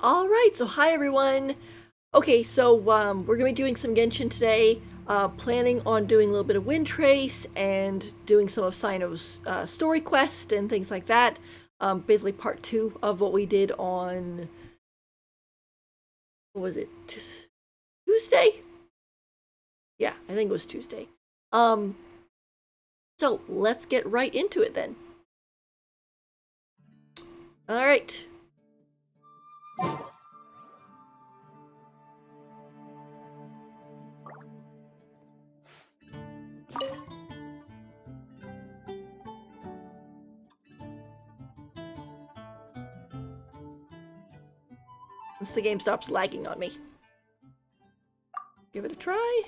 All right, so hi everyone. Okay, so we're gonna be doing some Genshin today. Planning on doing a little bit of Windtrace and doing some of Cyno's story quest and things like that. Basically, part two of what we did on what was it Tuesday? Yeah, I think it was Tuesday. Um, so let's get right into it then. All right. Once the game stops lagging on me, give it a try.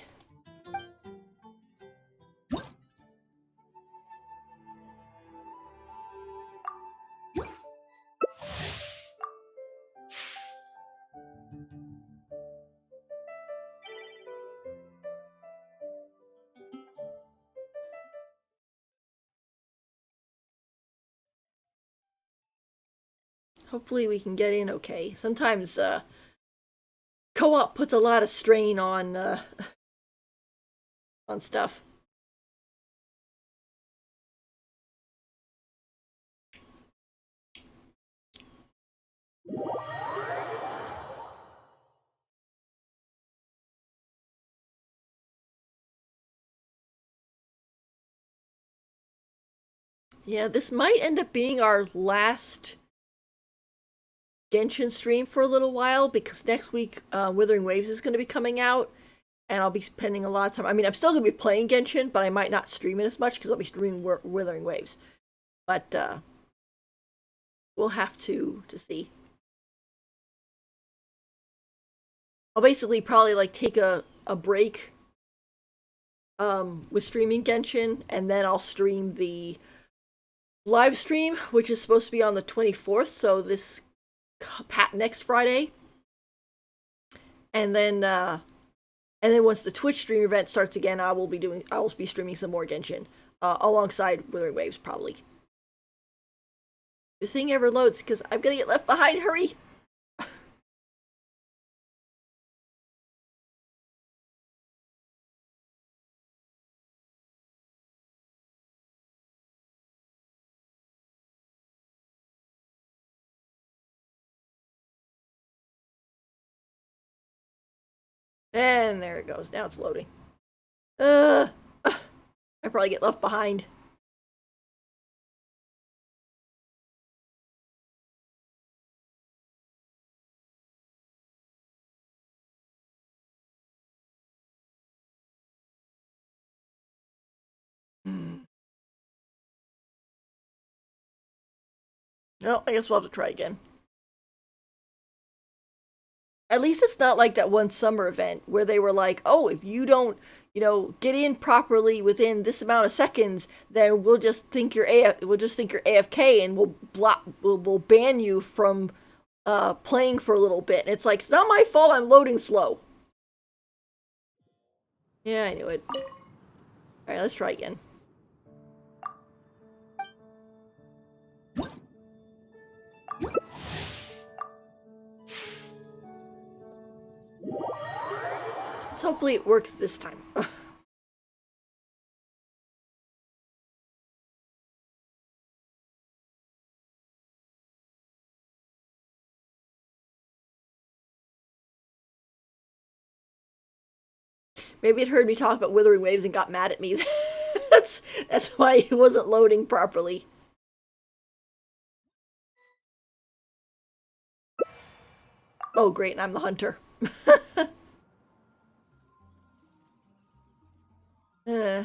Hopefully we can get in okay. Sometimes co-op puts a lot of strain on stuff. Yeah, this might end up being our last Genshin stream for a little while because next week Withering Waves is going to be coming out and I'll be spending a lot of time. I mean, I'm still going to be playing Genshin, but I might not stream it as much because I'll be streaming Withering Waves. But we'll have to see. I'll basically probably like take a break with streaming Genshin and then I'll stream the live stream, which is supposed to be on the 24th, so this next Friday. And then once the Twitch stream event starts again, I will be streaming some more Genshin alongside Withering Waves probably. The thing ever loads because I'm gonna get left behind. Hurry! And there it goes. Now it's loading. I probably get left behind. Well, I guess we'll have to try again. At least it's not like that one summer event where they were like, "Oh, if you don't, get in properly within this amount of seconds, then we'll just think you're AFK and we'll ban you from playing for a little bit." And it's like, it's not my fault. I'm loading slow. Yeah, I knew it. All right, let's try again. Let's hopefully it works this time. Maybe it heard me talk about Withering Waves and got mad at me. that's why it wasn't loading properly. Oh, great, and I'm the hunter. uh,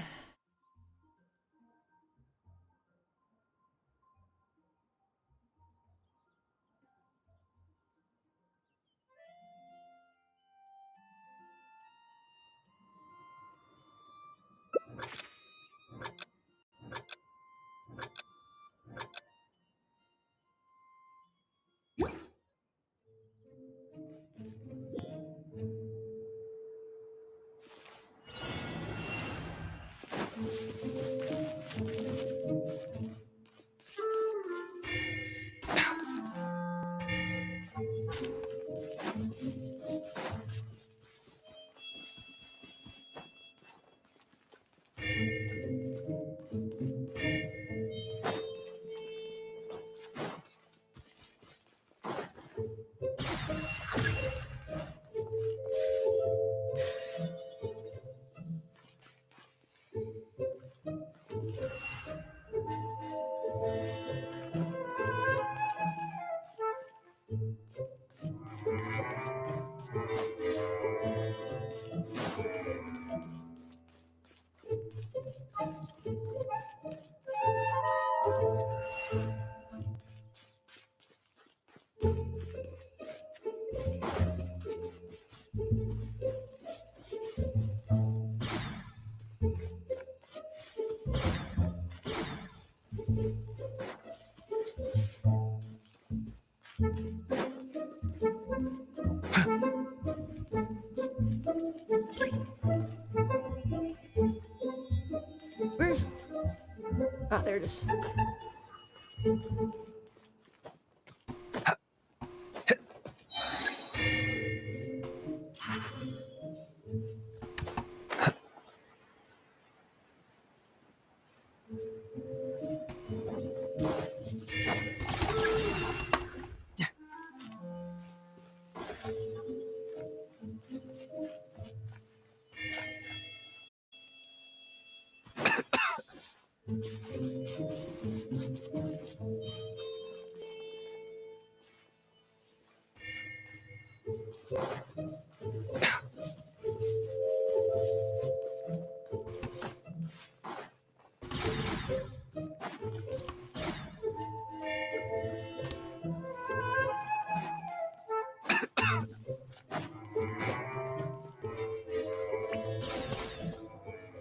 this.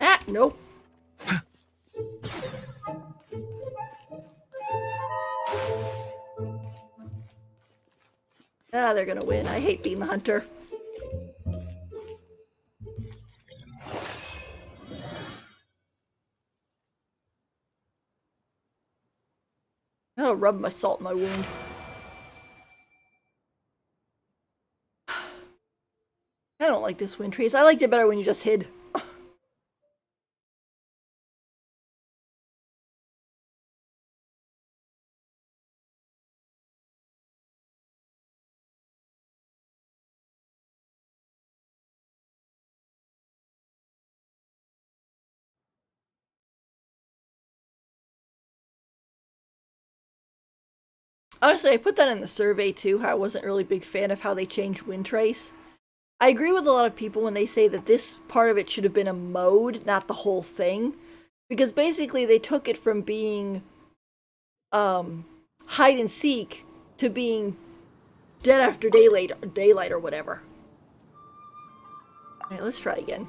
Ah, nope. Ah, they're gonna win. I hate being the hunter. I'll rub my salt in my wound. I don't like this Windtrace. I liked it better when you just hid. Honestly, I put that in the survey too, how I wasn't really a big fan of how they changed Windtrace. I agree with a lot of people when they say that this part of it should have been a mode, not the whole thing. Because basically they took it from being hide and seek to being dead after daylight or whatever. Alright, let's try again.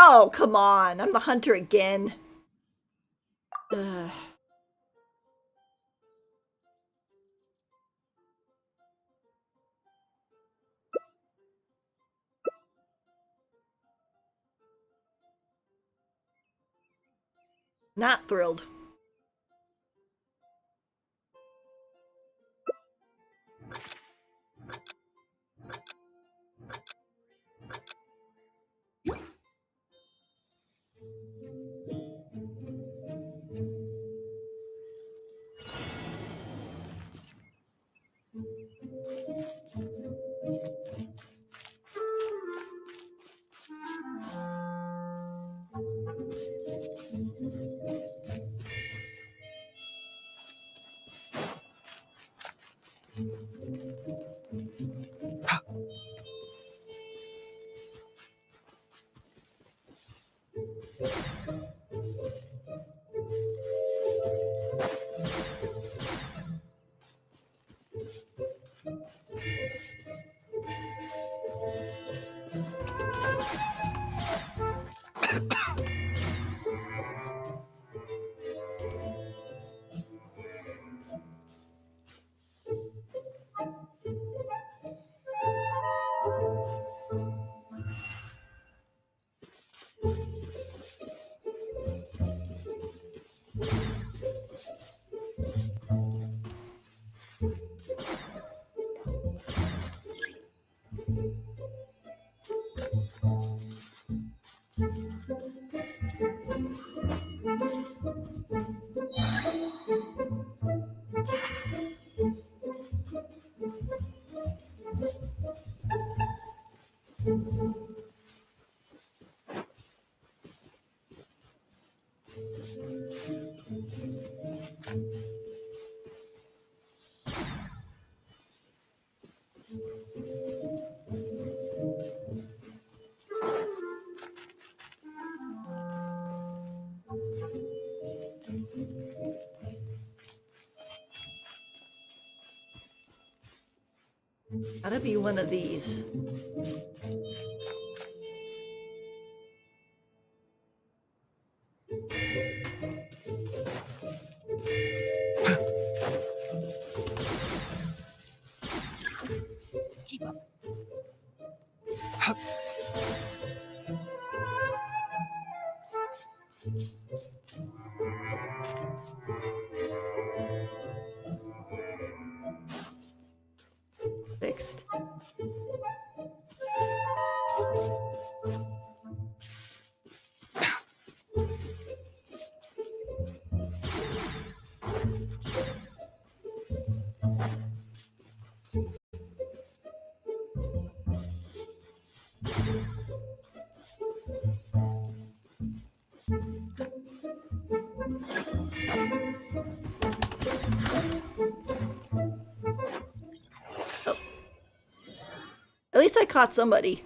Oh, come on. I'm the hunter again. Ugh. Not thrilled. Gotta be one of these. Keep up. Fixed. Oh. At least I caught somebody.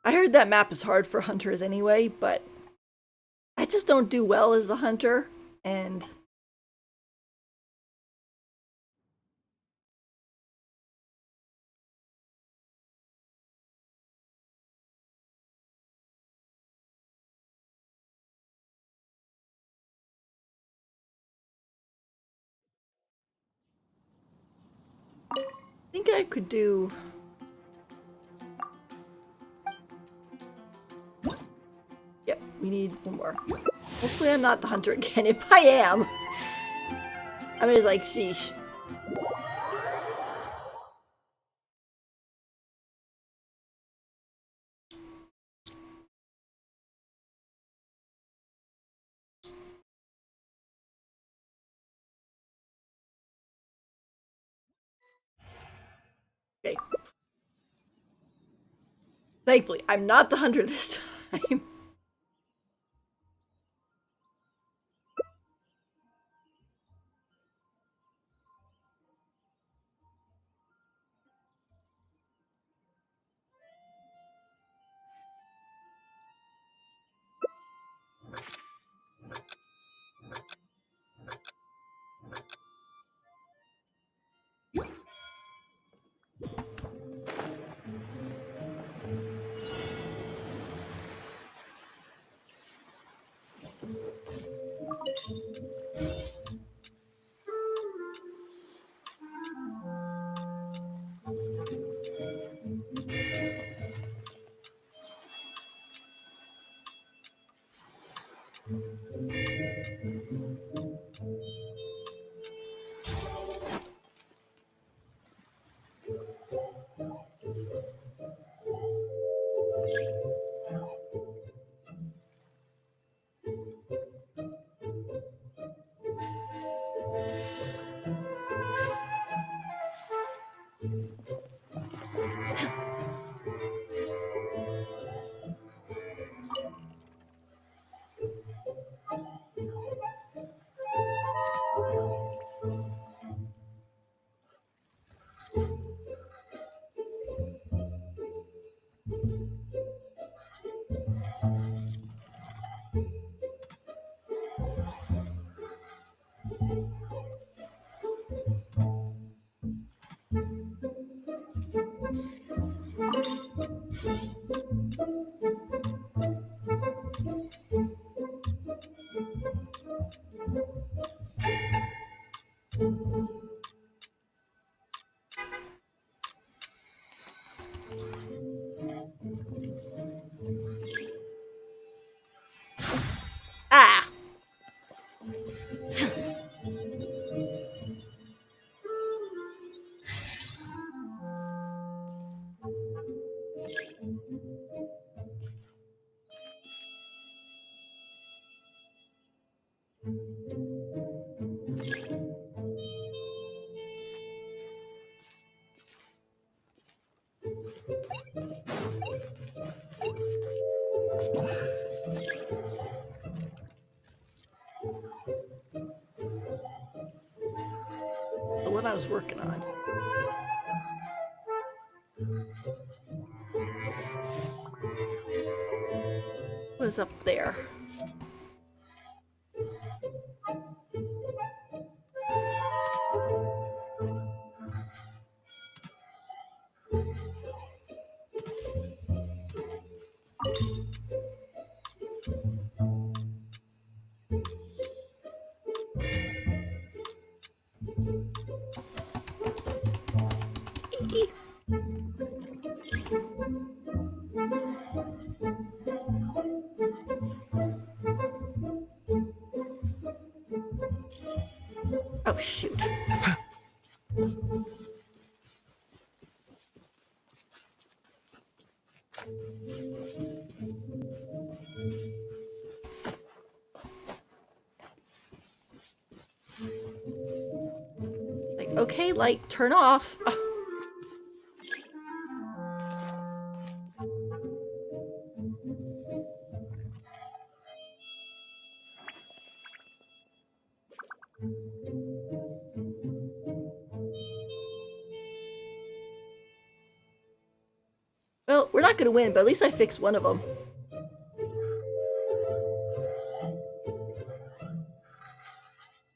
I heard that map is hard for hunters anyway, but I just don't do well as the hunter, and I think I could do... Yep, we need one more. Hopefully I'm not the hunter again. If I am, I'm just like, sheesh. Okay. Thankfully, I'm not the hunter this time. Ah! The one I was working on. was up there? Oh, shoot. Like, okay, light, turn off. Well, we're not gonna win, but at least I fixed one of them.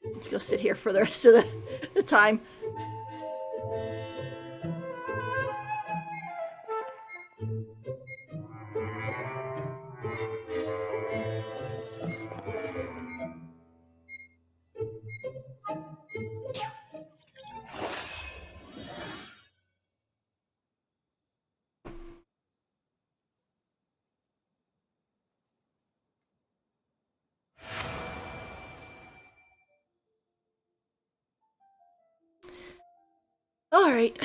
Let's go sit here for the rest of the time. All right.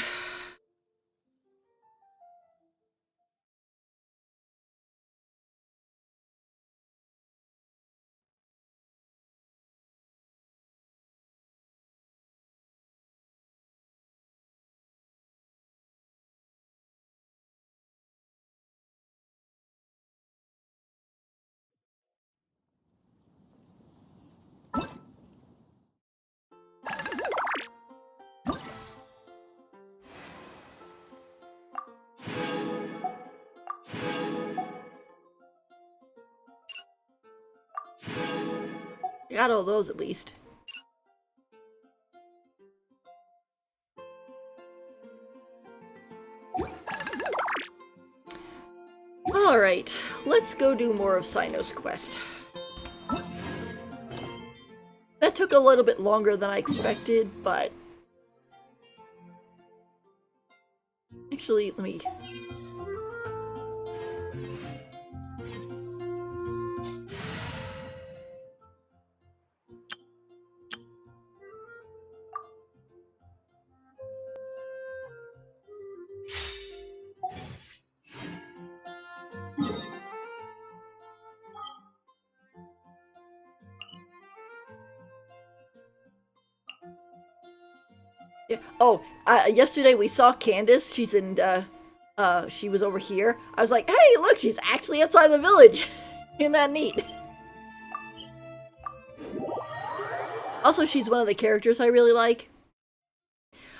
Got all those at least. Alright, let's go do more of Cyno's quest. That took a little bit longer than I expected, but... Actually, let me... Yeah. Oh, yesterday we saw Candace. She's in, she was over here. I was like, hey, look, she's actually outside the village. Isn't that neat? Also, she's one of the characters I really like.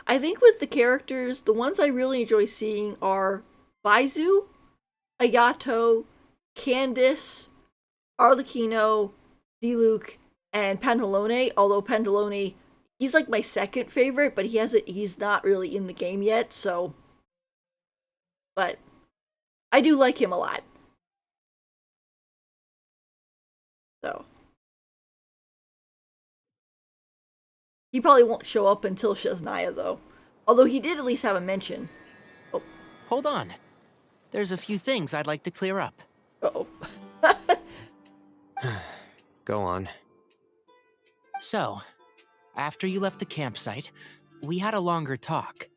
I think with the characters, the ones I really enjoy seeing are Baizu, Ayato, Candace, Arlecchino, Diluc, and Pantalone. Although Pantalone, he's like my second favorite, but he's not really in the game yet, so... But I do like him a lot. So... He probably won't show up until Shaznia, though. Although he did at least have a mention. Oh. Hold on. There's a few things I'd like to clear up. Uh-oh. Go on. So, after you left the campsite, we had a longer talk.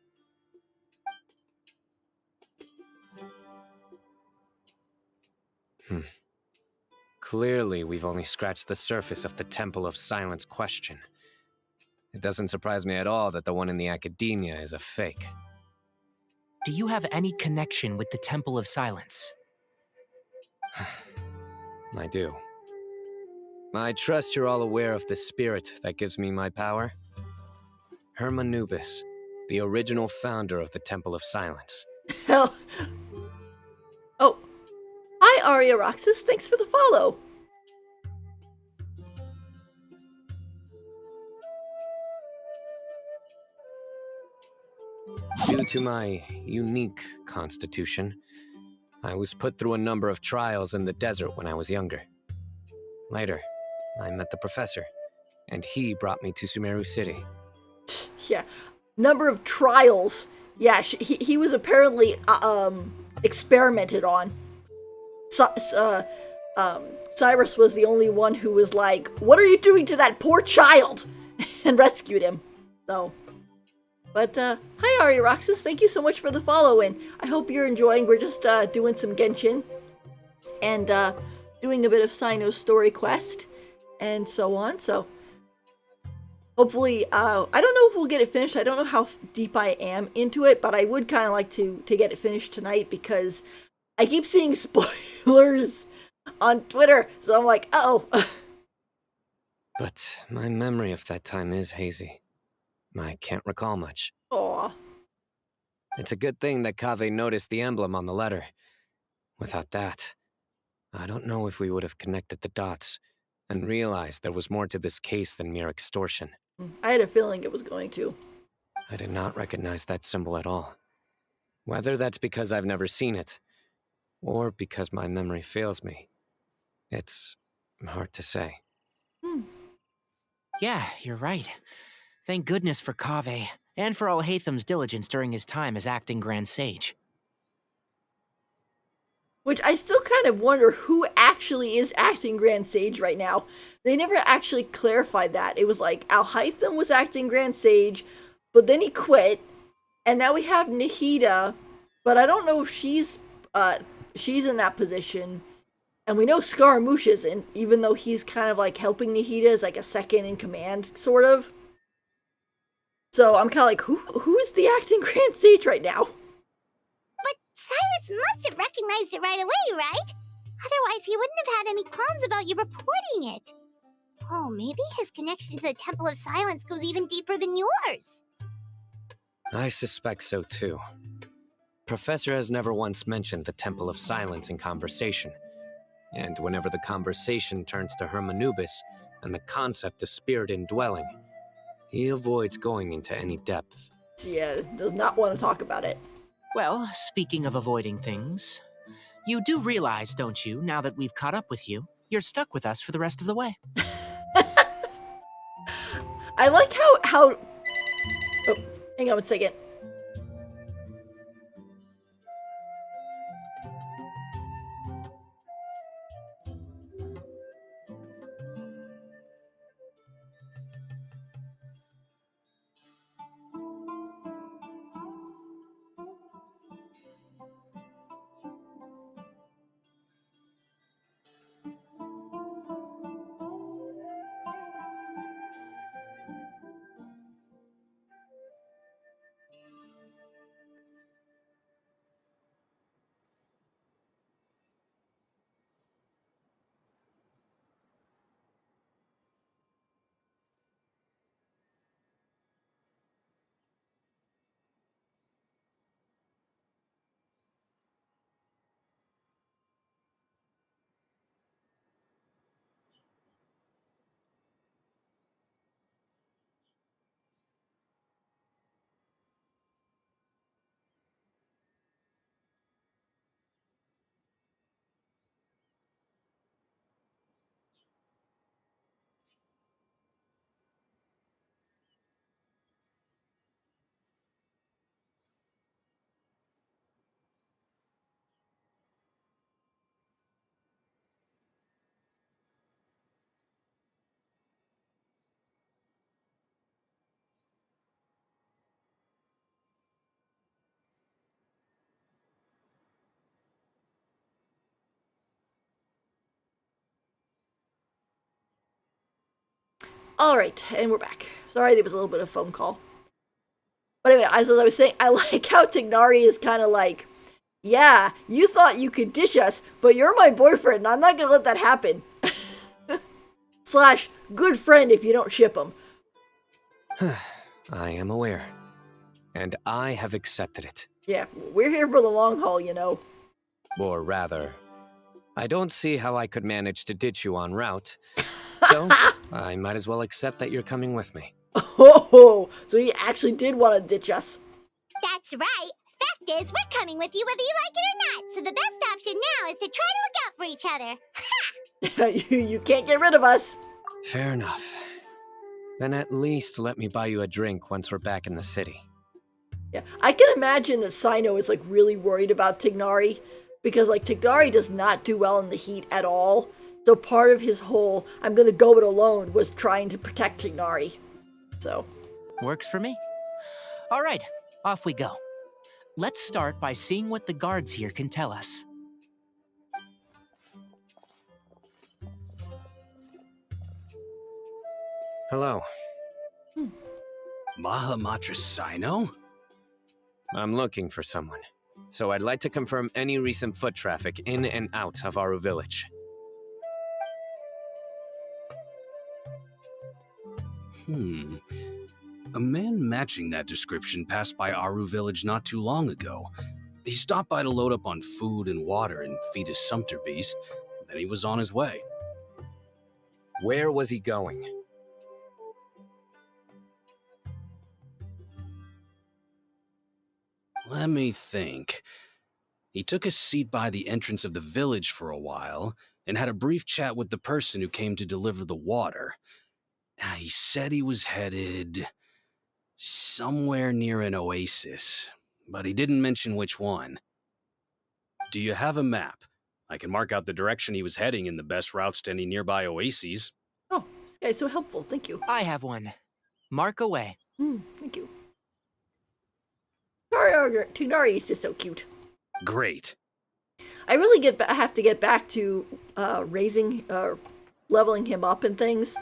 Clearly, we've only scratched the surface of the Temple of Silence question. It doesn't surprise me at all that the one in the academia is a fake. Do you have any connection with the Temple of Silence? I do. I trust you're all aware of the spirit that gives me my power. Hermanubis, the original founder of the Temple of Silence. Hell. Oh. Hi, Aria Roxas. Thanks for the follow. Due to my unique constitution, I was put through a number of trials in the desert when I was younger. Later, I met the professor, and he brought me to Sumeru City. Yeah, number of trials. Yeah, he was apparently experimented on. Cyrus was the only one who was like, "What are you doing to that poor child?" and rescued him. So, but hi Aria Roxas, thank you so much for the follow, and I hope you're enjoying. We're just doing some Genshin and doing a bit of Cyno's story quest and so on. So hopefully, I don't know if we'll get it finished. I don't know how deep I am into it, but I would kind of like to get it finished tonight because I keep seeing spoilers on Twitter, so I'm like, oh. But my memory of that time is hazy. I can't recall much. Aw. It's a good thing that Kaveh noticed the emblem on the letter. Without that, I don't know if we would have connected the dots and realized there was more to this case than mere extortion. I had a feeling it was going to. I did not recognize that symbol at all. Whether that's because I've never seen it, or because my memory fails me, it's hard to say. Yeah, you're right. Thank goodness for Kaveh, and for Alhaitham's diligence during his time as acting Grand Sage. Which I still kind of wonder who actually is acting Grand Sage right now. They never actually clarified that. It was like Alhaitham was acting Grand Sage, but then he quit, and now we have Nahida, but I don't know if she's in that position. And we know Scaramouche isn't, even though he's kind of like helping Nahida as like a second in command, sort of. So I'm kind of like, who is the acting Grand Sage right now? But Cyrus must have recognized it right away, right? Otherwise, he wouldn't have had any qualms about you reporting it. Oh, maybe his connection to the Temple of Silence goes even deeper than yours. I suspect so too. Professor has never once mentioned the Temple of Silence in conversation. And whenever the conversation turns to Hermanubis and the concept of spirit indwelling, he avoids going into any depth. Yeah, does not want to talk about it. Well, speaking of avoiding things, you do realize, don't you, now that we've caught up with you, you're stuck with us for the rest of the way. I like how... Oh, hang on one second. Alright, and we're back. Sorry, there was a little bit of phone call. But anyway, as I was saying, I like how Tignari is kind of like, yeah, you thought you could dish us, but you're my boyfriend, and I'm not gonna let that happen. Slash, good friend if you don't ship him. I am aware. And I have accepted it. Yeah, we're here for the long haul, you know. Or rather, I don't see how I could manage to ditch you en route, so I might as well accept that you're coming with me. Oh, so he actually did want to ditch us. That's right. Fact is, we're coming with you whether you like it or not. So the best option now is to try to look out for each other. You can't get rid of us. Fair enough. Then at least let me buy you a drink once we're back in the city. Yeah, I can imagine that Cyno is like really worried about Tignari because like Tignari does not do well in the heat at all. So part of his whole "I'm gonna go it alone" was trying to protect Tignari. So Works for me. All right, off we go. Let's start by seeing what the guards here can tell us. Hello. Mahamatra Cyno? I'm looking for someone, so I'd like to confirm any recent foot traffic in and out of Aru Village. A man matching that description passed by Aru Village not too long ago. He stopped by to load up on food and water and feed his sumpter beast, then he was on his way. Where was he going? Let me think. He took a seat by the entrance of the village for a while and had a brief chat with the person who came to deliver the water. He said he was headed somewhere near an oasis, but he didn't mention which one. Do you have a map? I can mark out the direction he was heading and the best routes to any nearby oases. oh, this guy's so helpful. Thank you. I have one. Mark away. Thank you. Tignari is just so cute. Great. I really have to get back to leveling him up and things.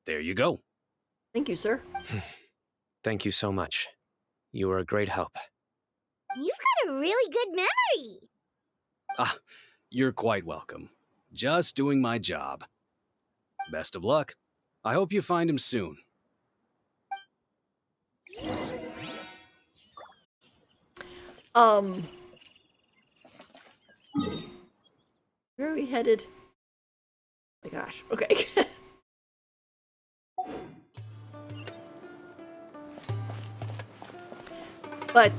There you go. Thank you, sir. Thank you so much. You were a great help. You've got a really good memory. Ah, you're quite welcome. Just doing my job. Best of luck. I hope you find him soon. Where are we headed? Oh my gosh. Okay. But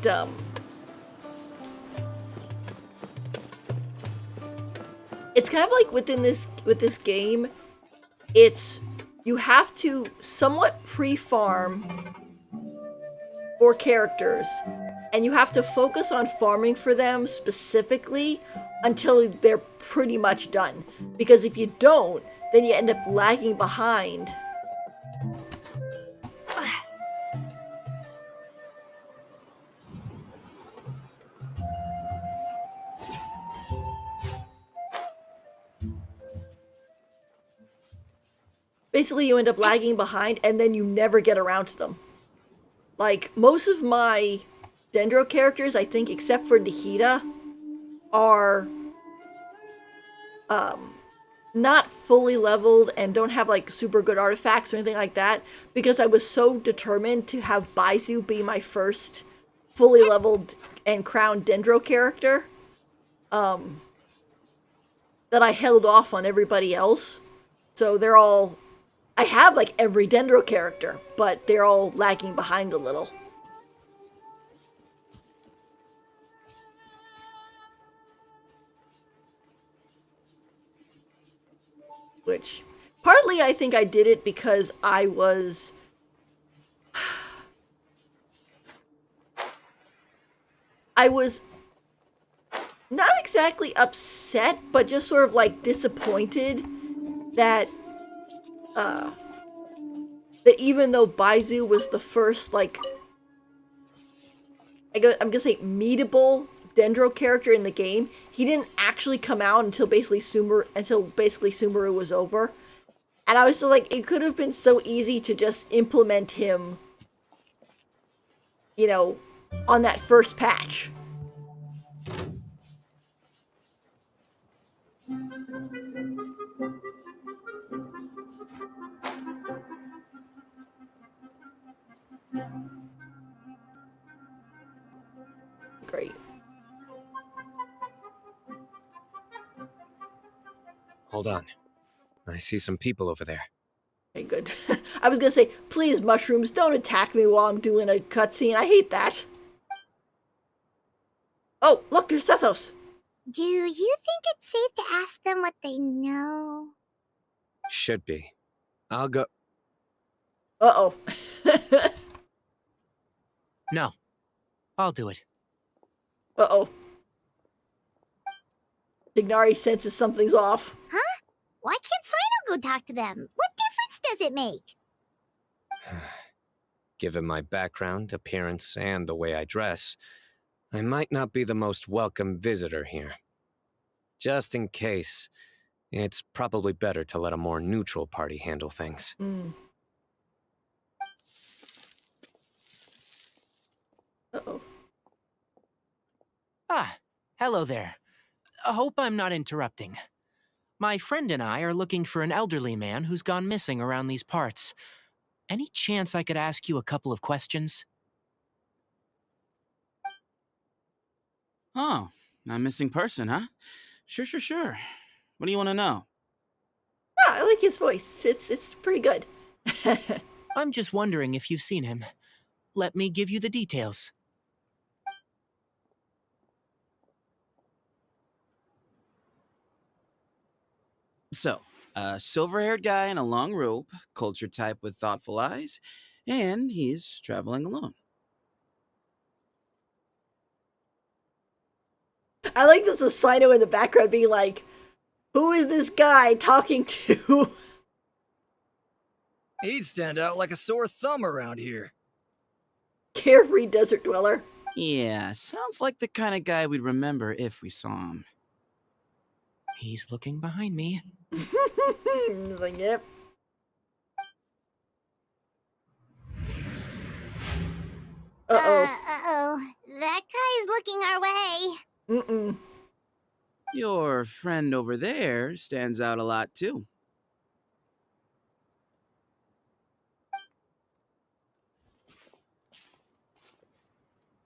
it's kind of like with this game, it's you have to somewhat pre-farm for characters, and you have to focus on farming for them specifically until they're pretty much done. Because if you don't, then you end up lagging behind. Basically, you end up lagging behind, and then you never get around to them. Like, most of my Dendro characters, I think, except for Nihida, are not fully leveled and don't have, like, super good artifacts or anything like that, because I was so determined to have Baizu be my first fully leveled and crowned Dendro character, that I held off on everybody else. So they're all... I have, like, every Dendro character, but they're all lagging behind a little. Which, partly I think I did it because I was... I was not exactly upset, but just sort of, like, disappointed that that even though Baizu was the first, like, I'm gonna say meetable Dendro character in the game, he didn't actually come out until basically Sumeru was over. And I was still like, it could have been so easy to just implement him, you know, on that first patch. Great. Hold on. I see some people over there. Okay, good. I was gonna say, please, mushrooms, don't attack me while I'm doing a cutscene. I hate that. Oh, look, there's Sethos. Do you think it's safe to ask them what they know? Should be. I'll go. Uh-oh. No, I'll do it. Uh-oh. Ignari senses something's off. Huh? Why can't Cyno go talk to them? What difference does it make? Given my background, appearance, and the way I dress, I might not be the most welcome visitor here. Just in case, it's probably better to let a more neutral party handle things. Uh-oh. Ah, hello there. I hope I'm not interrupting. My friend and I are looking for an elderly man who's gone missing around these parts. Any chance I could ask you a couple of questions? Oh, a missing person, huh? Sure. What do you want to know? Ah, I like his voice. It's pretty good. I'm just wondering if you've seen him. Let me give you the details. So, a silver-haired guy in a long robe, culture type with thoughtful eyes, and he's traveling alone. I like this Cyno in the background being like, who is this guy talking to? He'd stand out like a sore thumb around here. Carefree desert dweller. Yeah, sounds like the kind of guy we'd remember if we saw him. He's looking behind me. He's like, yep. Uh-oh. Uh-oh. That guy's looking our way. Mm-mm. Your friend over there stands out a lot, too.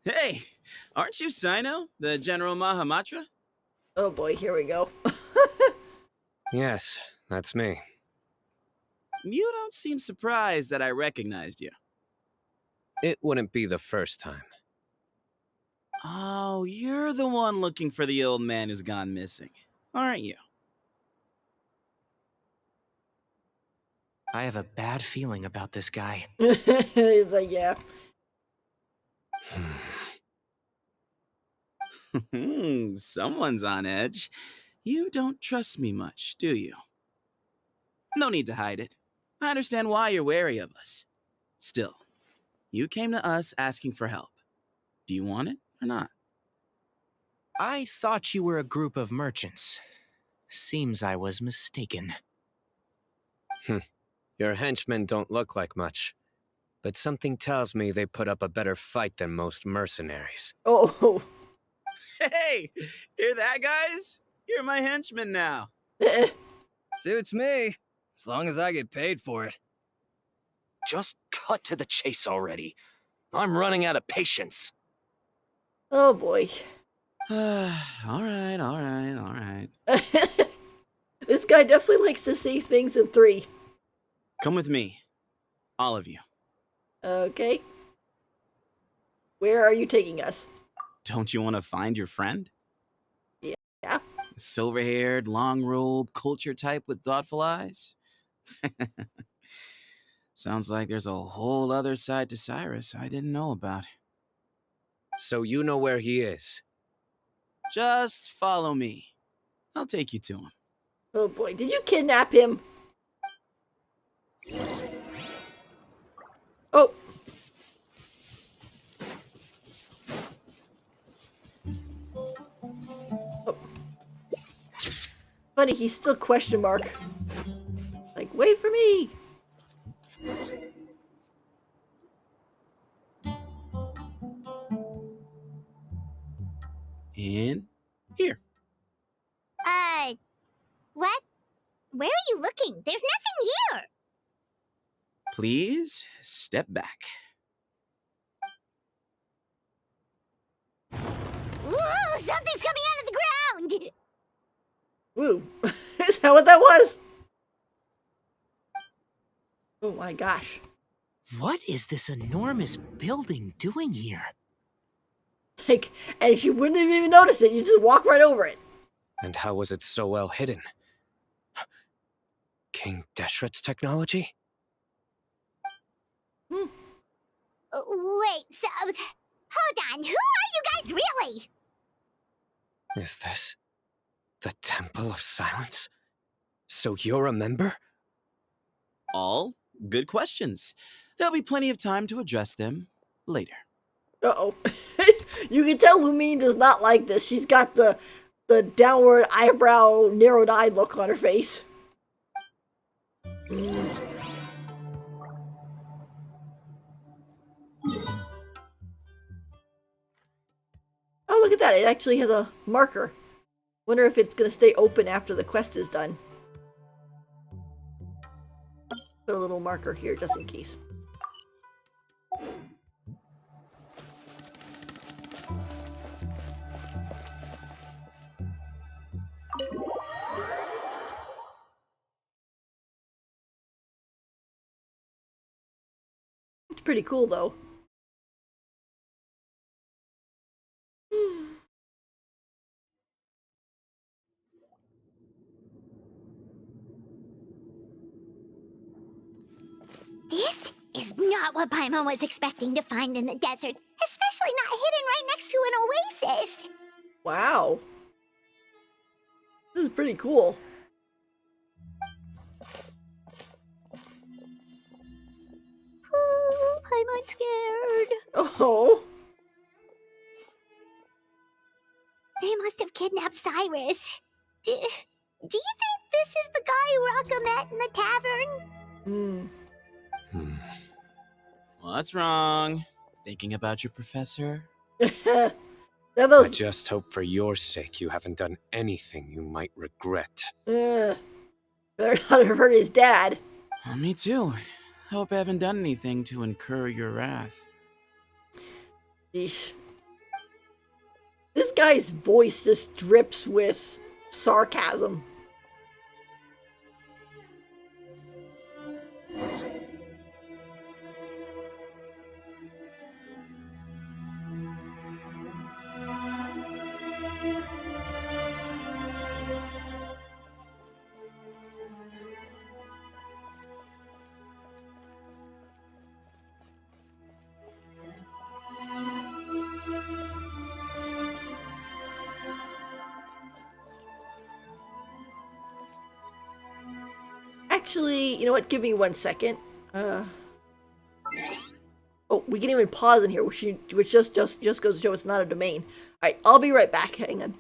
Hey, aren't you Cyno, the General Mahamatra? Oh boy, here we go. Yes, that's me. You don't seem surprised that I recognized you. It wouldn't be the first time. Oh, you're the one looking for the old man who's gone missing, aren't you? I have a bad feeling about this guy. He's like, yeah. Someone's on edge. You don't trust me much, do you? No need to hide it. I understand why you're wary of us. Still, you came to us asking for help. Do you want it or not? I thought you were a group of merchants. Seems I was mistaken. Your henchmen don't look like much, but something tells me they put up a better fight than most mercenaries. Oh. Hey, hear that, guys? You're my henchmen now. Suits me, as long as I get paid for it. Just cut to the chase already. I'm running out of patience. Oh boy. all right. This guy definitely likes to see things in 3. Come with me. All of you. Okay. Where are you taking us? Don't you want to find your friend? Yeah. Silver-haired, long robe, culture type with thoughtful eyes? Sounds like there's a whole other side to Cyrus I didn't know about. So you know where he is? Just follow me. I'll take you to him. Oh boy, did you kidnap him? Oh. Oh. Funny, he's still question mark. Like, wait for me. And here. What? Where are you looking? There's nothing here. Please step back. Ooh, something's coming out of the ground! Woo. Is that what that was? Oh my gosh. What is this enormous building doing here? Like, and you wouldn't have even noticed it. You just walk right over it. And how was it so well hidden? King Deshret's technology? Wait, so... Hold on, who are you guys really? Is this the Temple of Silence? So you're a member? All good questions. There'll be plenty of time to address them later. Uh-oh. You can tell Lumine does not like this. She's got the downward eyebrow, narrowed-eyed look on her face. Oh, look at that. It actually has a marker. Wonder if it's going to stay open after the quest is done. Put a little marker here just in case. It's pretty cool, though. This is not what Paimon was expecting to find in the desert, especially not hidden right next to an oasis. Wow. This is pretty cool. Ooh, Paimon's scared. Oh. They must have kidnapped Cyrus. Do you think this is the guy Raka met in the tavern? What's wrong? Thinking about your professor? Now I those... just hope for your sake you haven't done anything you might regret. Better not have hurt his dad. Me too. Hope I haven't done anything to incur your wrath. Yeesh. This guy's voice just drips with sarcasm. Actually, you know what? Give me 1 second. Oh, we can even pause in here, which just goes to show it's not a domain. All right, I'll be right back. Hang on.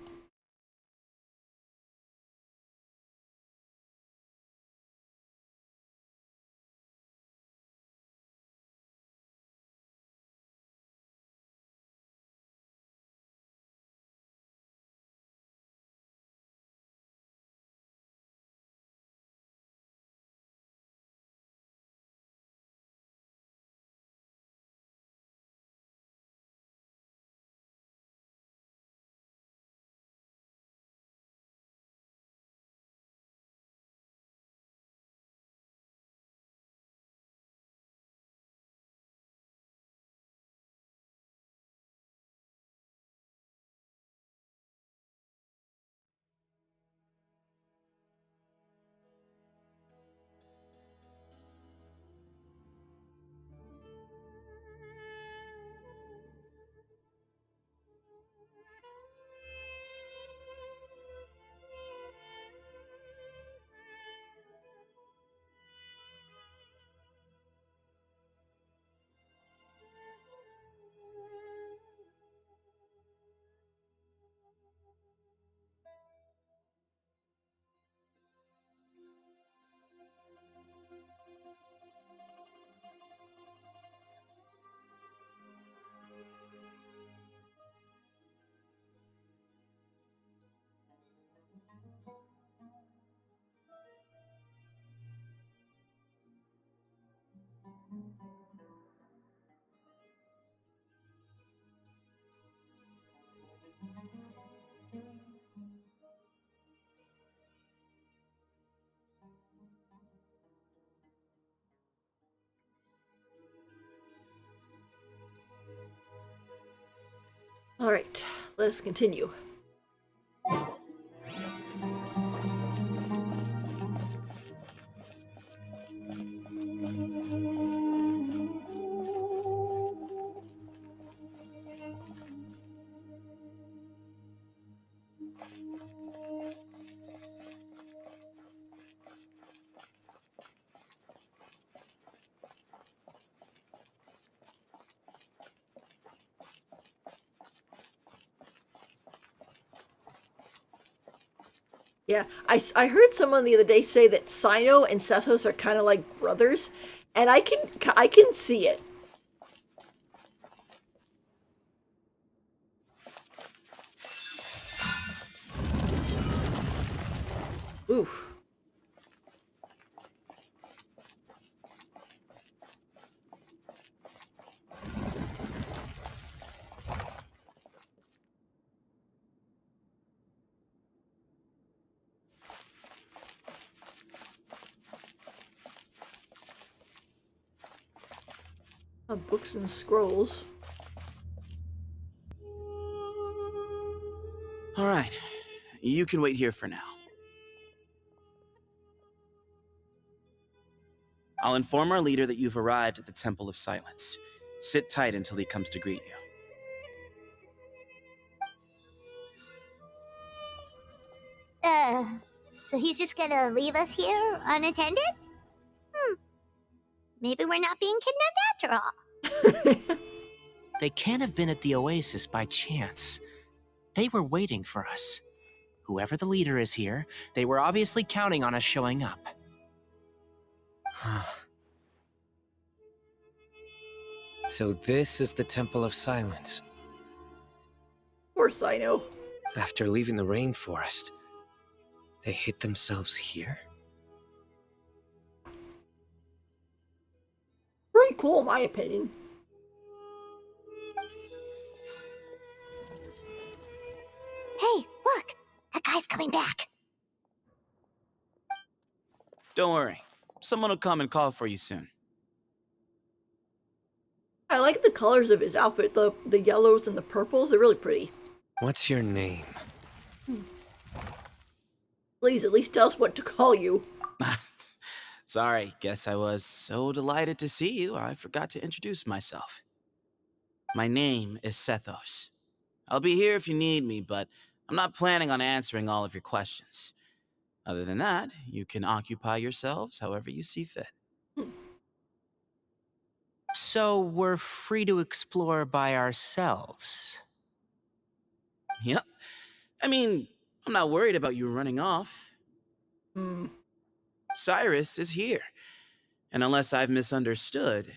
Alright, let us continue. Yeah, I heard someone the other day say that Cyno and Sethos are kind of like brothers, and I can see it. Oof. Books and scrolls. All right, you can wait here for now. I'll inform our leader that you've arrived at the Temple of Silence. Sit tight until he comes to greet you. So he's just gonna leave us here unattended? Maybe we're not being kidnapped after all. They can't have been at the Oasis by chance. They were waiting for us. Whoever the leader is here, they were obviously counting on us showing up. So this is the Temple of Silence. Of course I know. After leaving the rainforest, they hid themselves here? Pretty cool, in my opinion. Hey, look! That guy's coming back. Don't worry, someone will come and call for you soon. I like the colors of his outfit, the yellows and the purples. They're really pretty. What's your name? Please, at least tell us what to call you. Sorry, guess I was so delighted to see you, I forgot to introduce myself. My name is Sethos. I'll be here if you need me, but I'm not planning on answering all of your questions. Other than that, you can occupy yourselves however you see fit. So we're free to explore by ourselves. Yep. I mean, I'm not worried about you running off. Hmm. Cyrus is here. And unless I've misunderstood,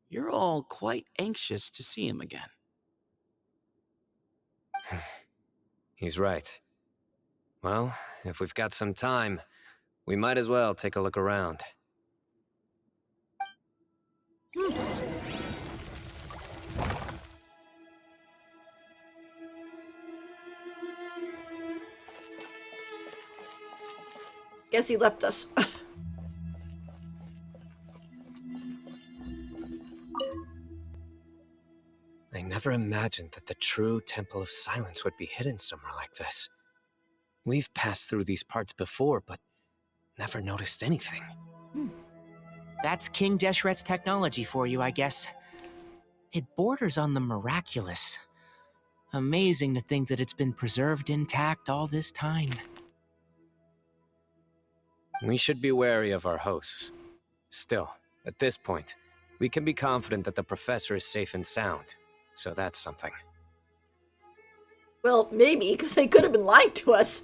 you're all quite anxious to see him again. He's right. Well, if we've got some time, we might as well take a look around. Guess he left us. I never imagined that the true Temple of Silence would be hidden somewhere like this. We've passed through these parts before, but never noticed anything. That's King Deshret's technology for you, I guess. It borders on the miraculous. Amazing to think that it's been preserved intact all this time. We should be wary of our hosts. Still, at this point, we can be confident that the professor is safe and sound, so that's something. Well, maybe, because they could have been lying to us.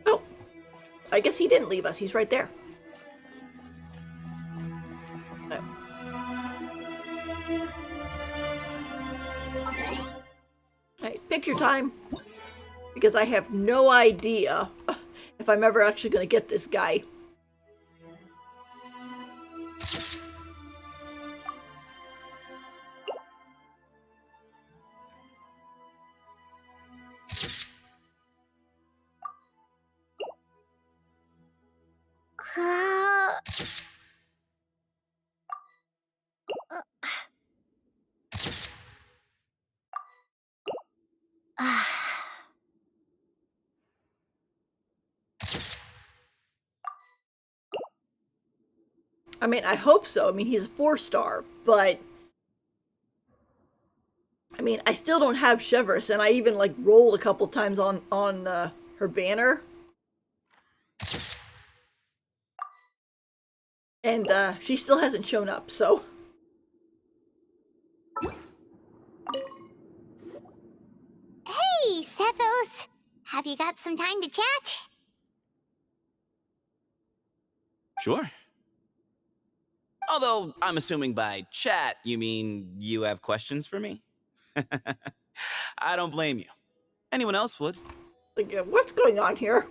Oh, I guess he didn't leave us. He's right there. Oh. Hey, pick your time. Because I have no idea if I'm ever actually going to get this guy. I mean, I hope so. I mean, he's a 4-star, but I mean, I still don't have Chevrolet, and I even like rolled a couple times on her banner, and she still hasn't shown up. So Hey, Sethos. Have you got some time to chat? Sure. Although, I'm assuming by chat, you mean you have questions for me? I don't blame you. Anyone else would. like, what's going on here?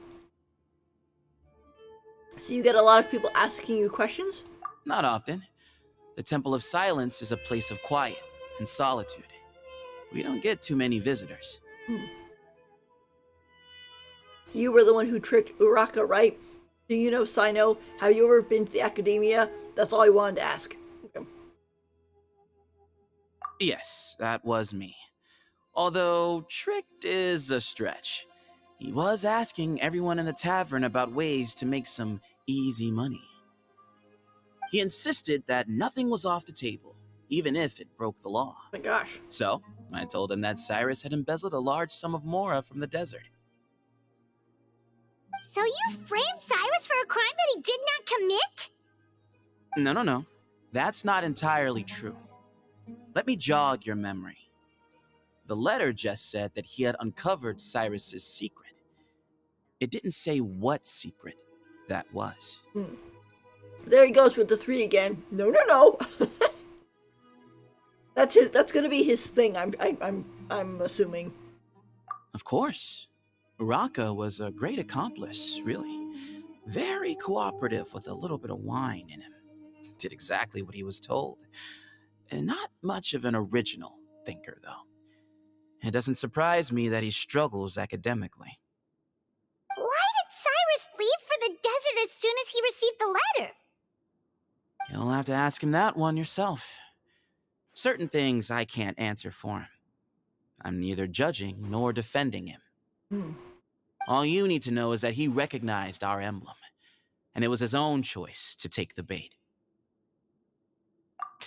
So you get a lot of people asking you questions? Not often. The Temple of Silence is a place of quiet and solitude. We don't get too many visitors. You were the one who tricked Uraka, right? Do you know Cyno? Have you ever been to the academia? That's all I wanted to ask. Okay. Yes, that was me. Although, tricked is a stretch. He was asking everyone in the tavern about ways to make some easy money. He insisted that nothing was off the table, even if it broke the law. Oh my gosh. So, I told him that Cyrus had embezzled a large sum of mora from the desert. So you framed Cyrus for a crime that he did not commit? No. That's not entirely true. Let me jog your memory. The letter just said that he had uncovered Cyrus's secret. It didn't say what secret that was. There he goes with the 3 again. No. That's gonna be his thing. I'm assuming. Of course. Uraka was a great accomplice, really. Very cooperative with a little bit of wine in him. Did exactly what he was told. And not much of an original thinker, though. It doesn't surprise me that he struggles academically. Why did Cyrus leave for the desert as soon as he received the letter? You'll have to ask him that one yourself. Certain things I can't answer for him. I'm neither judging nor defending him. All you need to know is that he recognized our emblem, and it was his own choice to take the bait.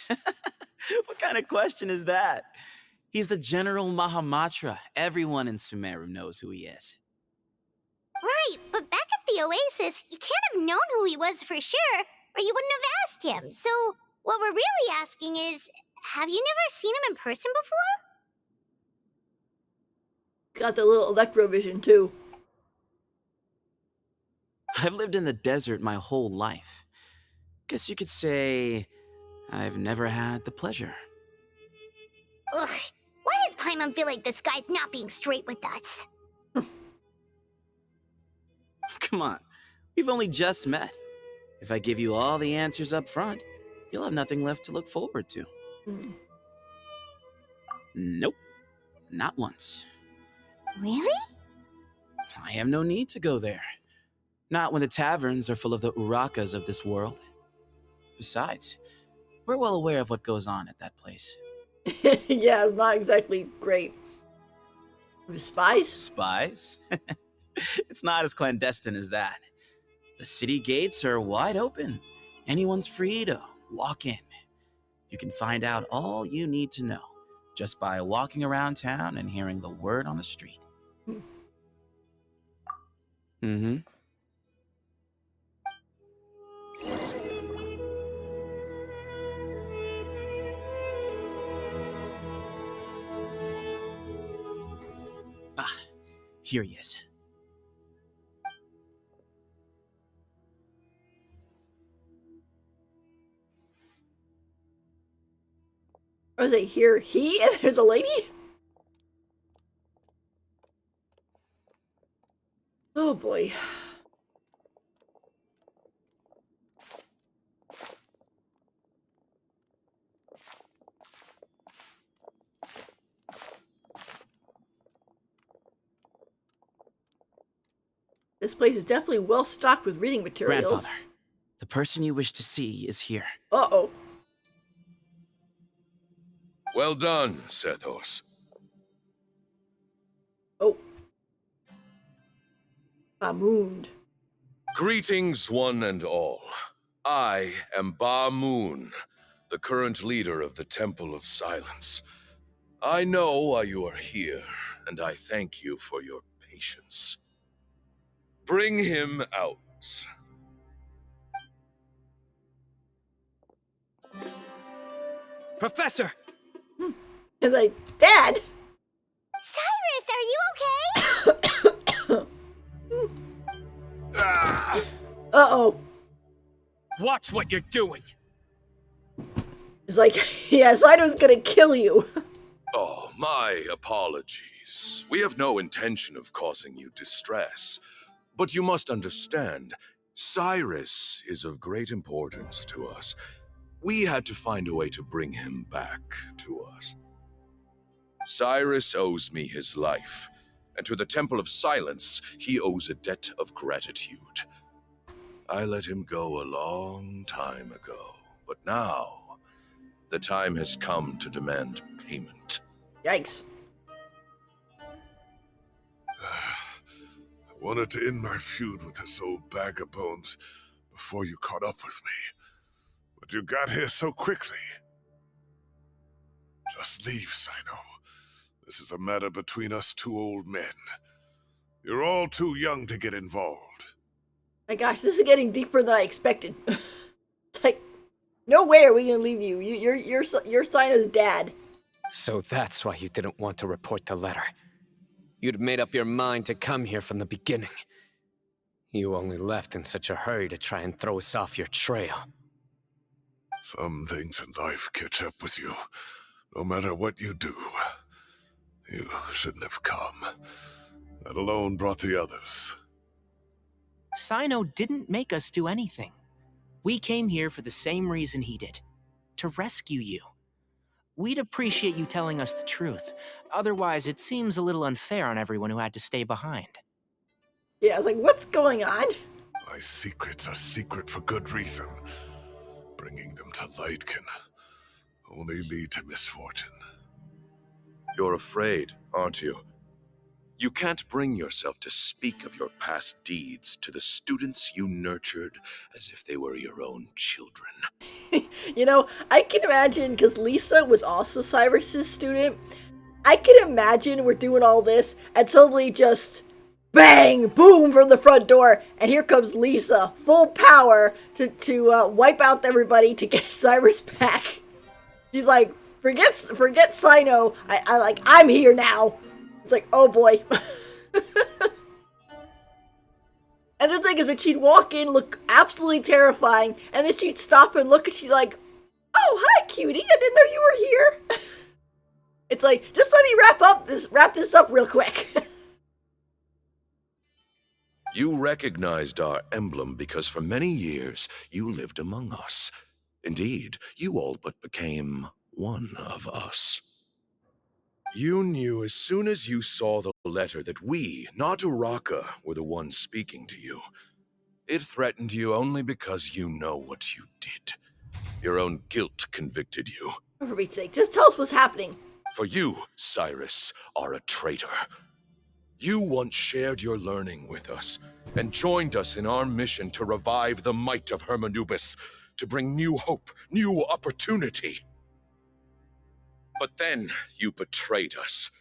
What kind of question is that? He's the General Mahamatra. Everyone in Sumeru knows who he is. Right, but back at the Oasis, you can't have known who he was for sure, or you wouldn't have asked him. So, what we're really asking is, have you never seen him in person before? Got the little electrovision too. I've lived in the desert my whole life. Guess you could say I've never had the pleasure. Ugh, why does Paimon feel like this guy's not being straight with us? Come on, we've only just met. If I give you all the answers up front, you'll have nothing left to look forward to. Nope, not once. Really? I have no need to go there. Not when the taverns are full of the Urakas of this world. Besides, we're well aware of what goes on at that place. Yeah, it's not exactly great. Spies? Spies? It's not as clandestine as that. The city gates are wide open. Anyone's free to walk in. You can find out all you need to know just by walking around town and hearing the word on the street. Ah, here he is. Or is it here he and there's a lady? Oh boy. This place is definitely well stocked with reading materials. Grandfather, the person you wish to see is here. Uh-oh. Well done, Sethos. Oh. Mamoond. Greetings, one and all. I am Ba Moon, the current leader of the Temple of Silence. I know why you are here, and I thank you for your patience. Bring him out. Professor! It's like, Dad! Cyrus, are you okay? Uh-oh. Watch what you're doing! It's like, yeah, Cyno's gonna kill you. Oh, my apologies. We have no intention of causing you distress. But you must understand, Cyrus is of great importance to us. We had to find a way to bring him back to us. Cyrus owes me his life, and to the Temple of Silence, he owes a debt of gratitude. I let him go a long time ago, but now the time has come to demand payment. Yikes. I wanted to end my feud with this old bag of bones before you caught up with me. But you got here so quickly. Just leave, Cyno. This is a matter between us two old men. You're all too young to get involved. My gosh, this is getting deeper than I expected. It's like, no way are we gonna leave you. You're Cyno's dad. So that's why you didn't want to report the letter. You'd made up your mind to come here from the beginning. You only left in such a hurry to try and throw us off your trail. Some things in life catch up with you, no matter what you do. You shouldn't have come. That alone brought the others. Cyno didn't make us do anything. We came here for the same reason he did. To rescue you. We'd appreciate you telling us the truth. Otherwise, it seems a little unfair on everyone who had to stay behind. Yeah, I was like, what's going on? My secrets are secret for good reason. Bringing them to light can only lead to misfortune. You're afraid, aren't you? You can't bring yourself to speak of your past deeds to the students you nurtured as if they were your own children. You know, I can imagine, because Lisa was also Cyrus's student, I can imagine we're doing all this, and suddenly just bang, boom from the front door, and here comes Lisa, full power to wipe out everybody to get Cyrus back. She's like, forget Cyno, I'm here now. It's like, oh boy. And the thing is that she'd walk in, look absolutely terrifying, and then she'd stop and look, and she'd like, oh, hi, cutie, I didn't know you were here. It's like, just let me wrap this up real quick. You recognized our emblem because for many years you lived among us. Indeed, you all but became one of us. You knew as soon as you saw the letter that we, not Uraka, were the ones speaking to you. It threatened you only because you know what you did. Your own guilt convicted you. For Pete's sake, just tell us what's happening. For you, Cyrus, are a traitor. You once shared your learning with us, and joined us in our mission to revive the might of Hermanubis, to bring new hope, new opportunity. But then you betrayed us.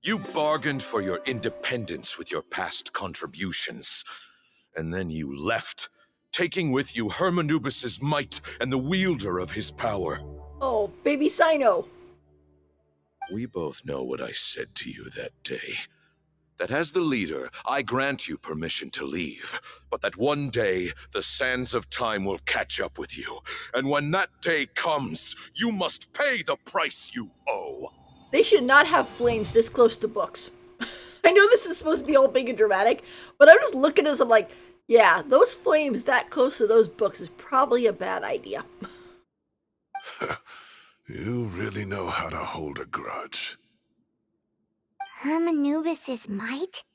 You bargained for your independence with your past contributions. And then you left, taking with you Hermanubis' might and the wielder of his power. Oh, baby Cyno. We both know what I said to you that day. That as the leader, I grant you permission to leave, but that one day, the sands of time will catch up with you. And when that day comes, you must pay the price you owe. They should not have flames this close to books. I know this is supposed to be all big and dramatic, but I'm just looking at this, I'm like, yeah, those flames that close to those books is probably a bad idea. You really know how to hold a grudge. Hermanubis' might?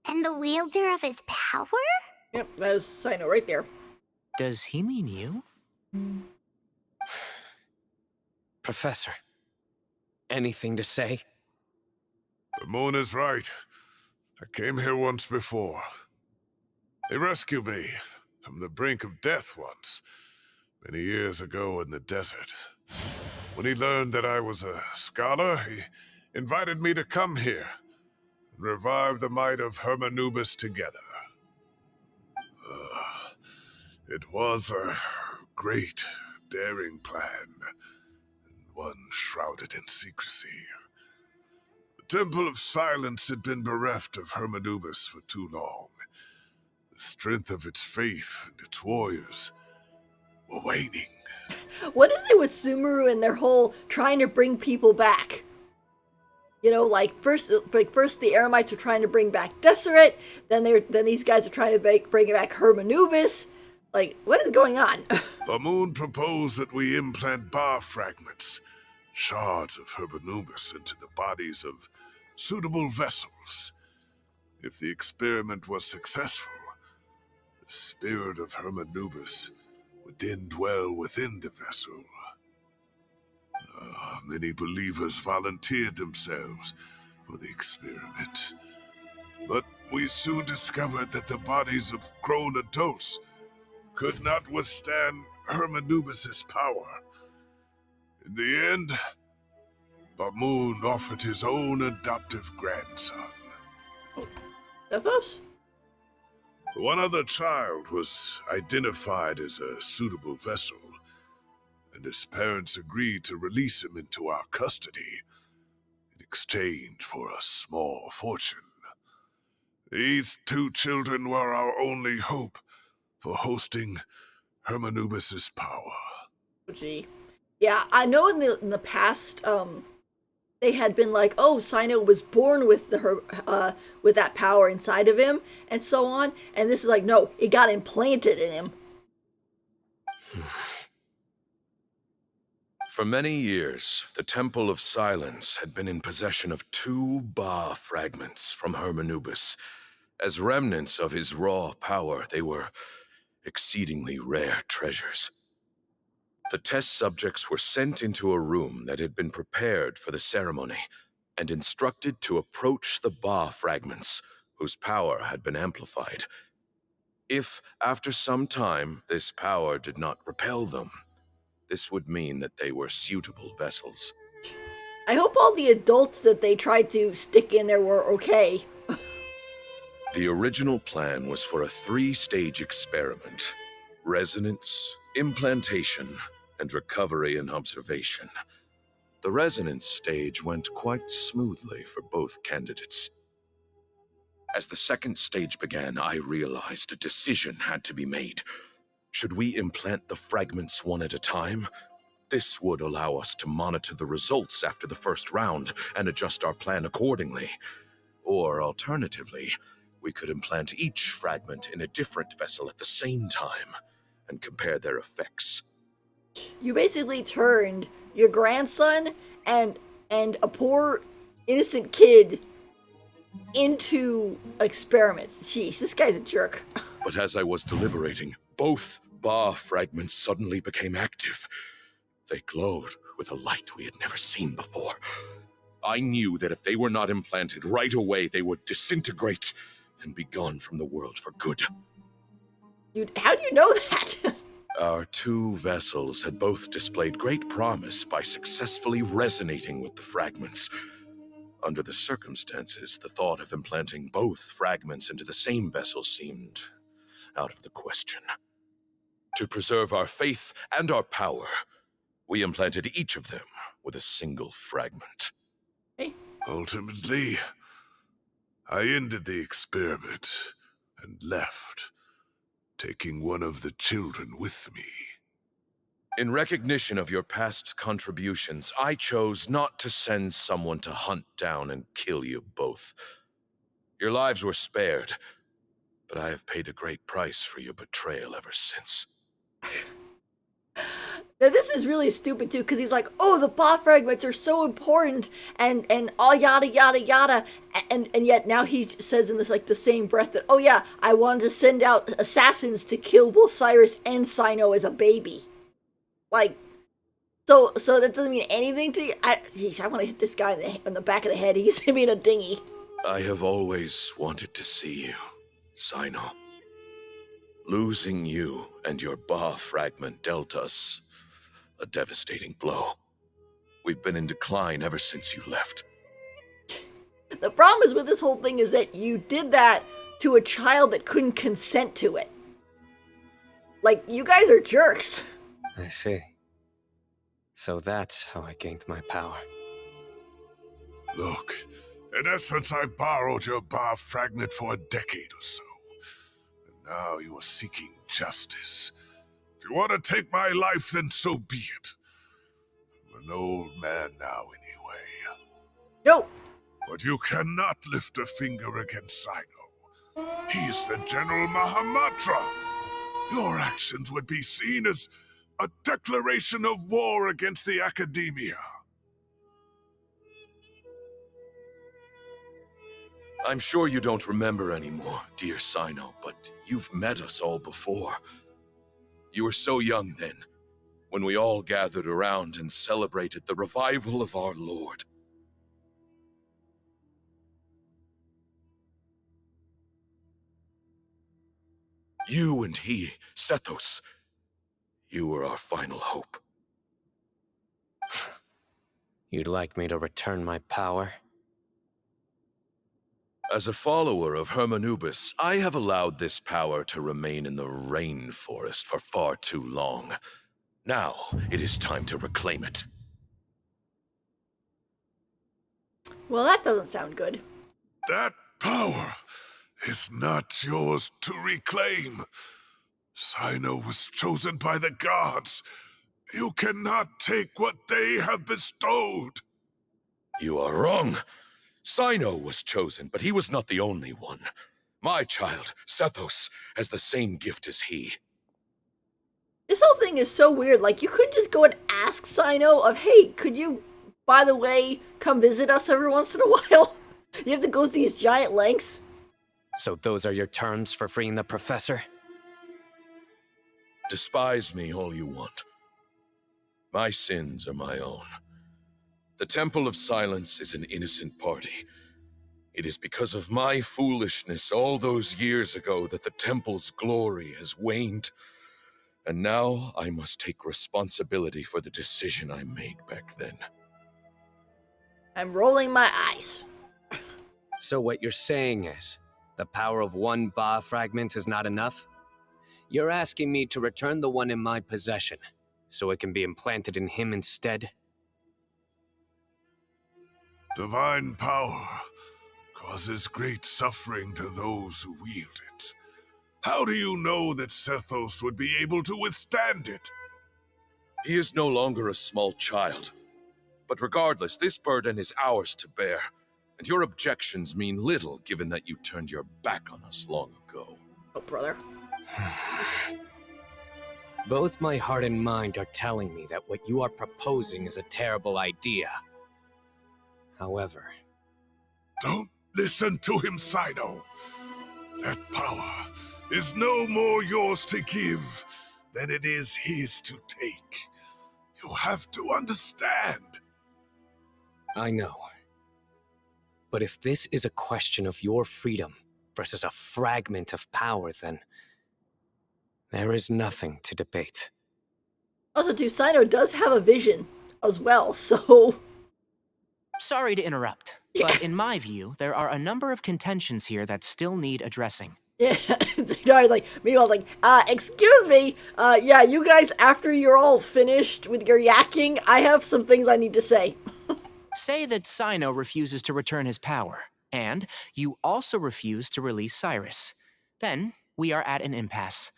And the wielder of his power? Yep, that was Cyno right there. Does he mean you? Professor, anything to say? The moon is right. I came here once before. He rescued me from the brink of death once, Many years ago in the desert. When he learned that I was a scholar, he invited me to come here and revive the might of Hermanubis together. It was a great, daring plan, and one shrouded in secrecy. The Temple of Silence had been bereft of Hermanubis for too long. The strength of its faith and its warriors were waning. What is it with Sumeru and their whole trying to bring people back? You know, like first the Eremites are trying to bring back Deseret, then these guys are trying to bring back Hermanubis. Like, what is going on? Bamoon proposed that we implant bar fragments, shards of Hermanubis, into the bodies of suitable vessels. If the experiment was successful, the spirit of Hermanubis would then dwell within the vessel. Many believers volunteered themselves for the experiment. But we soon discovered that the bodies of grown adults could not withstand Hermanubis' power. In the end, Bamoon offered his own adoptive grandson. Ethos? One other child was identified as a suitable vessel, and his parents agreed to release him into our custody in exchange for a small fortune. These two children were our only hope for hosting Hermanubis' power. Gee. Yeah, I know in the past, they had been like, oh, Cyno was born with with that power inside of him, and so on. And this is like, no, it got implanted in him. For many years, the Temple of Silence had been in possession of 2 Ba fragments from Hermanubis. As remnants of his raw power, they were exceedingly rare treasures. The test subjects were sent into a room that had been prepared for the ceremony and instructed to approach the Ba fragments, whose power had been amplified. If, after some time, this power did not repel them, this would mean that they were suitable vessels. I hope all the adults that they tried to stick in there were okay. The original plan was for a 3-stage experiment: resonance, implantation, and recovery and observation. The resonance stage went quite smoothly for both candidates. As the 2nd stage began, I realized a decision had to be made. Should we implant the fragments one at a time? This would allow us to monitor the results after the first round and adjust our plan accordingly. Or alternatively, we could implant each fragment in a different vessel at the same time and compare their effects. You basically turned your grandson and a poor innocent kid into experiments. Jeez, this guy's a jerk. But as I was deliberating, both Ba fragments suddenly became active. They glowed with a light we had never seen before. I knew that if they were not implanted right away, they would disintegrate and be gone from the world for good. How do you know that? Our 2 vessels had both displayed great promise by successfully resonating with the fragments. Under the circumstances, the thought of implanting both fragments into the same vessel seemed out of the question. To preserve our faith and our power, we implanted each of them with a single fragment. Hey. Ultimately, I ended the experiment and left, taking one of the children with me. In recognition of your past contributions, I chose not to send someone to hunt down and kill you both. Your lives were spared, but I have paid a great price for your betrayal ever since. Now this is really stupid too, because he's like, oh, the Ba fragments are so important, and all yada yada yada, and yet now he says in this like the same breath that, oh yeah, I wanted to send out assassins to kill both Cyrus and Cyno as a baby. Like, so that doesn't mean anything to you. I want to hit this guy in the back of the head. He's being a dinghy. I have always wanted to see you, Cyno. Losing you and your Ba fragment dealt us a devastating blow. We've been in decline ever since you left. The problem is with this whole thing is that you did that to a child that couldn't consent to it. Like, you guys are jerks. I see. So that's how I gained my power. Look, in essence, I borrowed your Ba fragment for a decade or so. And now you are seeking justice. If you want to take my life, then so be it. I'm an old man now anyway. No. But you cannot lift a finger against Cyno. He is the General Mahamatra. Your actions would be seen as a declaration of war against the Academia. I'm sure you don't remember anymore, dear Cyno, but you've met us all before. You were so young then, when we all gathered around and celebrated the revival of our Lord. You and he, Sethos, you were our final hope. You'd like me to return my power? As a follower of Hermanubis, I have allowed this power to remain in the rainforest for far too long. Now, it is time to reclaim it. Well, that doesn't sound good. That power is not yours to reclaim. Cyno was chosen by the gods. You cannot take what they have bestowed. You are wrong. Cyno was chosen, but he was not the only one. My child, Sethos, has the same gift as he. This whole thing is so weird. Like, you could just go and ask Cyno of, hey, could you, by the way, come visit us every once in a while? You have to go through these giant lengths. So those are your terms for freeing the professor? Despise me all you want. My sins are my own. The Temple of Silence is an innocent party. It is because of my foolishness all those years ago that the Temple's glory has waned. And now I must take responsibility for the decision I made back then. I'm rolling my eyes. So what you're saying is, the power of one Ba fragment is not enough? You're asking me to return the one in my possession, so it can be implanted in him instead? Divine power causes great suffering to those who wield it. How do you know that Sethos would be able to withstand it? He is no longer a small child. But regardless, this burden is ours to bear. And your objections mean little, given that you turned your back on us long ago. Oh, brother. Both my heart and mind are telling me that what you are proposing is a terrible idea. However... Don't listen to him, Cyno. That power is no more yours to give than it is his to take. You have to understand. I know. But if this is a question of your freedom versus a fragment of power, then there is nothing to debate. Also, too, Cyno does have a vision as well, so... Sorry to interrupt, but in my view, there are a number of contentions here that still need addressing. Yeah, Zenko's like, meanwhile, like, excuse me, yeah, you guys, after you're all finished with your yakking, I have some things I need to say. Say that Cyno refuses to return his power, and you also refuse to release Cyrus. Then, we are at an impasse.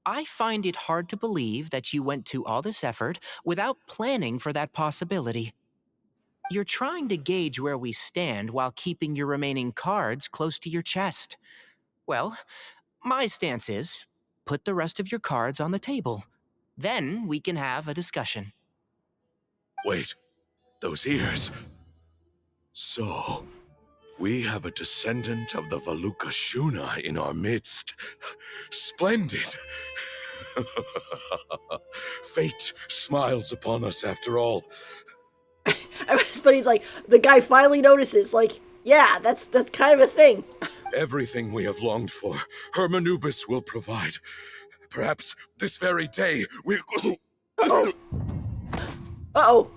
I find it hard to believe that you went to all this effort without planning for that possibility. You're trying to gauge where we stand while keeping your remaining cards close to your chest. Well, my stance is, put the rest of your cards on the table. Then we can have a discussion. Wait, those ears. So, we have a descendant of the Valukashuna in our midst. Splendid. Fate smiles upon us after all. But he's like, the guy finally notices, like, yeah, that's kind of a thing. Everything we have longed for, Hermanubis will provide. Perhaps this very day we'll... Uh-oh. Uh-oh.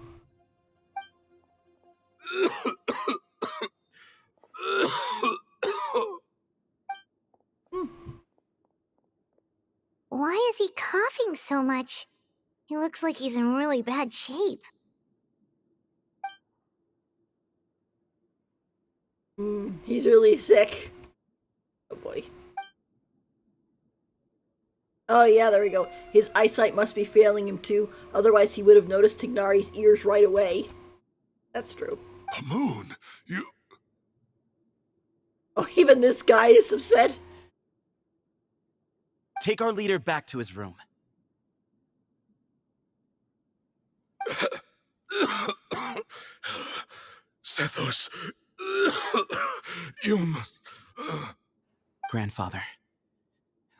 Why is he coughing so much? He looks like he's in really bad shape. He's really sick. Oh boy. Oh yeah, there we go. His eyesight must be failing him too, otherwise he would have noticed Tignari's ears right away. That's true. Moon, you... Oh, even this guy is upset. Take our leader back to his room. Sethos, you must... Grandfather,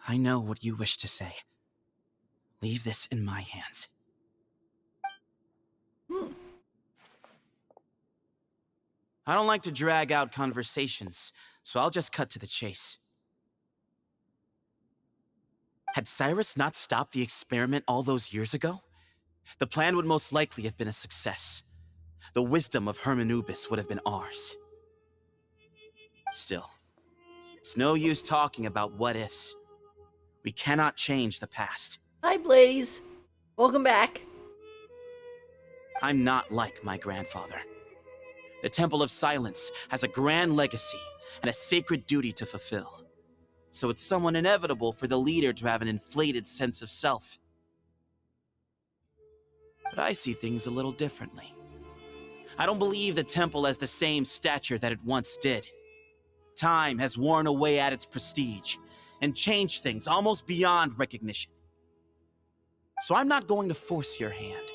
I know what you wish to say. Leave this in my hands. I don't like to drag out conversations, so I'll just cut to the chase. Had Cyrus not stopped the experiment all those years ago, the plan would most likely have been a success. The wisdom of Hermanubis would have been ours. Still, it's no use talking about what-ifs. We cannot change the past. Hi, Blaze. Welcome back. I'm not like my grandfather. The Temple of Silence has a grand legacy and a sacred duty to fulfill. So it's somewhat inevitable for the leader to have an inflated sense of self. But I see things a little differently. I don't believe the temple has the same stature that it once did. Time has worn away at its prestige and changed things almost beyond recognition. So I'm not going to force your hand.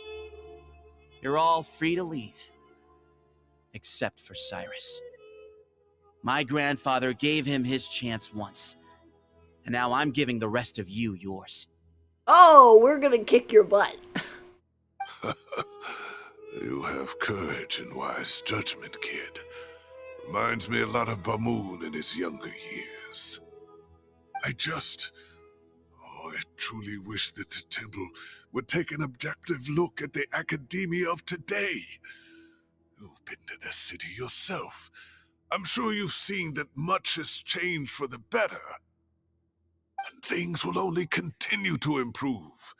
You're all free to leave. Except for Cyrus. My grandfather gave him his chance once, and now I'm giving the rest of you yours. Oh, we're gonna kick your butt. You have courage and wise judgment, kid. Reminds me a lot of Bamoon in his younger years. I truly wish that the temple would take an objective look at the academia of today. You've been to the city yourself. I'm sure you've seen that much has changed for the better. And things will only continue to improve.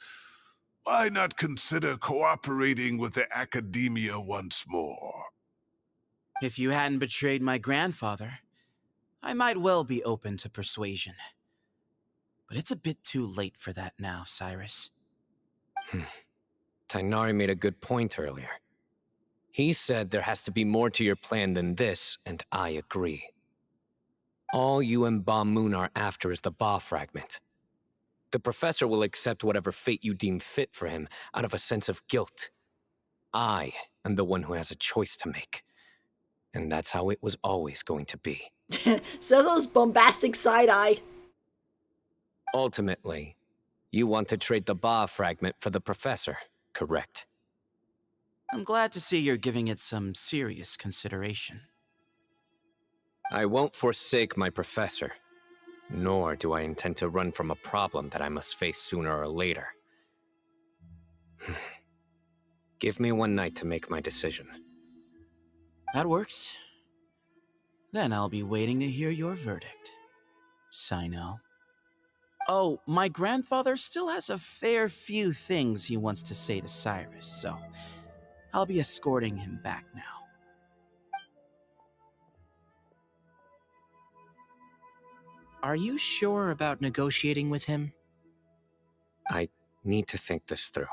Why not consider cooperating with the academia once more? If you hadn't betrayed my grandfather, I might well be open to persuasion. But it's a bit too late for that now, Cyrus. Tainari made a good point earlier. He said there has to be more to your plan than this, and I agree. All you and Ba Moon are after is the Ba fragment. The professor will accept whatever fate you deem fit for him out of a sense of guilt. I am the one who has a choice to make. And that's how it was always going to be. Setho's bombastic side-eye. Ultimately, you want to trade the Ba fragment for the professor, correct? I'm glad to see you're giving it some serious consideration. I won't forsake my professor, nor do I intend to run from a problem that I must face sooner or later. Give me one night to make my decision. That works. Then I'll be waiting to hear your verdict, Cyno. Oh, my grandfather still has a fair few things he wants to say to Cyrus, so I'll be escorting him back now. Are you sure about negotiating with him? I need to think this through.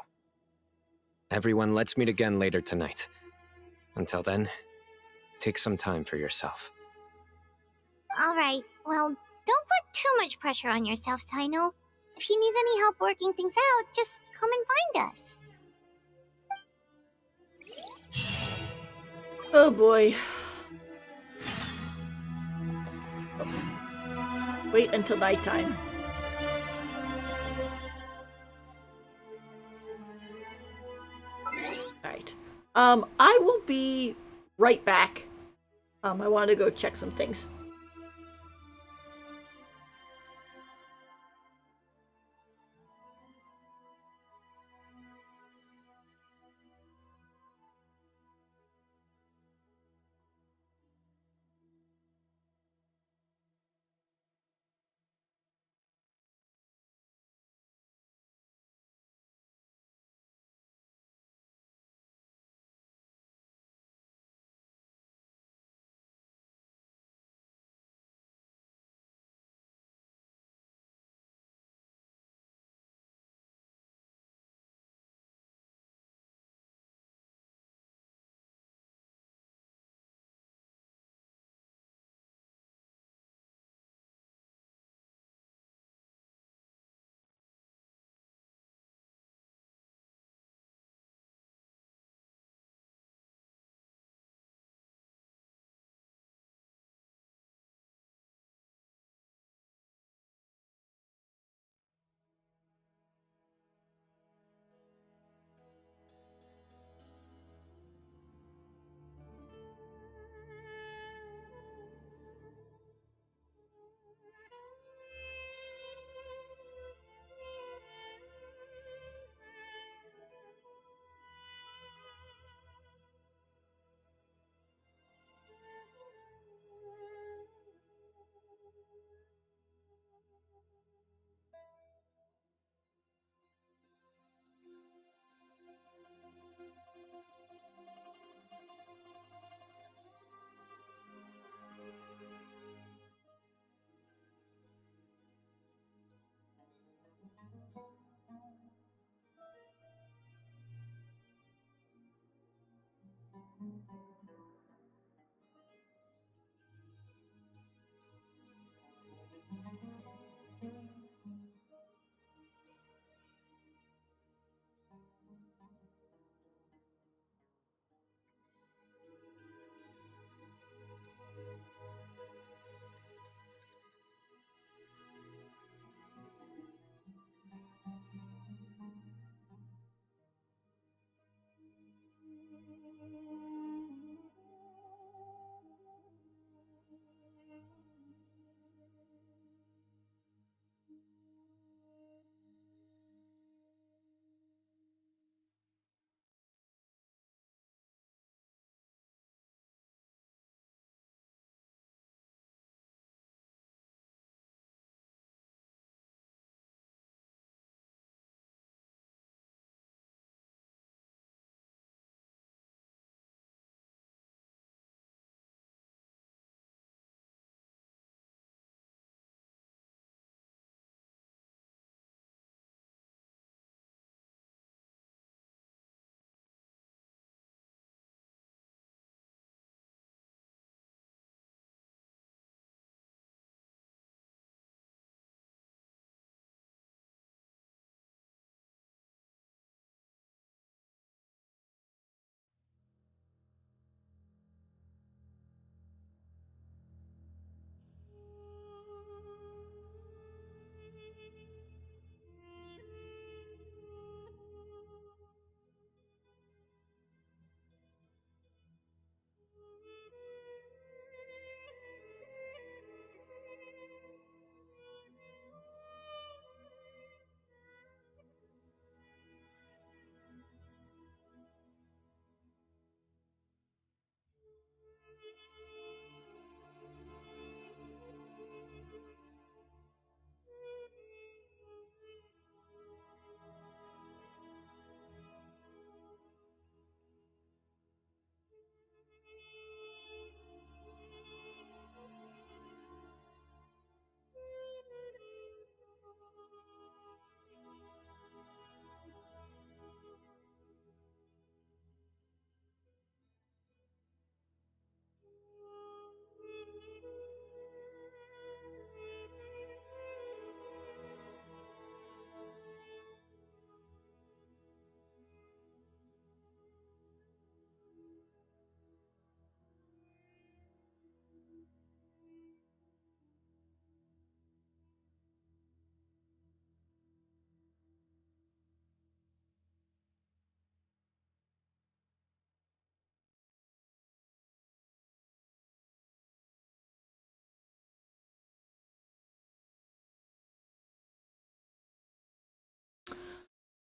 Everyone, let's meet again later tonight. Until then, take some time for yourself. Alright, well, don't put too much pressure on yourself, Cyno. If you need any help working things out, just come and find us. Oh boy. Wait until nighttime. Alright. I will be right back. I want to go check some things.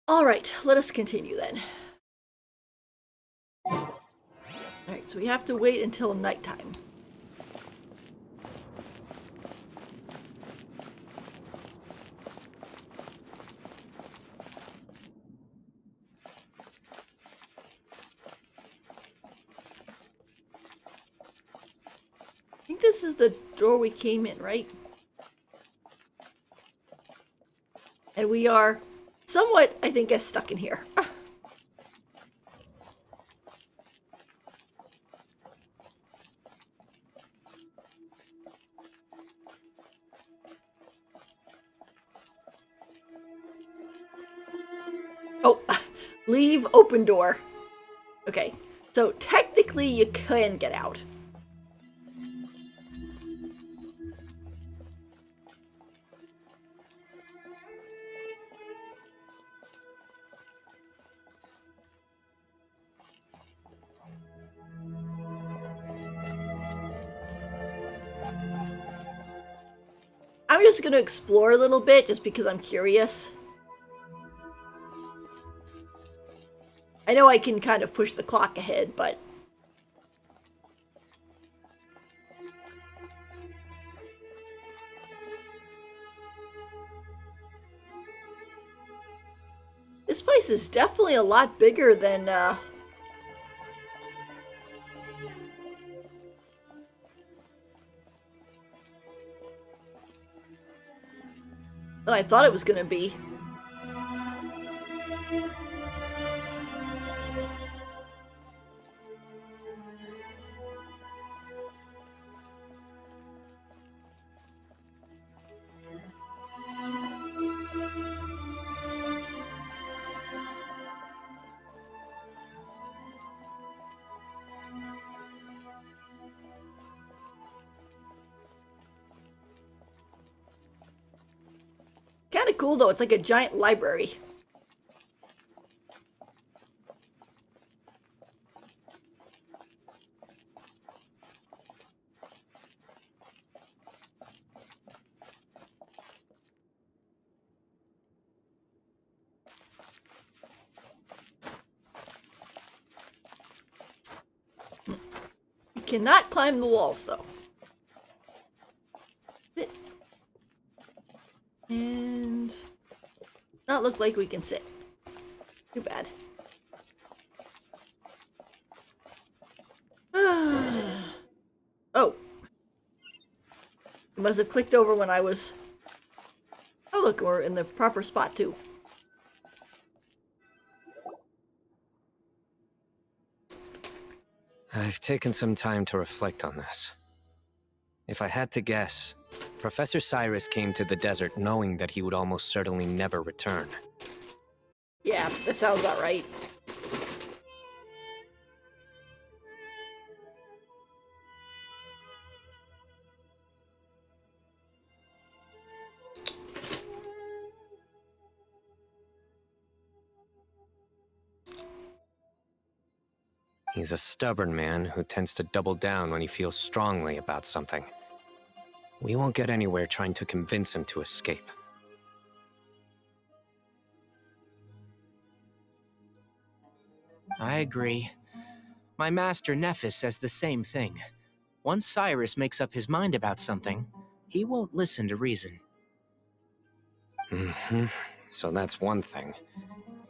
All right, let us continue then. All right, so we have to wait until nighttime. I think this is the door we came in, right? And we are somewhat, I think, stuck in here. Oh, leave open door. Okay, so technically you can get out. I'm just gonna explore a little bit just because I'm curious. I know I can kind of push the clock ahead, but this place place is definitely a lot bigger than I thought it was gonna be. Kind of cool though. It's like a giant library. You cannot climb the walls though. And not look like we can sit. Too bad. Oh. I must have clicked over when I was... Oh look, we're in the proper spot too. I've taken some time to reflect on this. If I had to guess, Professor Cyrus came to the desert knowing that he would almost certainly never return. Yeah, that sounds about right. He's a stubborn man who tends to double down when he feels strongly about something. We won't get anywhere trying to convince him to escape. I agree. My master Nephis says the same thing. Once Cyrus makes up his mind about something, he won't listen to reason. So that's one thing.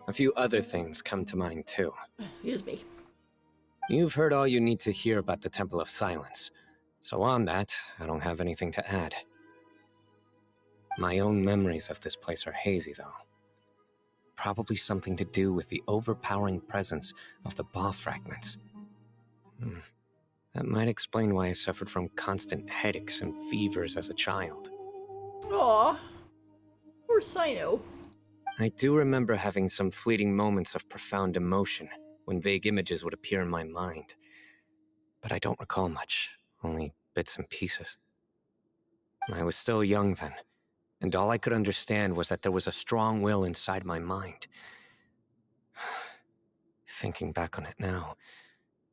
A few other things come to mind too. Excuse me. You've heard all you need to hear about the Temple of Silence. So on that, I don't have anything to add. My own memories of this place are hazy though. Probably something to do with the overpowering presence of the Ba fragments. That might explain why I suffered from constant headaches and fevers as a child. Aw. Poor Cyno. I do remember having some fleeting moments of profound emotion when vague images would appear in my mind. But I don't recall much, only bits and pieces. I was still young then, and all I could understand was that there was a strong will inside my mind. Thinking back on it now,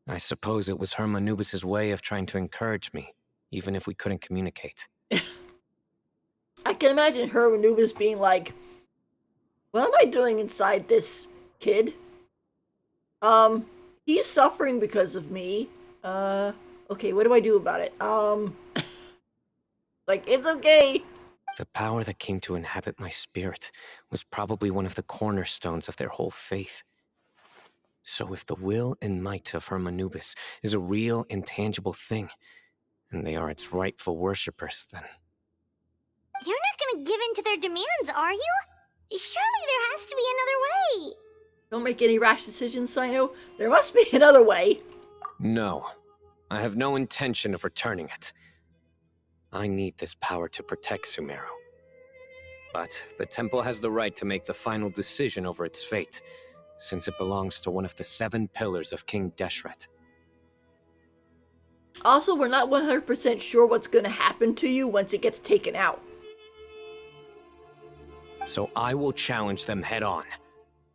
I suppose it was Herm Anubis' way of trying to encourage me, even if we couldn't communicate. I can imagine her Anubis being like, what am I doing inside this kid? He's suffering because of me. Okay, what do I do about it? Like, it's okay. The power that came to inhabit my spirit was probably one of the cornerstones of their whole faith. So if the will and might of Herm Anubis is a real, intangible thing, and they are its rightful worshippers, then... You're not gonna give in to their demands, are you? Surely there has to be another way. Don't make any rash decisions, Cyno. There must be another way. No. I have no intention of returning it. I need this power to protect Sumeru. But the temple has the right to make the final decision over its fate, since it belongs to one of the 7 pillars of King Deshret. Also, we're not 100% sure what's going to happen to you once it gets taken out. So I will challenge them head on,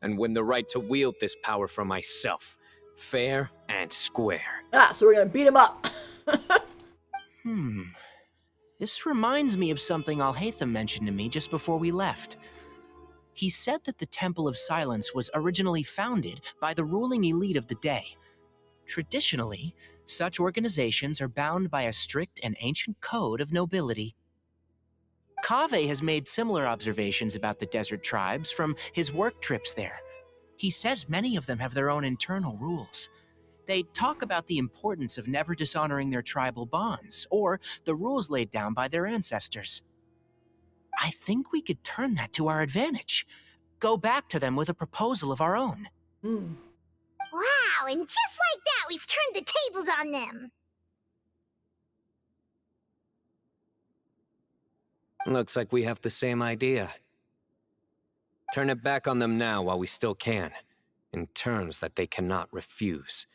and win the right to wield this power for myself, fair and square. Ah, so we're going to beat him up. This reminds me of something Alhaitham mentioned to me just before we left. He said that the Temple of Silence was originally founded by the ruling elite of the day. Traditionally, such organizations are bound by a strict and ancient code of nobility. Kaveh has made similar observations about the desert tribes from his work trips there. He says many of them have their own internal rules. They talk about the importance of never dishonoring their tribal bonds, or the rules laid down by their ancestors. I think we could turn that to our advantage. Go back to them with a proposal of our own. Hmm. Wow, and just like that, we've turned the tables on them. Looks like we have the same idea. Turn it back on them now while we still can, in terms that they cannot refuse.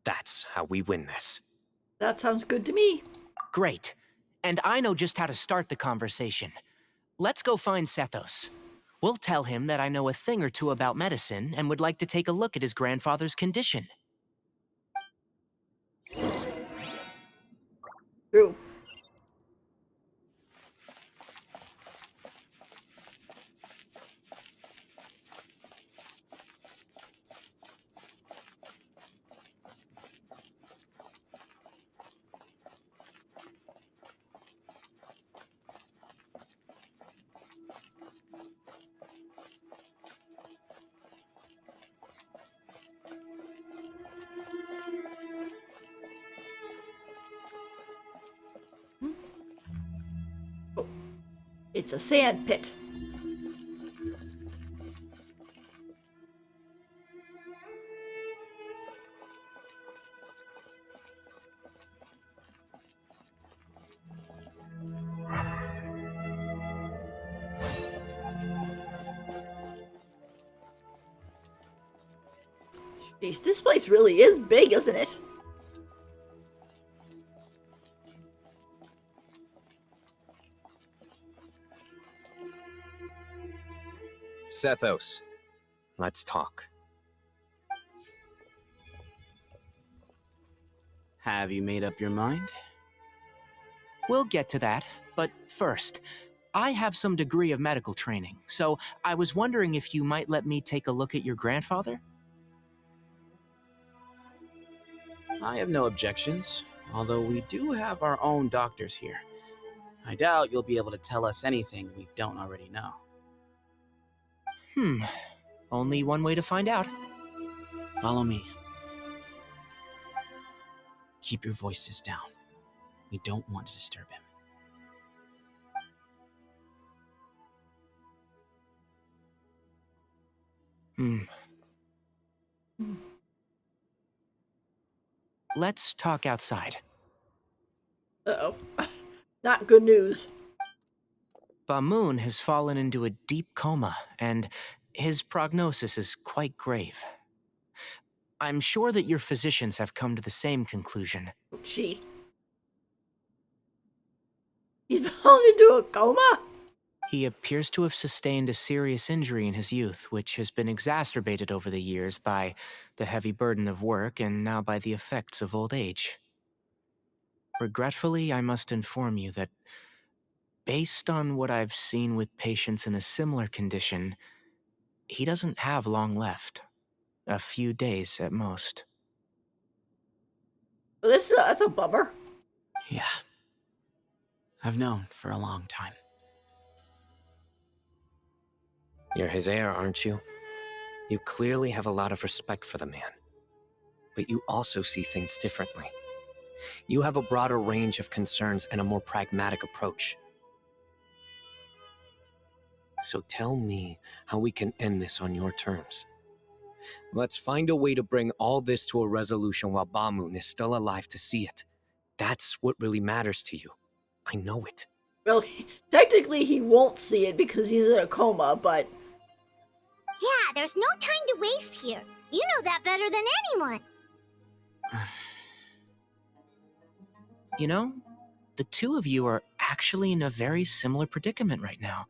That's how we win this. That sounds good to me. Great. And I know just how to start the conversation. Let's go find Sethos. We'll tell him that I know a thing or two about medicine and would like to take a look at his grandfather's condition. True. Oh, it's a sand pit. Jeez, this place really is big, isn't it? Sethos, let's talk. Have you made up your mind? We'll get to that, but first, I have some degree of medical training, so I was wondering if you might let me take a look at your grandfather? I have no objections, although we do have our own doctors here. I doubt you'll be able to tell us anything we don't already know. Only one way to find out. Follow me. Keep your voices down. We don't want to disturb him. Let's talk outside. Uh-oh. Not good news. Bamoon has fallen into a deep coma, and his prognosis is quite grave. I'm sure that your physicians have come to the same conclusion. Oh, gee. He's fallen into a coma? He appears to have sustained a serious injury in his youth, which has been exacerbated over the years by the heavy burden of work and now by the effects of old age. Regretfully, I must inform you that, based on what I've seen with patients in a similar condition, he doesn't have long left. A few days at most. Well, that's a bummer. Yeah. I've known for a long time. You're his heir, aren't you? You clearly have a lot of respect for the man. But you also see things differently. You have a broader range of concerns and a more pragmatic approach. So tell me how we can end this on your terms. Let's find a way to bring all this to a resolution while Bamoon is still alive to see it. That's what really matters to you. I know it. Well, technically he won't see it because he's in a coma, but... Yeah, there's no time to waste here. You know that better than anyone. You know, the two of you are actually in a very similar predicament right now.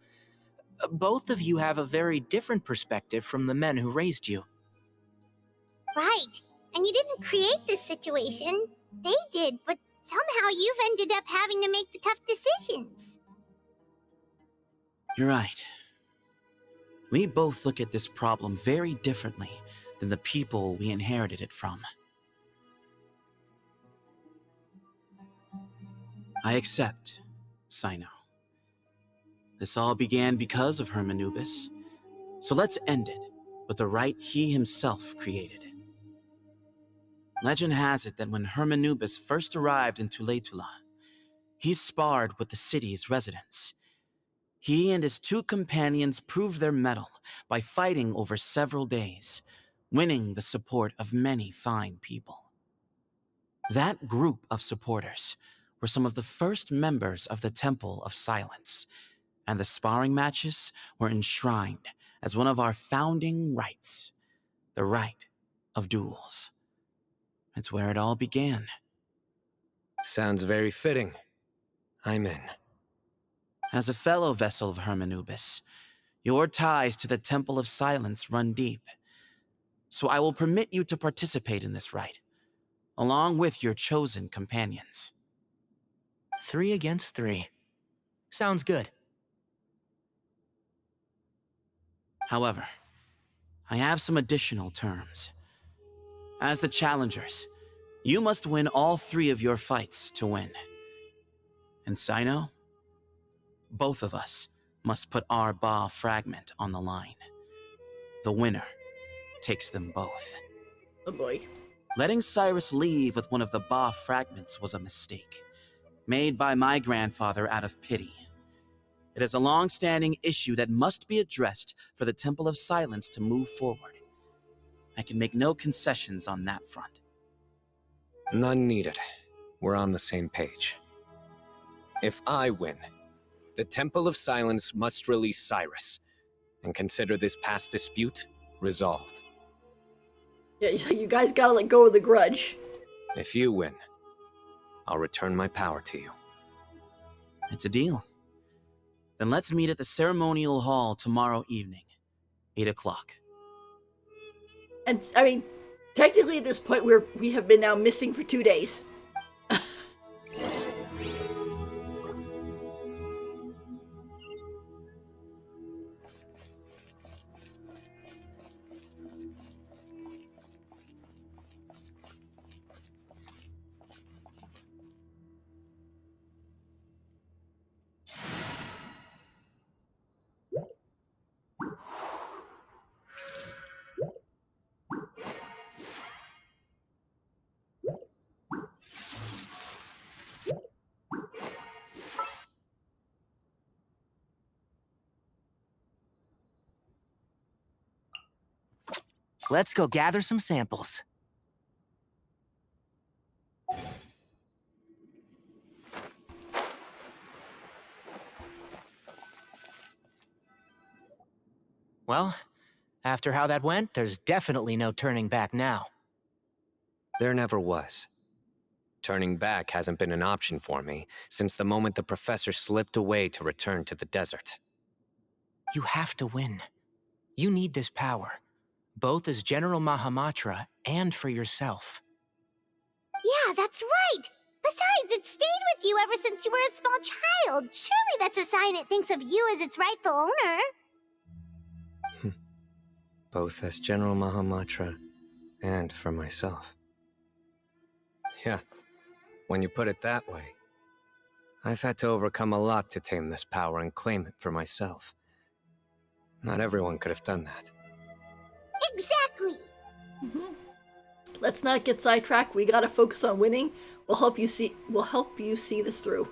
Both of you have a very different perspective from the men who raised you. Right. And you didn't create this situation. They did, but somehow you've ended up having to make the tough decisions. You're right. We both look at this problem very differently than the people we inherited it from. I accept, Cyno. This all began because of Hermanubis, so let's end it but the right he himself created. Legend has it that when Hermanubis first arrived in Tuletula, he sparred with the city's residents. He and his 2 companions proved their mettle by fighting over several days, winning the support of many fine people. That group of supporters were some of the first members of the Temple of Silence, and the sparring matches were enshrined as one of our founding rights, the right of duels. It's where it all began. Sounds very fitting. I'm in. As a fellow vessel of Hermanubis, your ties to the Temple of Silence run deep. So I will permit you to participate in this rite, along with your chosen companions. 3 against 3. Sounds good. However, I have some additional terms. As the challengers, you must win all 3 of your fights to win. And Cyno, both of us must put our Ba fragment on the line. The winner takes them both. Oh boy. Letting Cyrus leave with one of the Ba fragments was a mistake, made by my grandfather out of pity. It is a long-standing issue that must be addressed for the Temple of Silence to move forward. I can make no concessions on that front. None needed. We're on the same page. If I win, the Temple of Silence must release Cyrus, and consider this past dispute resolved. Yeah, you guys gotta let go of the grudge. If you win, I'll return my power to you. It's a deal. Then let's meet at the ceremonial hall tomorrow evening, 8 o'clock. And, I mean, technically at this point, we have been now missing for 2 days. Let's go gather some samples. Well, after how that went, there's definitely no turning back now. There never was. Turning back hasn't been an option for me since the moment the professor slipped away to return to the desert. You have to win. You need this power, both as General Mahamatra and for yourself. Yeah, that's right! Besides, it stayed with you ever since you were a small child. Surely that's a sign it thinks of you as its rightful owner. Both as General Mahamatra and for myself. Yeah, when you put it that way. I've had to overcome a lot to tame this power and claim it for myself. Not everyone could have done that. Exactly! Let's not get sidetracked. We gotta focus on winning. We'll help you see this through.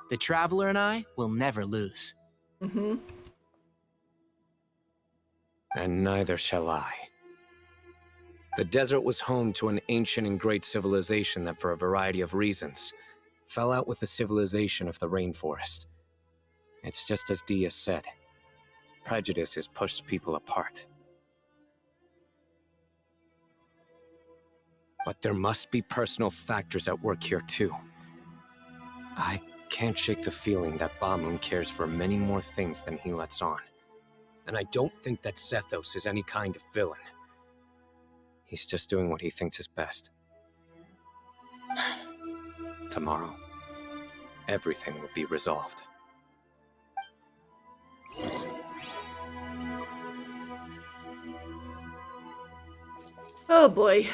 The Traveler and I will never lose. And neither shall I. The desert was home to an ancient and great civilization that, for a variety of reasons, fell out with the civilization of the rainforest. It's just as Dia said. Prejudice has pushed people apart. But there must be personal factors at work here too. I can't shake the feeling that Bamun cares for many more things than he lets on. And I don't think that Sethos is any kind of villain. He's just doing what he thinks is best. Tomorrow, everything will be resolved. Oh boy.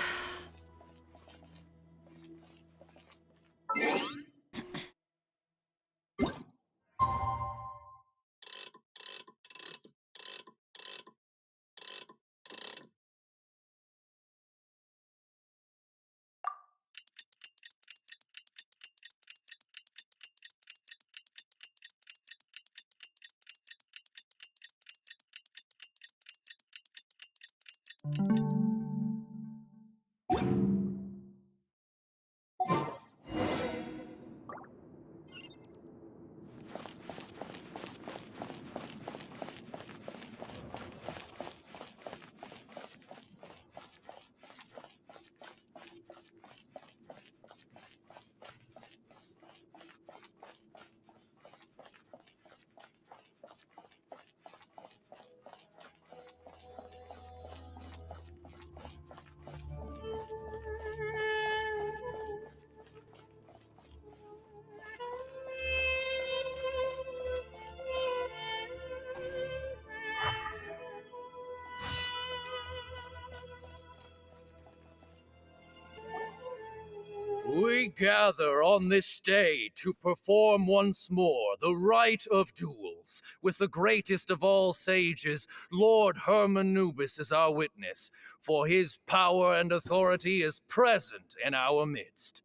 We gather on this day to perform once more the rite of duels, with the greatest of all sages, Lord Hermanubis, as our witness, for his power and authority is present in our midst.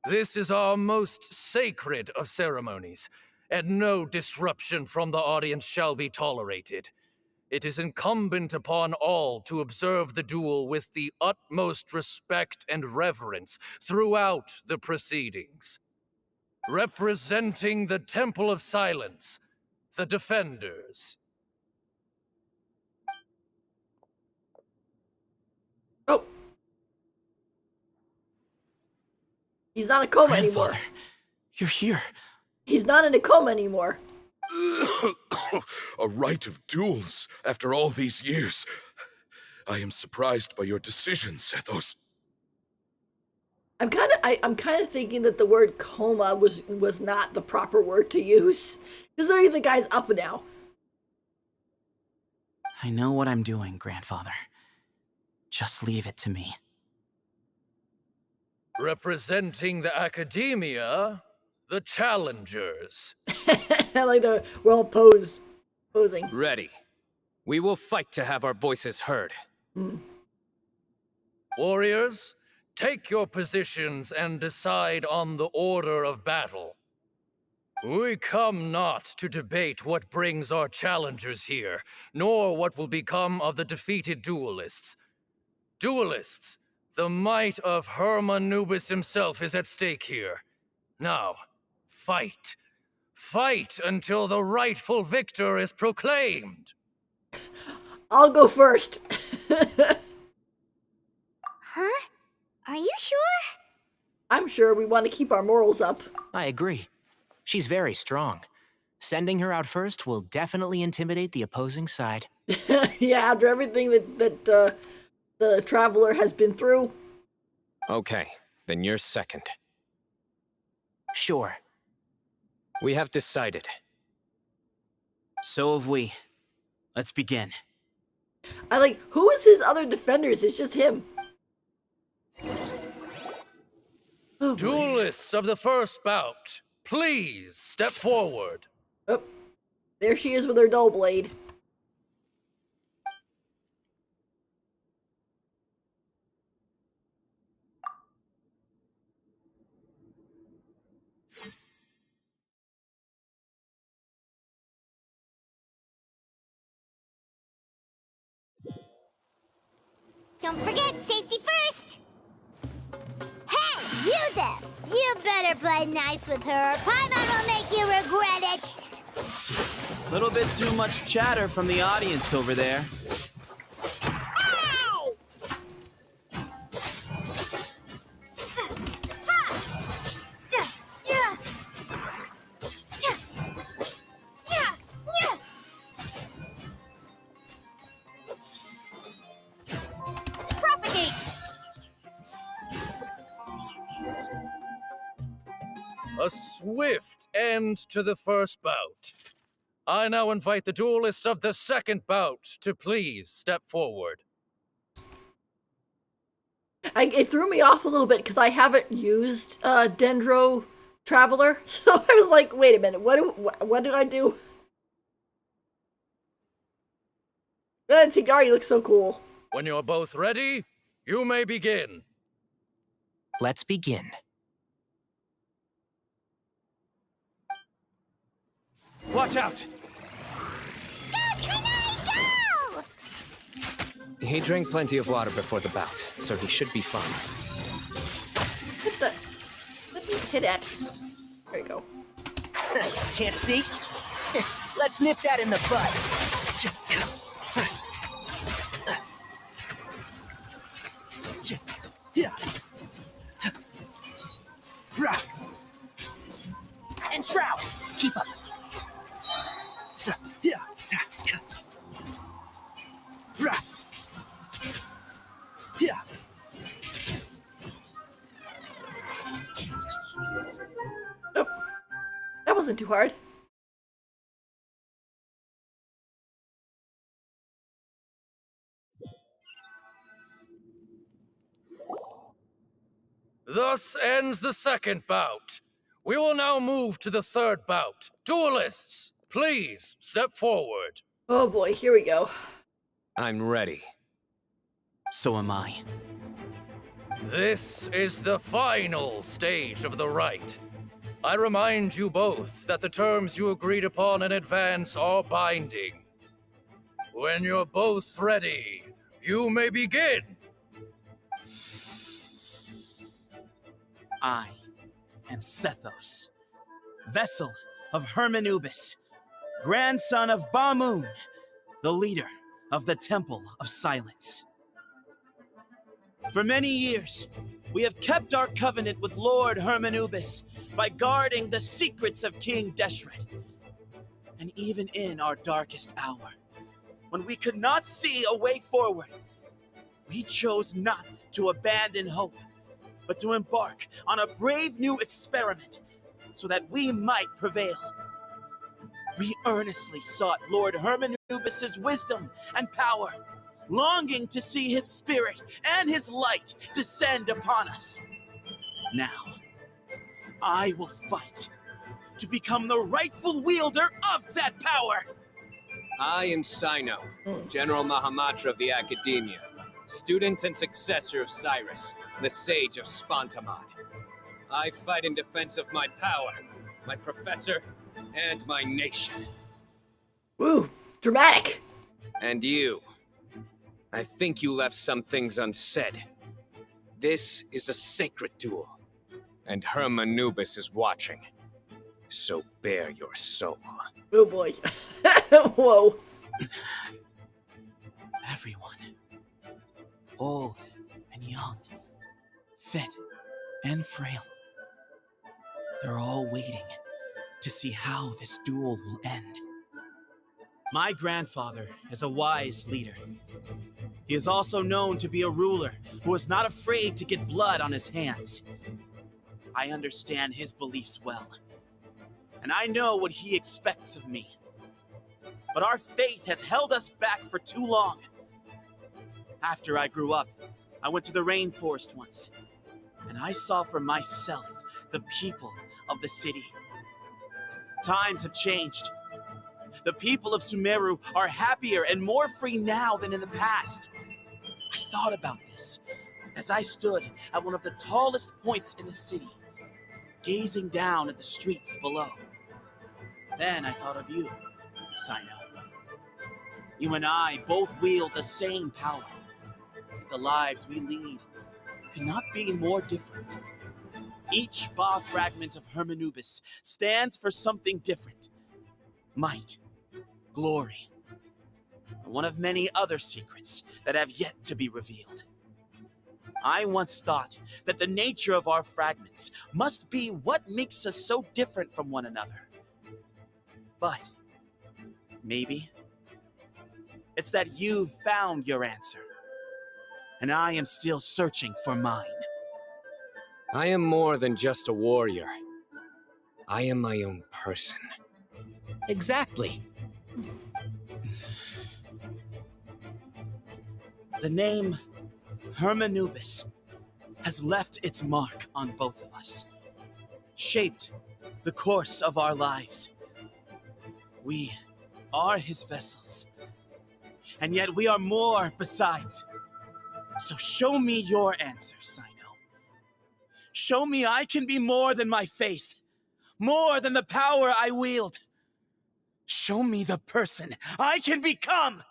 This is our most sacred of ceremonies, and no disruption from the audience shall be tolerated. It is incumbent upon all to observe the duel with the utmost respect and reverence throughout the proceedings. Representing the Temple of Silence, the Defenders. Oh. He's not in a coma Grandfather, anymore. you're here. He's not in a coma anymore. A rite of duels after all these years. I am surprised by your decisions, Ethos. I'm kind of thinking that the word coma was not the proper word to use. Because the guy's up now. I know what I'm doing, Grandfather. Just leave it to me. Representing the Academia, the Challengers. I like the we're all posing. Ready. We will fight to have our voices heard. Warriors, take your positions and decide on the order of battle. We come not to debate what brings our challengers here, nor what will become of the defeated duelists. Duelists, the might of Hermanubis himself is at stake here. Now, fight. Fight until the rightful victor is proclaimed. I'll go first. Huh? Are you sure? I'm sure we want to keep our morals up. I agree. She's very strong. Sending her out first will definitely intimidate the opposing side. Yeah, after everything that the Traveler has been through. Okay, then you're second. Sure. We have decided. So have we. Let's begin. I like, who is his other defenders? It's just him. Oh, boy. Duelists of the first bout, please step forward. Oh, there she is with her dull blade. Don't forget, safety first! Hey, you there! You better play nice with her. Paimon will make you regret it! Little bit too much chatter from the audience over there. Hey! Propagate! A swift end to the first bout. I now invite the duelists of the second bout to please step forward. It threw me off a little bit because I haven't used Dendro Traveler, so I was like, wait a minute, what do I do? Tigari looks so cool. When you're both ready, you may begin. Let's begin. Watch out! Go! He drank plenty of water before the bout, so he should be fine. Let me hit it. There you go. Can't see? Let's nip that in the bud. And Shroud, keep up. Oh, that wasn't too hard. Thus ends the second bout. We will now move to the third bout. Duelists, please step forward. Oh boy, here we go. I'm ready. So am I. This is the final stage of the rite. I remind you both that the terms you agreed upon in advance are binding. When you're both ready, you may begin. I am Sethos, vessel of Hermanubis, grandson of Bamoon, the leader of the Temple of Silence. For many years, we have kept our covenant with Lord Hermanubis by guarding the secrets of King Deshret. And even in our darkest hour, when we could not see a way forward, we chose not to abandon hope, but to embark on a brave new experiment so that we might prevail. We earnestly sought Lord Hermanubis' wisdom and power, longing to see his spirit and his light descend upon us. Now, I will fight to become the rightful wielder of that power. I am Cyno, General Mahamatra of the Academia, student and successor of Cyrus, the Sage of Spontamod. I fight in defense of my power, my professor, and my nation. Woo, dramatic. And you. I think you left some things unsaid. This is a sacred duel, and Hermanubis is watching. So bare your soul. Oh boy. Whoa. Everyone, old and young, fit and frail, they're all waiting to see how this duel will end. My grandfather is a wise leader. He is also known to be a ruler who is not afraid to get blood on his hands. I understand his beliefs well, and I know what he expects of me. But our faith has held us back for too long. After I grew up, I went to the rainforest once, and I saw for myself the people of the city. Times have changed. The people of Sumeru are happier and more free now than in the past. I thought about this as I stood at one of the tallest points in the city, gazing down at the streets below. Then I thought of you, Cyno. You and I both wield the same power. Yet the lives we lead could not be more different. Each Ba fragment of Hermanubis stands for something different. Might, glory, and one of many other secrets that have yet to be revealed. I once thought that the nature of our fragments must be what makes us so different from one another. But maybe it's that you've found your answer, and I am still searching for mine. I am more than just a warrior. I am my own person. Exactly. The name Hermanubis has left its mark on both of us, shaped the course of our lives. We are his vessels, and yet we are more besides. So show me your answer, Cyno. Show me I can be more than my faith, more than the power I wield. Show me the person I can become!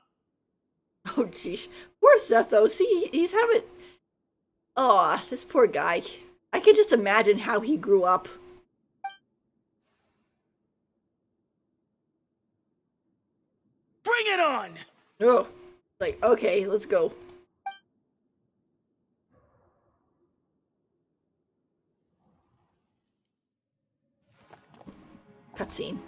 Oh jeez. Poor Zethos. He's having... Aw, this poor guy. I can just imagine how he grew up. Bring it on! Oh. Like, okay, let's go. Cutscene.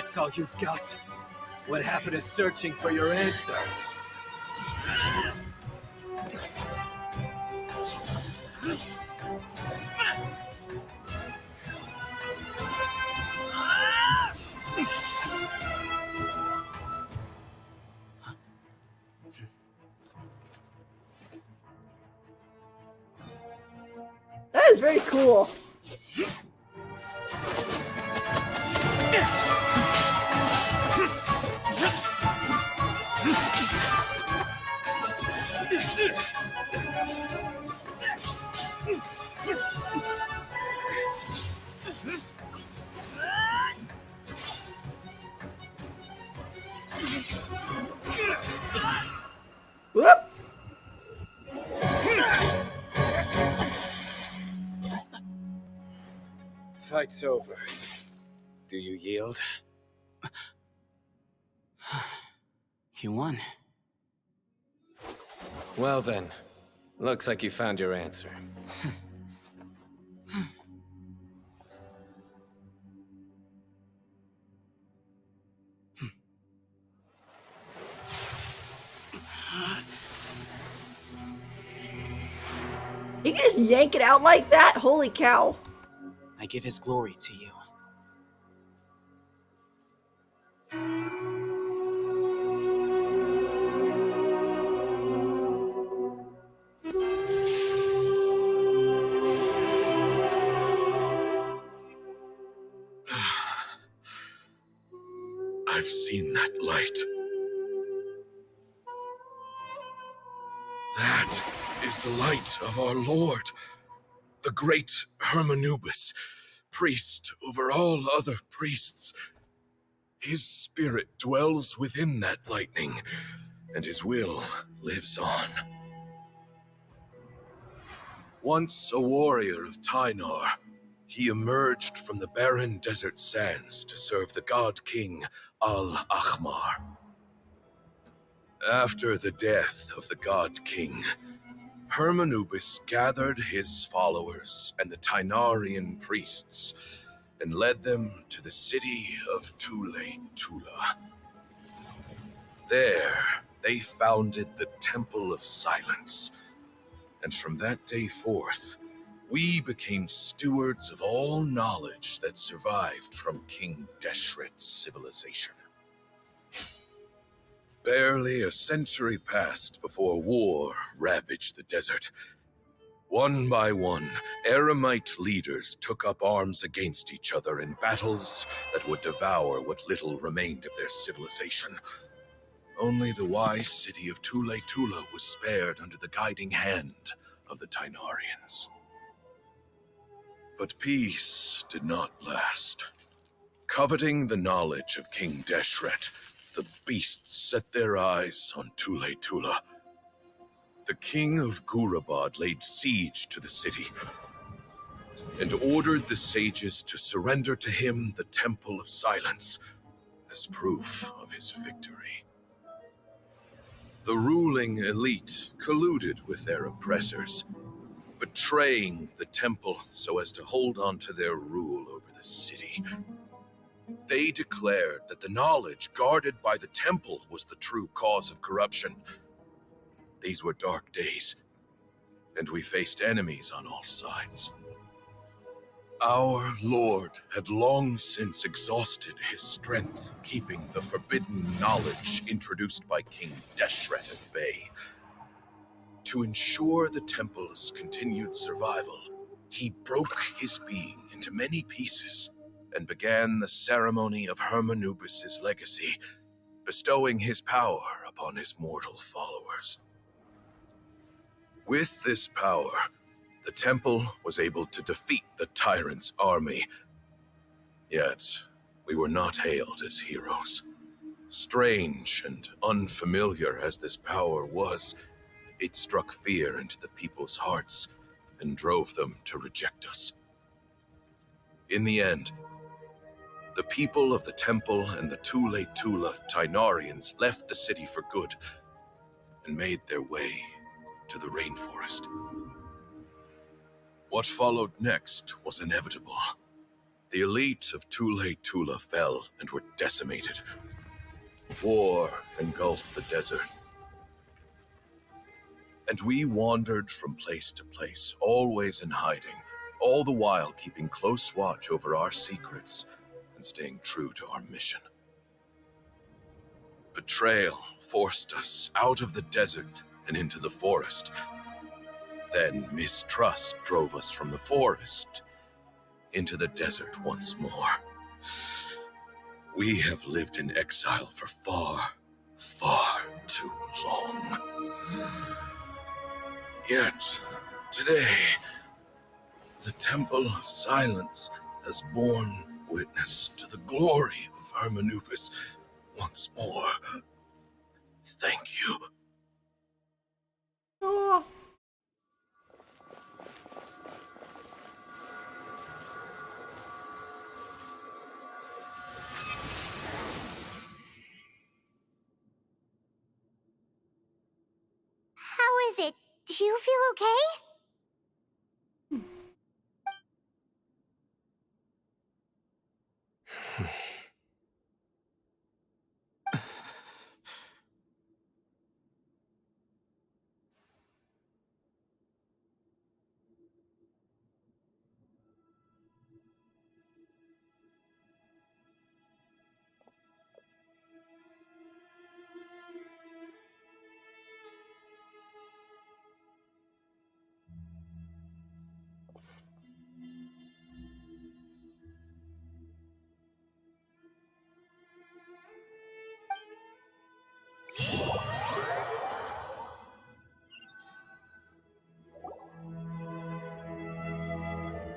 That's all you've got? What happened to searching for your answer? That is very cool. Whoop! Fight's over. Do you yield? You won. Well then, looks like you found your answer. You can just yank it out like that? Holy cow. I give his glory to you. I've seen that light. That is the light of our Lord, the great Hermanubis, priest over all other priests. His spirit dwells within that lightning, and his will lives on. Once a warrior of Tynar, he emerged from the barren desert sands to serve the god king Al-Ahmar. After the death of the god king, Hermanubis gathered his followers and the Tynarian priests and led them to the city of Tule-Tula. There, they founded the Temple of Silence, and from that day forth, we became stewards of all knowledge that survived from King Deshret's civilization. Barely a century passed before war ravaged the desert. One by one, Eremite leaders took up arms against each other in battles that would devour what little remained of their civilization. Only the wise city of Tule-Tula was spared under the guiding hand of the Tynarians. But peace did not last. Coveting the knowledge of King Deshret, the beasts set their eyes on Tule-Tula. The king of Gurabad laid siege to the city and ordered the sages to surrender to him the Temple of Silence as proof of his victory. The ruling elite colluded with their oppressors, betraying the temple so as to hold on to their rule over the city. They declared that the knowledge guarded by the temple was the true cause of corruption. These were dark days, and we faced enemies on all sides. Our Lord had long since exhausted his strength, keeping the forbidden knowledge introduced by King Deshret at bay. To ensure the temple's continued survival, he broke his being into many pieces and began the ceremony of Hermanubis' legacy, bestowing his power upon his mortal followers. With this power, the temple was able to defeat the tyrant's army. Yet, we were not hailed as heroes. Strange and unfamiliar as this power was, it struck fear into the people's hearts and drove them to reject us. In the end, the people of the temple and the Tule-Tula Tynarians left the city for good and made their way to the rainforest. What followed next was inevitable. The elite of Tule Tula fell and were decimated. War engulfed the desert. And we wandered from place to place, always in hiding, all the while keeping close watch over our secrets and staying true to our mission. Betrayal forced us out of the desert and into the forest. Then mistrust drove us from the forest into the desert once more. We have lived in exile for far, far too long. Yet, today, the Temple of Silence has borne witness to the glory of Hermanubis once more. Thank you. Oh. How is it? Do you feel okay?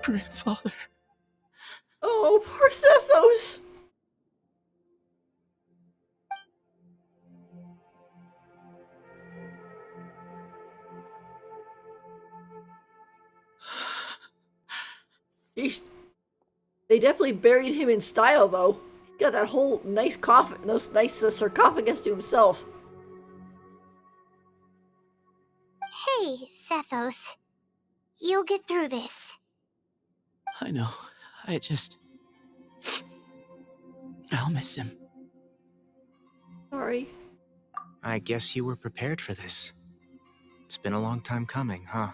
Grandfather. Oh, poor Sethos. Yeesh. They definitely buried him in style, though. He's got that whole nice coffin, those nice sarcophagus to himself. Hey, Sethos. You'll get through this. I know. I'll miss him. Sorry. I guess you were prepared for this. It's been a long time coming, huh?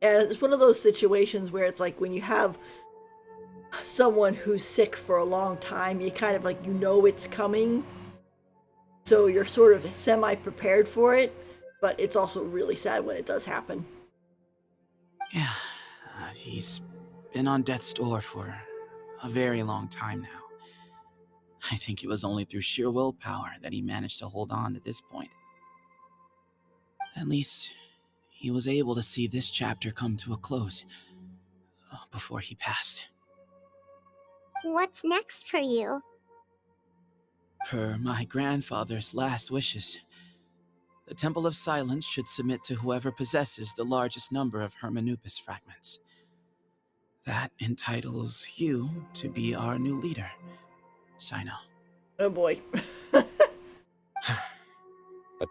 Yeah, it's one of those situations where it's like when you have someone who's sick for a long time, you kind of like, you know it's coming. So you're sort of semi-prepared for it, but it's also really sad when it does happen. Yeah, he's been on death's door for a very long time now. I think it was only through sheer willpower that he managed to hold on to this point. At least, he was able to see this chapter come to a close before he passed. What's next for you? Per my grandfather's last wishes, the Temple of Silence should submit to whoever possesses the largest number of Hermanubis fragments. That entitles you to be our new leader, Cyno. Oh boy. But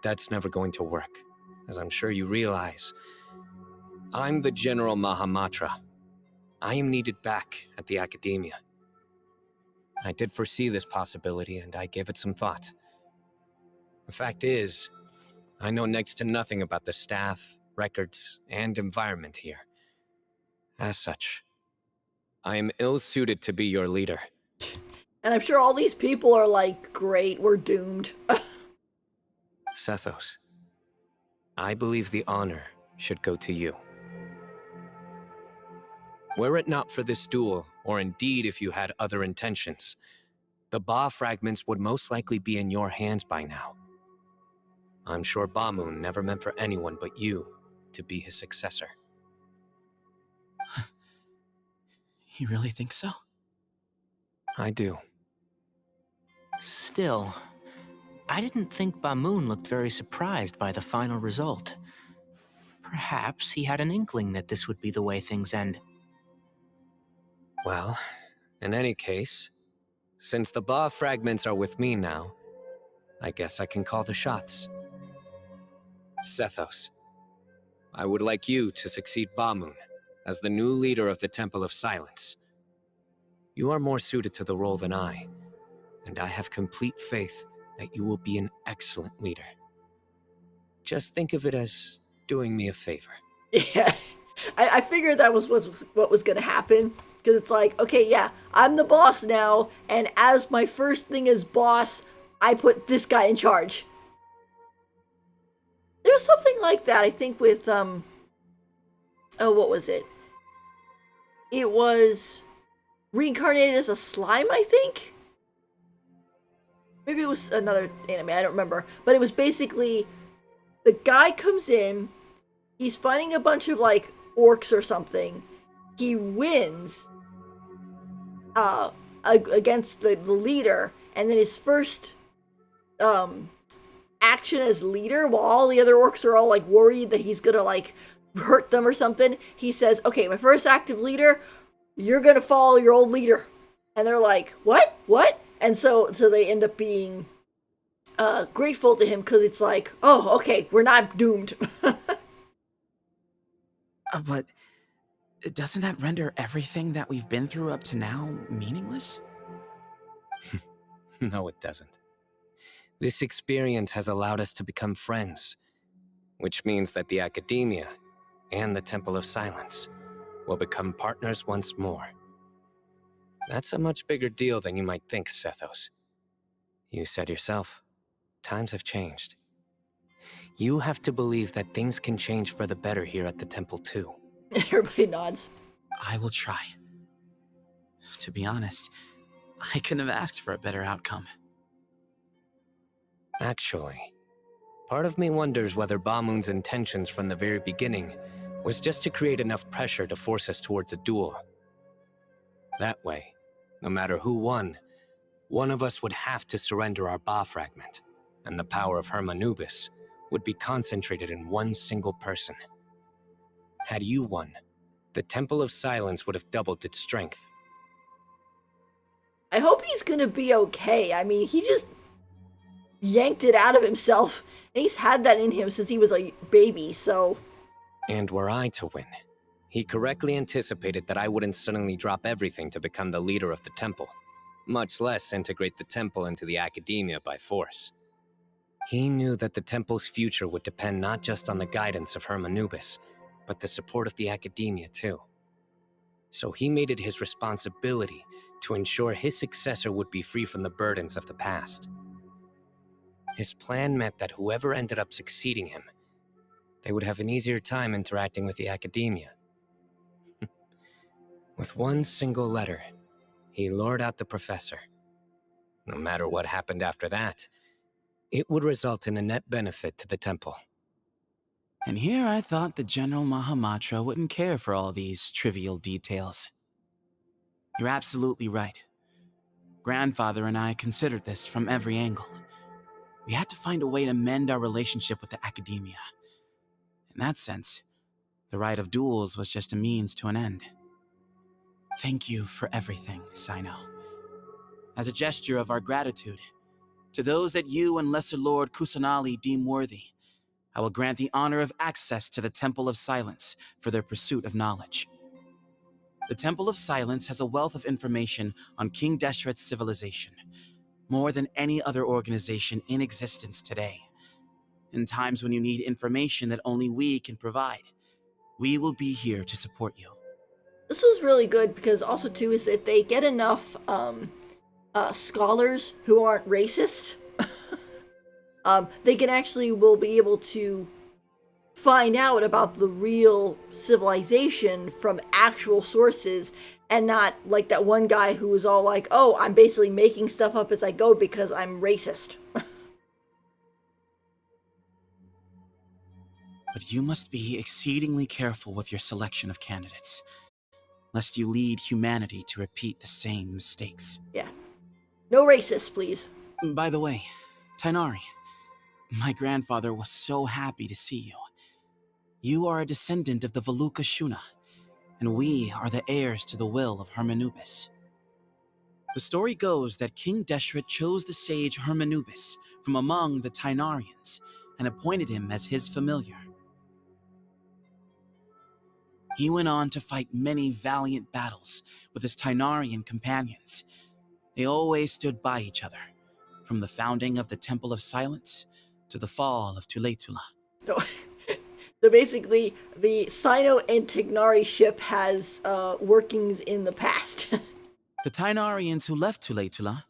that's never going to work, as I'm sure you realize. I'm the General Mahamatra. I am needed back at the Academia. I did foresee this possibility, and I gave it some thought. The fact is, I know next to nothing about the staff, records, and environment here. As such, I am ill-suited to be your leader. And I'm sure all these people are like, great, we're doomed. Sethos, I believe the honor should go to you. Were it not for this duel, or indeed if you had other intentions, the Ba fragments would most likely be in your hands by now. I'm sure Bamun never meant for anyone but you to be his successor. You really think so? I do. Still, I didn't think Bamun looked very surprised by the final result. Perhaps he had an inkling that this would be the way things end. Well, in any case, since the Ba fragments are with me now, I guess I can call the shots. Sethos, I would like you to succeed Bamun as the new leader of the Temple of Silence. You are more suited to the role than I, and I have complete faith that you will be an excellent leader. Just think of it as doing me a favor. Yeah, I figured that was what was going to happen. Because it's like, okay, yeah, I'm the boss now, and as my first thing as boss, I put this guy in charge. There's something like that, I think, with, oh, what was it? It was reincarnated as a slime, I think? Maybe it was another anime, I don't remember. But it was basically, the guy comes in, he's fighting a bunch of, like, orcs or something. He wins against the leader, and then his first action as leader, while all the other orcs are all like worried that he's gonna like hurt them or something, he says, okay, my first active leader, you're gonna follow your old leader. And they're like, what? And so they end up being grateful to him, because it's like, oh, okay, we're not doomed. But doesn't that render everything that we've been through up to now meaningless? No, it doesn't. This experience has allowed us to become friends, which means that the Academia and the Temple of Silence will become partners once more. That's a much bigger deal than you might think, Sethos. You said yourself, times have changed. You have to believe that things can change for the better here at the temple too. Everybody nods. I will try. To be honest, I couldn't have asked for a better outcome. Actually, part of me wonders whether Bamun's intentions from the very beginning was just to create enough pressure to force us towards a duel. That way, no matter who won, one of us would have to surrender our Ba fragment, and the power of Hermanubis would be concentrated in one single person. Had you won, the Temple of Silence would have doubled its strength. I hope he's gonna be okay. I mean, he just yanked it out of himself, and he's had that in him since he was a baby, so... And were I to win, he correctly anticipated that I wouldn't suddenly drop everything to become the leader of the temple, much less integrate the temple into the Academia by force. He knew that the temple's future would depend not just on the guidance of Hermanubis, but the support of the Academia too. So he made it his responsibility to ensure his successor would be free from the burdens of the past. His plan meant that whoever ended up succeeding him, they would have an easier time interacting with the Academia. With one single letter, he lured out the professor. No matter what happened after that, it would result in a net benefit to the temple. And here I thought the General Mahamatra wouldn't care for all these trivial details. You're absolutely right. Grandfather and I considered this from every angle. We had to find a way to mend our relationship with the Academia. In that sense, the right of duels was just a means to an end. Thank you for everything, Cyno. As a gesture of our gratitude, to those that you and Lesser Lord Kusanali deem worthy, I will grant the honor of access to the Temple of Silence for their pursuit of knowledge. The Temple of Silence has a wealth of information on King Deshret's civilization, more than any other organization in existence today. In times when you need information that only we can provide, we will be here to support you. This was really good because also too is if they get enough scholars who aren't racist, they can actually will be able to find out about the real civilization from actual sources, and not like that one guy who was all like, oh, I'm basically making stuff up as I go because I'm racist. But you must be exceedingly careful with your selection of candidates, lest you lead humanity to repeat the same mistakes. Yeah. No racists, please. By the way, Tainari, my grandfather was so happy to see you. You are a descendant of the Veluca Shuna, and we are the heirs to the will of Hermanubis. The story goes that King Deshret chose the sage Hermanubis from among the Tainarians and appointed him as his familiar. He went on to fight many valiant battles with his Tainarian companions. They always stood by each other, from the founding of the Temple of Silence to the fall of Tuletula. No. So basically, the Cyno and Tignari ship has workings in the past. The Tainarians who left Tuletula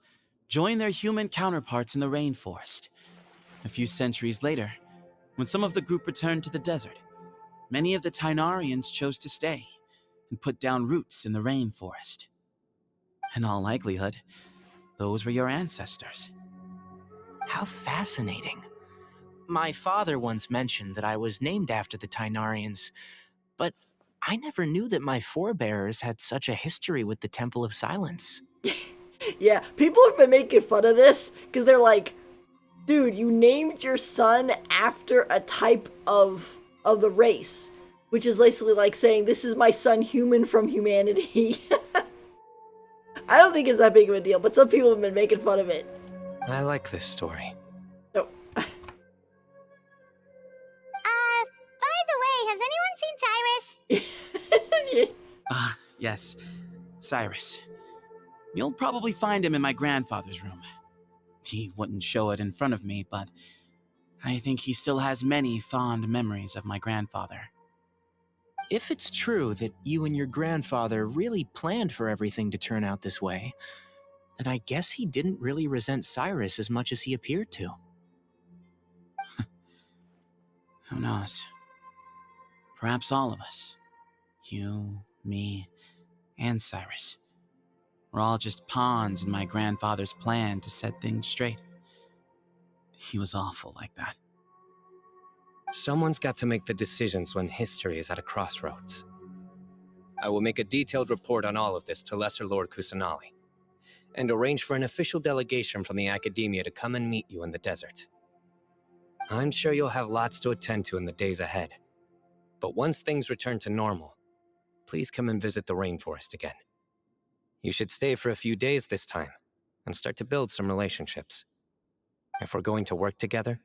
joined their human counterparts in the rainforest. A few centuries later, when some of the group returned to the desert, many of the Tainarians chose to stay and put down roots in the rainforest. In all likelihood, those were your ancestors. How fascinating. My father once mentioned that I was named after the Tainarians, but I never knew that my forebears had such a history with the Temple of Silence. Yeah, people have been making fun of this because they're like, dude, you named your son after a type of the race, which is basically like saying, this is my son, human from humanity. I don't think it's that big of a deal, but some people have been making fun of it. I like this story. No. By the way, has anyone seen Cyrus? Yes, Cyrus. You'll probably find him in my grandfather's room. He wouldn't show it in front of me, but I think he still has many fond memories of my grandfather. If it's true that you and your grandfather really planned for everything to turn out this way, then I guess he didn't really resent Cyrus as much as he appeared to. Who knows? Perhaps all of us. You, me, and Cyrus. We're all just pawns in my grandfather's plan to set things straight. He was awful like that. Someone's got to make the decisions when history is at a crossroads. I will make a detailed report on all of this to Lesser Lord Kusanali, and arrange for an official delegation from the Academia to come and meet you in the desert. I'm sure you'll have lots to attend to in the days ahead. But once things return to normal, please come and visit the rainforest again. You should stay for a few days this time, and start to build some relationships. If we're going to work together,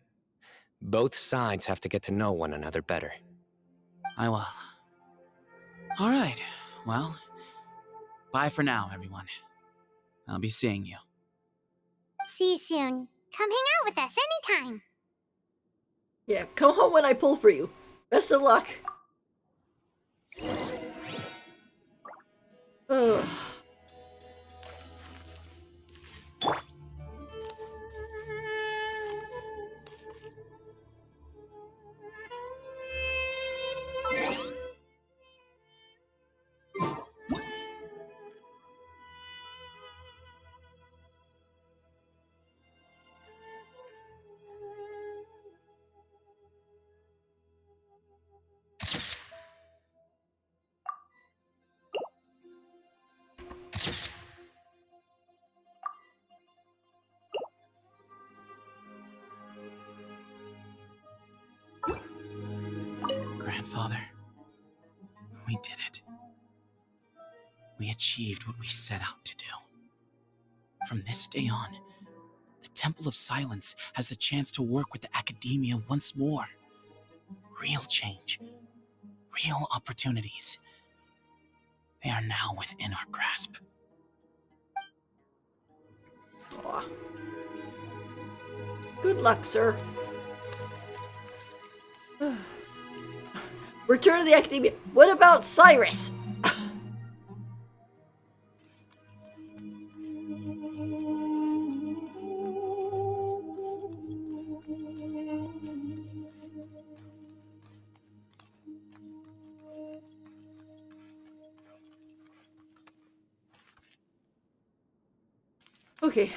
both sides have to get to know one another better. I will. All right, well, bye for now, everyone. I'll be seeing you. See you soon. Come hang out with us anytime. Yeah, come home when I pull for you. Best of luck. Ugh. Grandfather, we did it. We achieved what we set out to do. From this day on, the Temple of Silence has the chance to work with the Academia once more. Real change, real opportunities. They are now within our grasp. Aw. Good luck, sir. Return to the Academia. What about Cyrus? Okay.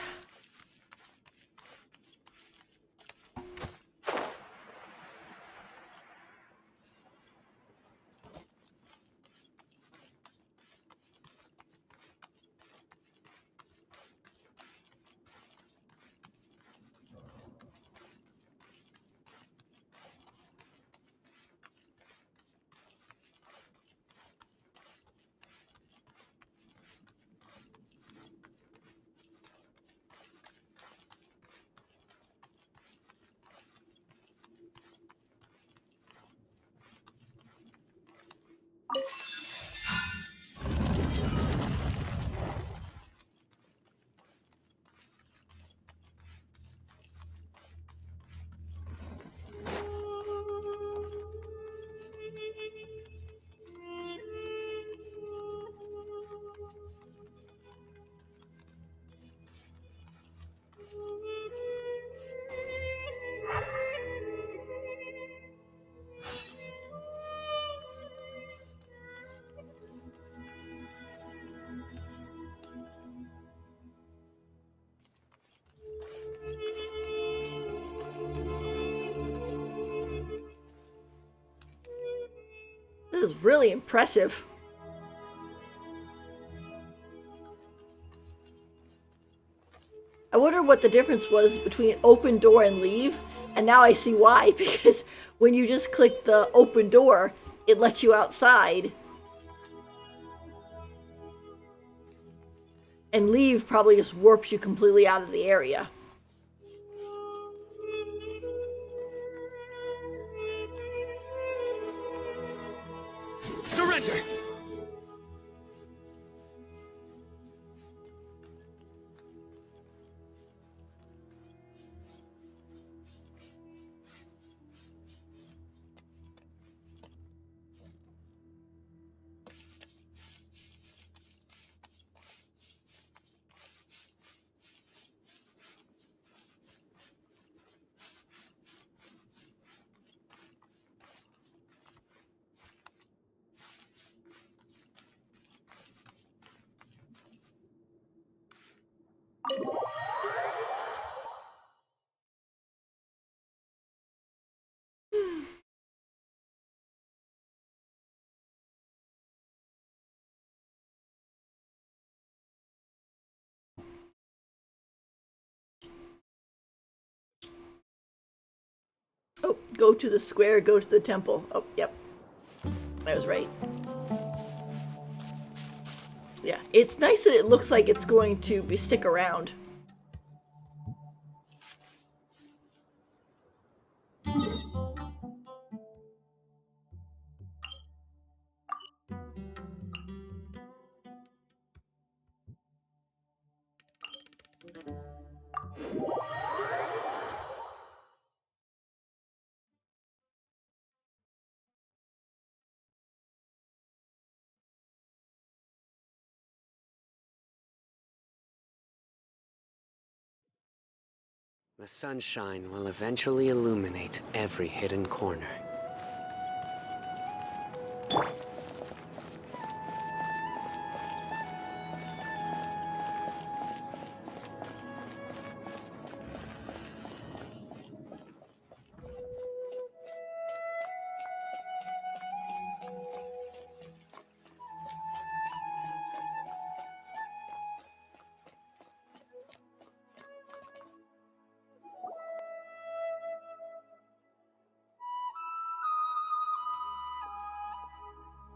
This is really impressive. I wonder what the difference was between open door and leave, and now I see why, because when you just click the open door, it lets you outside. And leave probably just warps you completely out of the area. Surrender! Oh, go to the square, go to the temple. Oh, yep. I was right. Yeah, it's nice that it looks like it's going to stick around. The sunshine will eventually illuminate every hidden corner.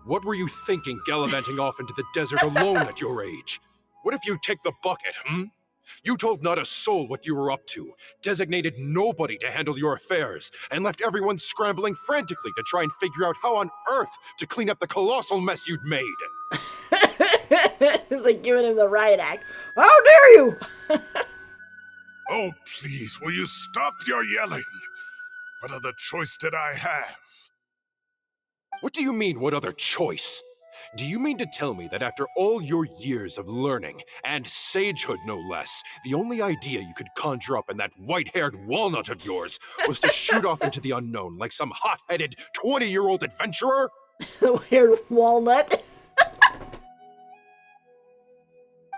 What were you thinking gallivanting off into the desert alone at your age? What if you take the bucket, You told not a soul what you were up to, designated nobody to handle your affairs, and left everyone scrambling frantically to try and figure out how on earth to clean up the colossal mess you'd made. It's like giving him the riot act. How dare you! Oh, please, will you stop your yelling? What other choice did I have? What do you mean, what other choice? Do you mean to tell me that after all your years of learning, and sagehood no less, the only idea you could conjure up in that white-haired walnut of yours was to shoot off into the unknown like some hot-headed 20-year-old adventurer? The weird walnut.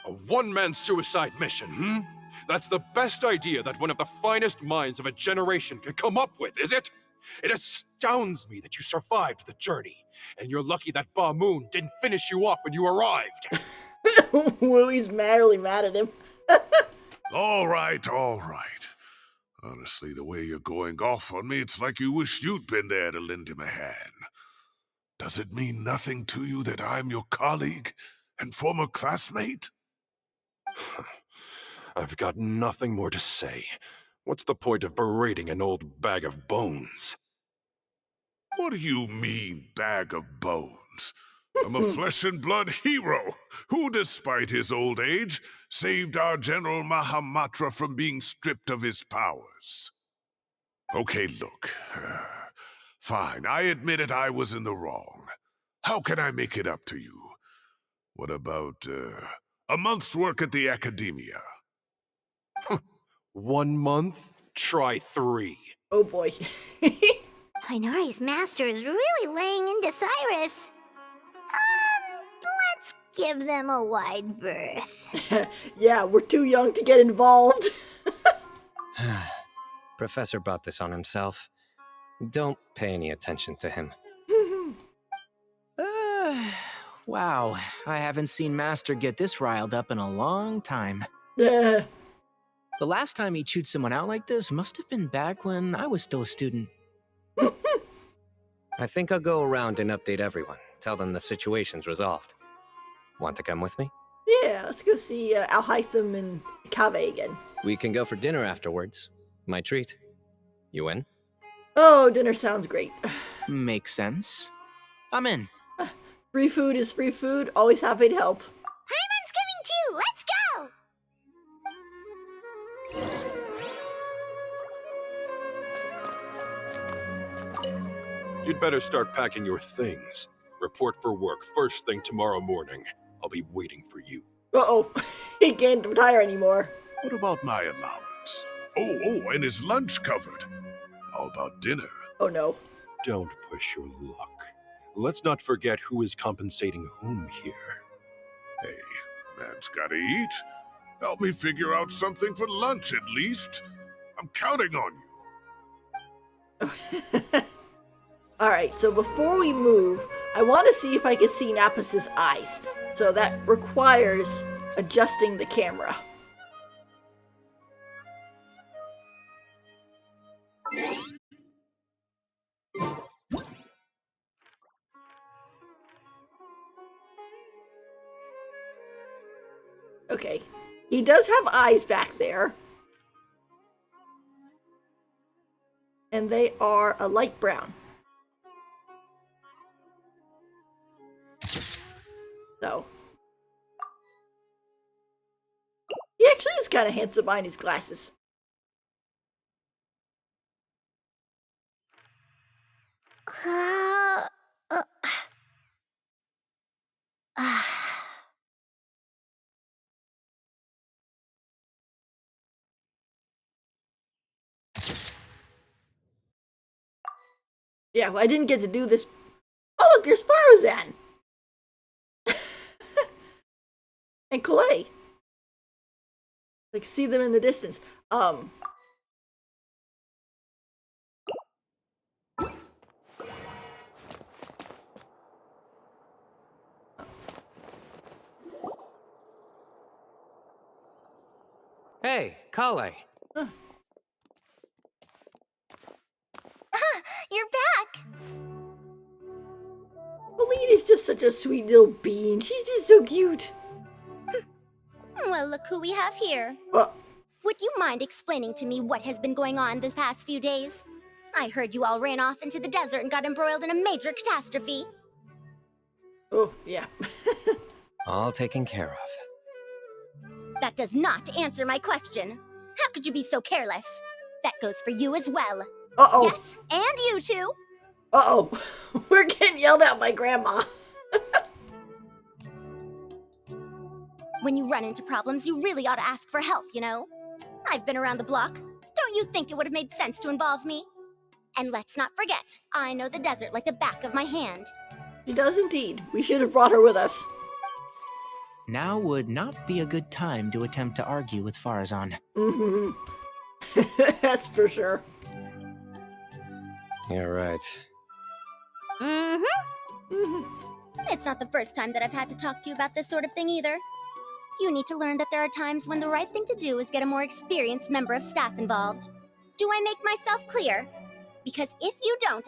A one-man suicide mission, That's the best idea that one of the finest minds of a generation could come up with, is it? It astounds me that you survived the journey, and you're lucky that Ba Moon didn't finish you off when you arrived. Willie's really mad at him. All right, all right. Honestly, the way you're going off on me, it's like you wish you'd been there to lend him a hand. Does it mean nothing to you that I'm your colleague and former classmate? I've got nothing more to say. What's the point of berating an old bag of bones? What do you mean, bag of bones? I'm a flesh and blood hero who, despite his old age, saved our General Mahamatra from being stripped of his powers. Okay, look. Fine, I admit it, I was in the wrong. How can I make it up to you? What about, a month's work at the academia? 1 month? Try 3. Oh boy. Inari's master is really laying into Cyrus. Let's give them a wide berth. Yeah, we're too young to get involved. Professor brought this on himself. Don't pay any attention to him. Wow, I haven't seen Master get this riled up in a long time. Yeah. The last time he chewed someone out like this must have been back when I was still a student. I think I'll go around and update everyone. Tell them the situation's resolved. Want to come with me? Yeah, let's go see Alhaitham and Kaveh again. We can go for dinner afterwards. My treat. You in? Oh, dinner sounds great. Makes sense. I'm in. Free food is free food. Always happy to help. Paimon's coming too! Let's go! You'd better start packing your things. Report for work first thing tomorrow morning. I'll be waiting for you. Uh-oh. He can't retire anymore. What about my allowance? Oh, and is lunch covered? How about dinner? Oh no. Don't push your luck. Let's not forget who is compensating whom here. Hey, man's gotta eat. Help me figure out something for lunch at least. I'm counting on you. Alright, so before we move, I want to see if I can see Napas's eyes. So that requires adjusting the camera. Okay, he does have eyes back there. And they are a light brown. So. He actually is kind of handsome behind his glasses. Yeah, well, I didn't get to do this. Oh, look, there's Faruzan! And Kalei. Like, see them in the distance. Hey, Kale. You're back! Colleen is just such a sweet little bean. She's just so cute. Well, look who we have here. Would you mind explaining to me what has been going on this past few days? I heard you all ran off into the desert and got embroiled in a major catastrophe. Oh, yeah. All taken care of. That does not answer my question. How could you be so careless? That goes for you as well. Uh-oh. Yes, and you too. Uh-oh. We're getting yelled at by Grandma. When you run into problems, you really ought to ask for help, you know? I've been around the block. Don't you think it would have made sense to involve me? And let's not forget, I know the desert like the back of my hand. She does indeed. We should have brought her with us. Now would not be a good time to attempt to argue with Farazan. Mm-hmm. That's for sure. You're right. It's not the first time that I've had to talk to you about this sort of thing either. You need to learn that there are times when the right thing to do is get a more experienced member of staff involved. Do I make myself clear? Because if you don't,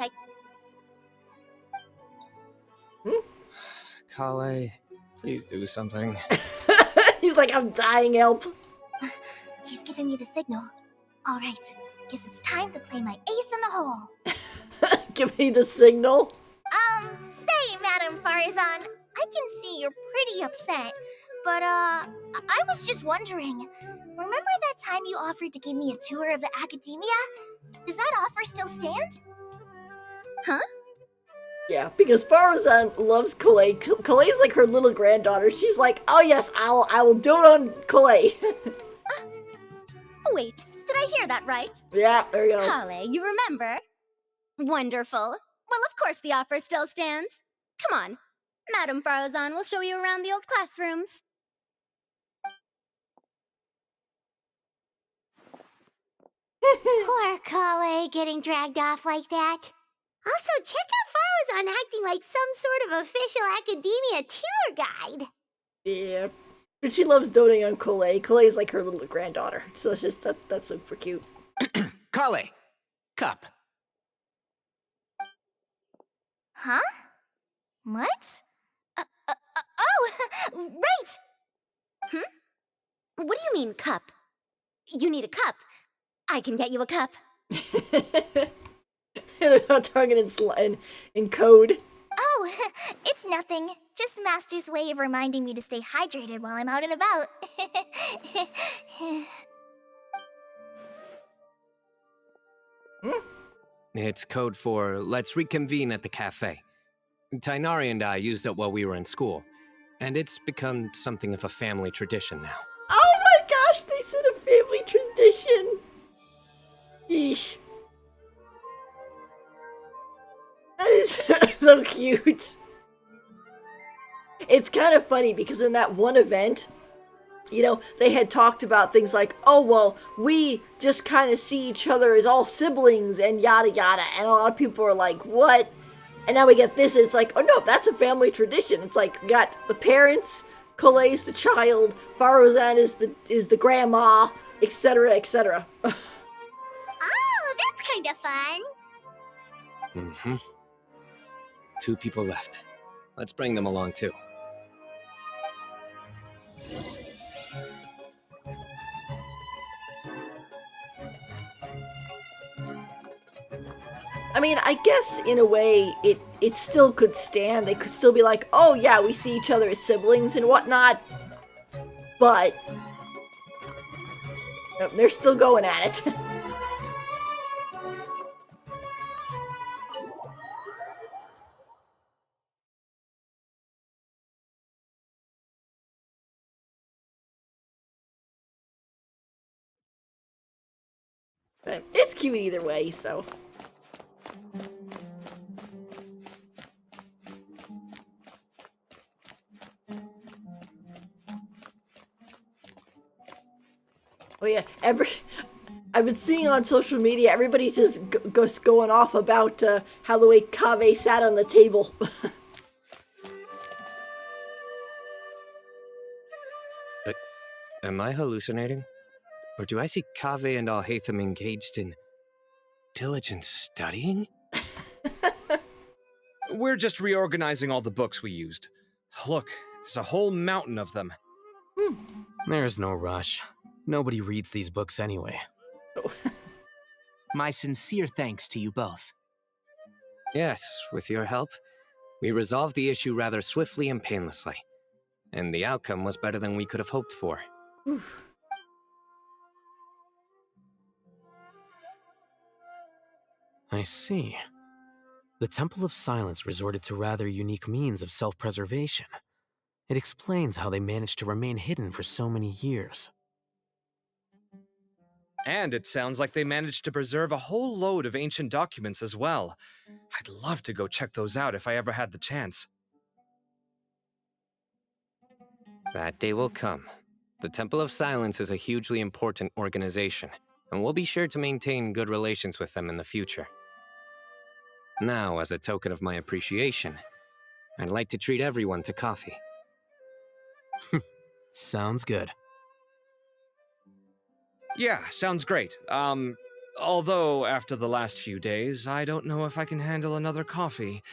Kale, please do something. He's like, I'm dying, help. He's giving me the signal. All right, guess it's time to play my ace in the hole. Give me the signal. Say, Madam Farazan, I can see you're pretty upset, but, I was just wondering, remember that time you offered to give me a tour of the academia? Does that offer still stand? Huh? Yeah, because Farazan loves Kalei. Kalei's like her little granddaughter. She's like, oh yes, I will do it on Kalei. Wait, did I hear that right? Yeah, there you go. Kale, you remember? Wonderful. Well, of course the offer still stands. Come on. Madam Farazan will show you around the old classrooms. Poor Kale getting dragged off like that. Also, check out Faro's on acting like some sort of official academia tour guide. Yeah. But she loves doting on Colette. Colette's like her little granddaughter. So it's just, that's super cute. Kale, cup. Huh? What? Oh, right! What do you mean, cup? You need a cup. I can get you a cup. They're not talking in code. Oh, it's nothing. Just Master's way of reminding me to stay hydrated while I'm out and about. It's code for let's reconvene at the cafe. Tainari and I used it while we were in school, and it's become something of a family tradition now. Oh my gosh, they said a family tradition. Yeesh. That is so cute. It's kind of funny because in that one event, you know, they had talked about things like, oh, well, we just kind of see each other as all siblings and yada yada. And a lot of people are like, what? And now we get this. It's like, oh no, that's a family tradition. It's like, we got the parents, Colette's the child, Farozan is the grandma, etc., etc. Oh, that's kind of fun. Mm-hmm. 2 people left. Let's bring them along too. I mean, I guess in a way it still could stand. They could still be like, oh yeah, we see each other as siblings and whatnot. But they're still going at it. But it's cute either way, so. Oh yeah, I've been seeing on social media, everybody's just going off about how the way Kaveh sat on the table. But am I hallucinating? Or do I see Kaveh and Alhaitham engaged in diligent studying? We're just reorganizing all the books we used. Look, there's a whole mountain of them. There's no rush. Nobody reads these books anyway. My sincere thanks to you both. Yes, with your help, we resolved the issue rather swiftly and painlessly. And the outcome was better than we could have hoped for. I see. The Temple of Silence resorted to rather unique means of self-preservation. It explains how they managed to remain hidden for so many years. And it sounds like they managed to preserve a whole load of ancient documents as well. I'd love to go check those out if I ever had the chance. That day will come. The Temple of Silence is a hugely important organization, and we'll be sure to maintain good relations with them in the future. Now, as a token of my appreciation, I'd like to treat everyone to coffee. Sounds good. Yeah, sounds great. Although after the last few days, I don't know if I can handle another coffee,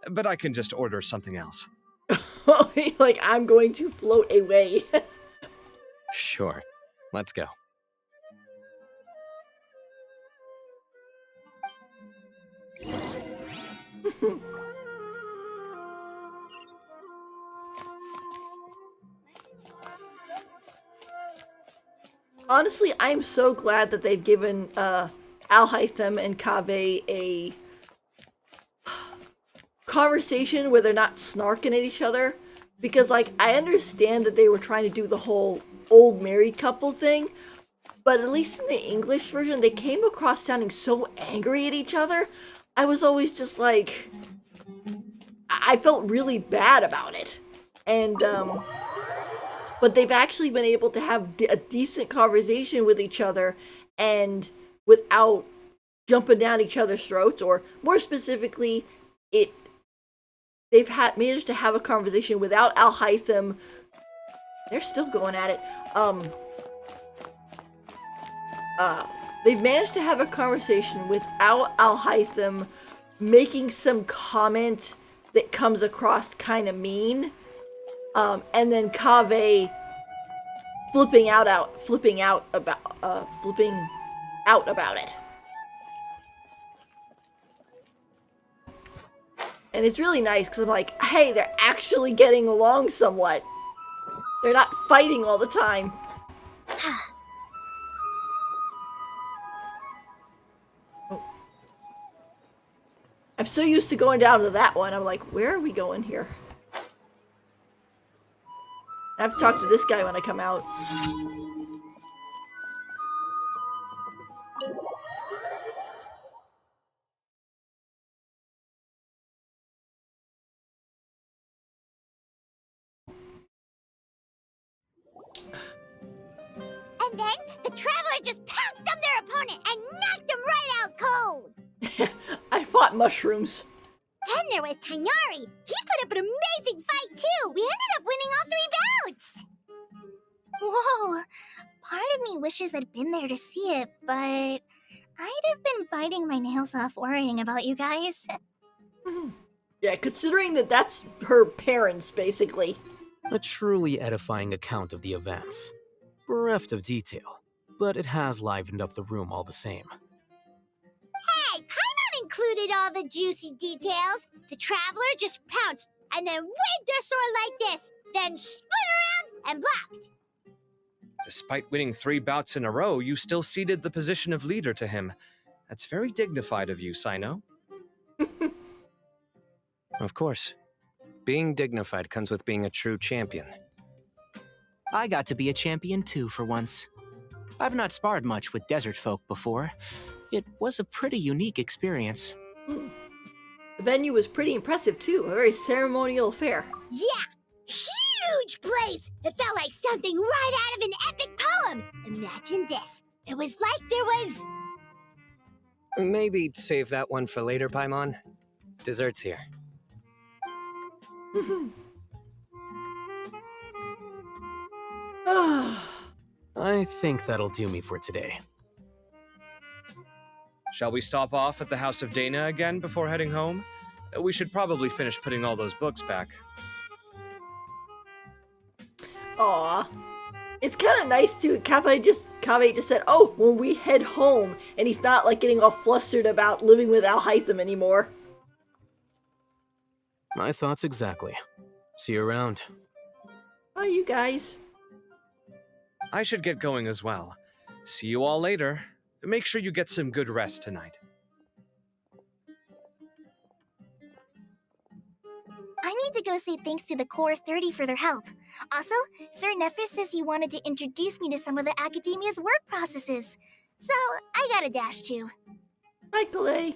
but I can just order something else. Like, I'm going to float away. Sure. Let's go. Honestly, I'm so glad that they've given Alhaitham and Kaveh a conversation where they're not snarking at each other. Because, like, I understand that they were trying to do the whole old married couple thing, but at least in the English version, they came across sounding so angry at each other. I was always just like, I felt really bad about it. And, but they've actually been able to have a decent conversation with each other and without jumping down each other's throats, or more specifically, they've managed to have a conversation without Al-Hytham. They're still going at it. They've managed to have a conversation without Al-Hytham making some comment that comes across kind of mean, and then Kaveh flipping out about it. And it's really nice because I'm like, hey, they're actually getting along somewhat. They're not fighting all the time. I'm so used to going down to that one. I'm like, where are we going here? I have to talk to this guy when I come out. And then the Traveler just pounced on their opponent and knocked him right out cold. I fought mushrooms. Then there was Tainari. He put up an amazing fight too. We ended up winning all 3 bouts. Whoa. Part of me wishes I'd been there to see it, but I'd have been biting my nails off worrying about you guys. Yeah, considering that that's her parents, basically. A truly edifying account of the events. Bereft of detail, but it has livened up the room all the same. Hey, Paimon included all the juicy details. The Traveler just pounced and then waved their sword like this, then spun around and blocked. Despite winning 3 bouts in a row, you still ceded the position of leader to him. That's very dignified of you, Cyno. Of course. Being dignified comes with being a true champion. I got to be a champion too for once. I've not sparred much with desert folk before. It was a pretty unique experience. The venue was pretty impressive too, a very ceremonial affair. Yeah, huge place! It felt like something right out of an epic poem! Imagine this. It was like there was... Maybe save that one for later, Paimon. Dessert's here. I think that'll do me for today. Shall we stop off at the House of Dana again before heading home? We should probably finish putting all those books back. Aw. It's kind of nice too. Kaveh just said, oh, when we head home, and he's not like getting all flustered about living with Al-Hytham anymore. My thoughts exactly. See you around. Bye, you guys. I should get going as well. See you all later. Make sure you get some good rest tonight. I need to go say thanks to the Core 30 for their help. Also, Sir Nephis says he wanted to introduce me to some of the Academia's work processes. So, I gotta dash too. Bye, Kalei.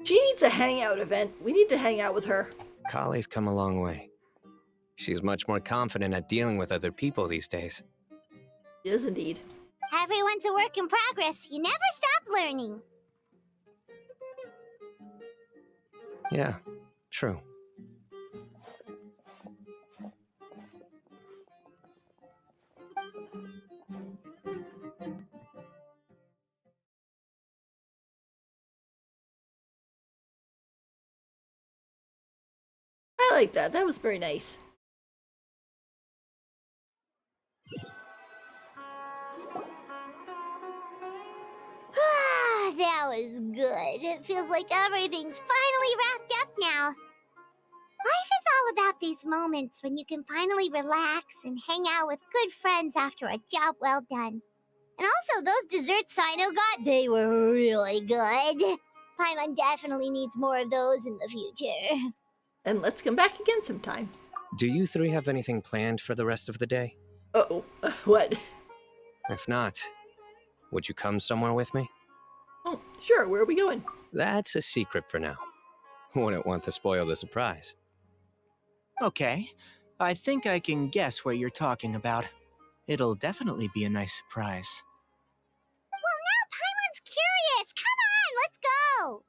She needs a hangout event. We need to hang out with her. Kalei's come a long way. She's much more confident at dealing with other people these days. Yes, indeed. Everyone's a work in progress. You never stop learning. Yeah, true. I like that. That was very nice. That was good. It feels like everything's finally wrapped up now. Life is all about these moments when you can finally relax and hang out with good friends after a job well done. And also, those desserts Cyno got, they were really good. Paimon definitely needs more of those in the future. And let's come back again sometime. Do you 3 have anything planned for the rest of the day? Uh-oh. What? If not, would you come somewhere with me? Oh, sure. Where are we going? That's a secret for now. Wouldn't want to spoil the surprise. Okay, I think I can guess what you're talking about. It'll definitely be a nice surprise. Well, now Paimon's go!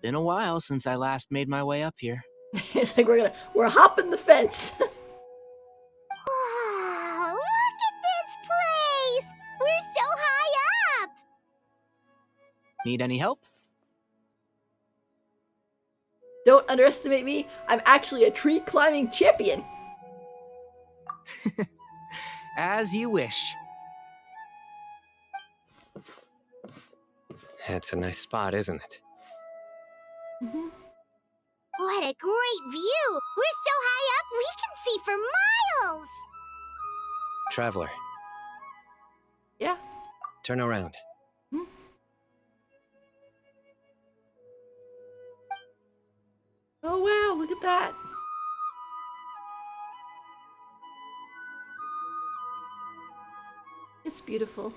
Been a while since I last made my way up here. It's like we're hopping the fence. Wow, look at this place! We're so high up! Need any help? Don't underestimate me. I'm actually a tree climbing champion. As you wish. It's a nice spot, isn't it? What a great view! We're so high up, we can see for miles! Traveler. Yeah? Turn around. Oh wow, look at that. It's beautiful.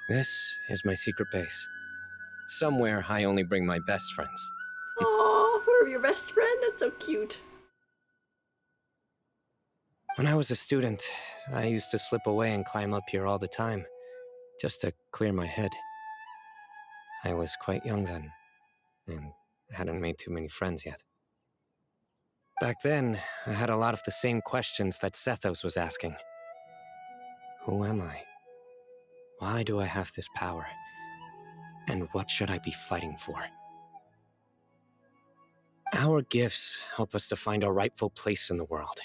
This is my secret base. Somewhere I only bring my best friends. Oh, we're your best friend? That's so cute. When I was a student, I used to slip away and climb up here all the time, just to clear my head. I was quite young then, and hadn't made too many friends yet. Back then, I had a lot of the same questions that Sethos was asking. Who am I? Why do I have this power? And what should I be fighting for? Our gifts help us to find our rightful place in the world.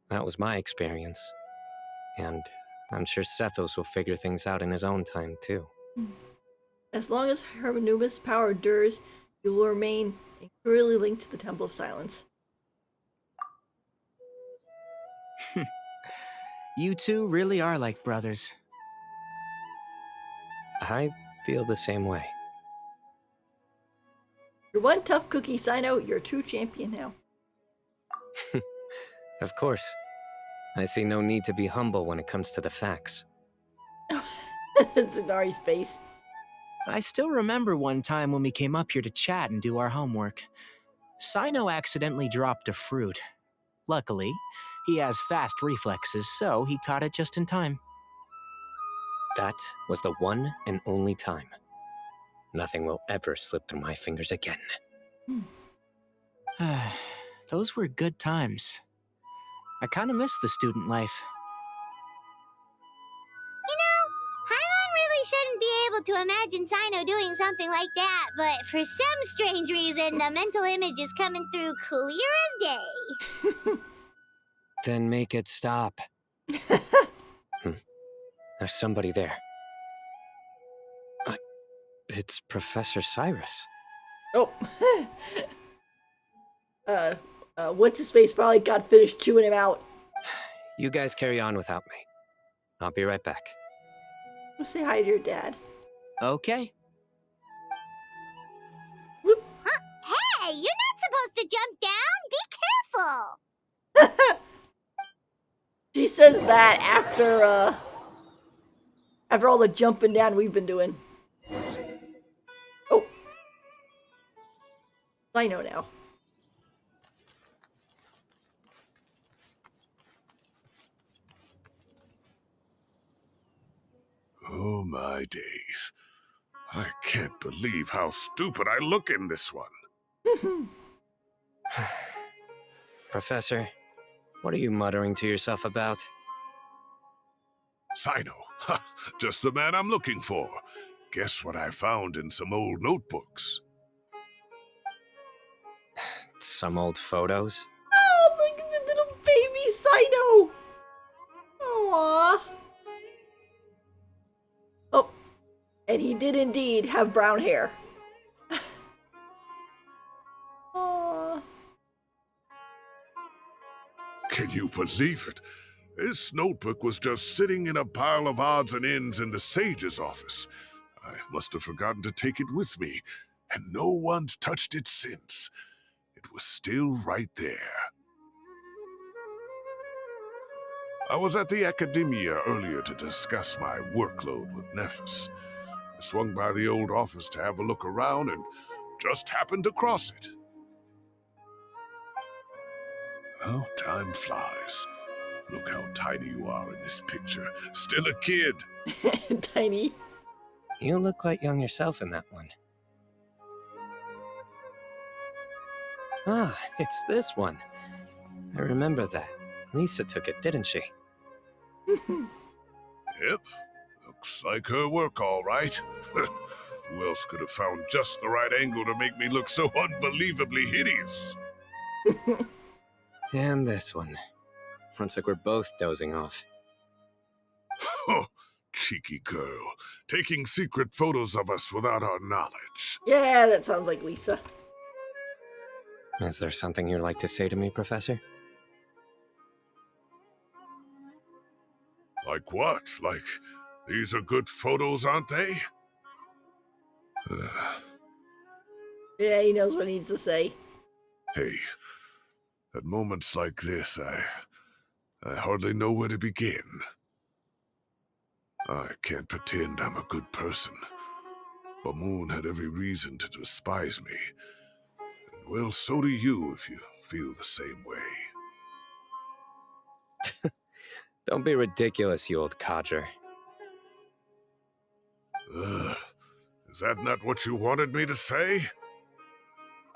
That was my experience. And I'm sure Sethos will figure things out in his own time, too. As long as Hermanubis' power endures, you will remain securely linked to the Temple of Silence. You two really are like brothers. I feel the same way. You're one tough cookie, Cyno. You're a true champion now. Of course. I see no need to be humble when it comes to the facts. It's in Ari's face. I still remember one time when we came up here to chat and do our homework. Cyno accidentally dropped a fruit. Luckily, he has fast reflexes, so he caught it just in time. That was the one and only time. Nothing will ever slip through my fingers again. Those were good times. I kind of miss the student life. You know, Paimon really shouldn't be able to imagine Cyno doing something like that, but for some strange reason, the mental image is coming through clear as day. Then make it stop. There's somebody there. It's Professor Cyrus. Oh. What's his face finally got finished chewing him out. You guys carry on without me. I'll be right back. Go say hi to your dad. Okay. Huh? Hey, you're not supposed to jump down! Be careful! She says that after all the jumping down we've been doing. Oh. I know now. Oh my days. I can't believe how stupid I look in this one. Professor, what are you muttering to yourself about? Cyno, just the man I'm looking for. Guess what I found in some old notebooks? Some old photos? Oh, look at the little baby Cyno! Aww. Oh, and he did indeed have brown hair. Can you believe it? This notebook was just sitting in a pile of odds and ends in the sage's office. I must have forgotten to take it with me, and no one's touched it since. It was still right there. I was at the Academia earlier to discuss my workload with Nephis. I swung by the old office to have a look around and just happened across it. Well, time flies. Look how tiny you are in this picture. Still a kid. Tiny. You look quite young yourself in that one. Ah, it's this one. I remember that. Lisa took it, didn't she? Yep. Looks like her work, all right. Who else could have found just the right angle to make me look so unbelievably hideous? And this one. Looks like we're both dozing off. Oh, cheeky girl. Taking secret photos of us without our knowledge. Yeah, that sounds like Lisa. Is there something you'd like to say to me, Professor? Like what? Like, these are good photos, aren't they? Yeah, he knows what he needs to say. Hey, at moments like this, I hardly know where to begin. I can't pretend I'm a good person. Bamoon had every reason to despise me. And well, so do you if you feel the same way. Don't be ridiculous, you old codger. Is that not what you wanted me to say?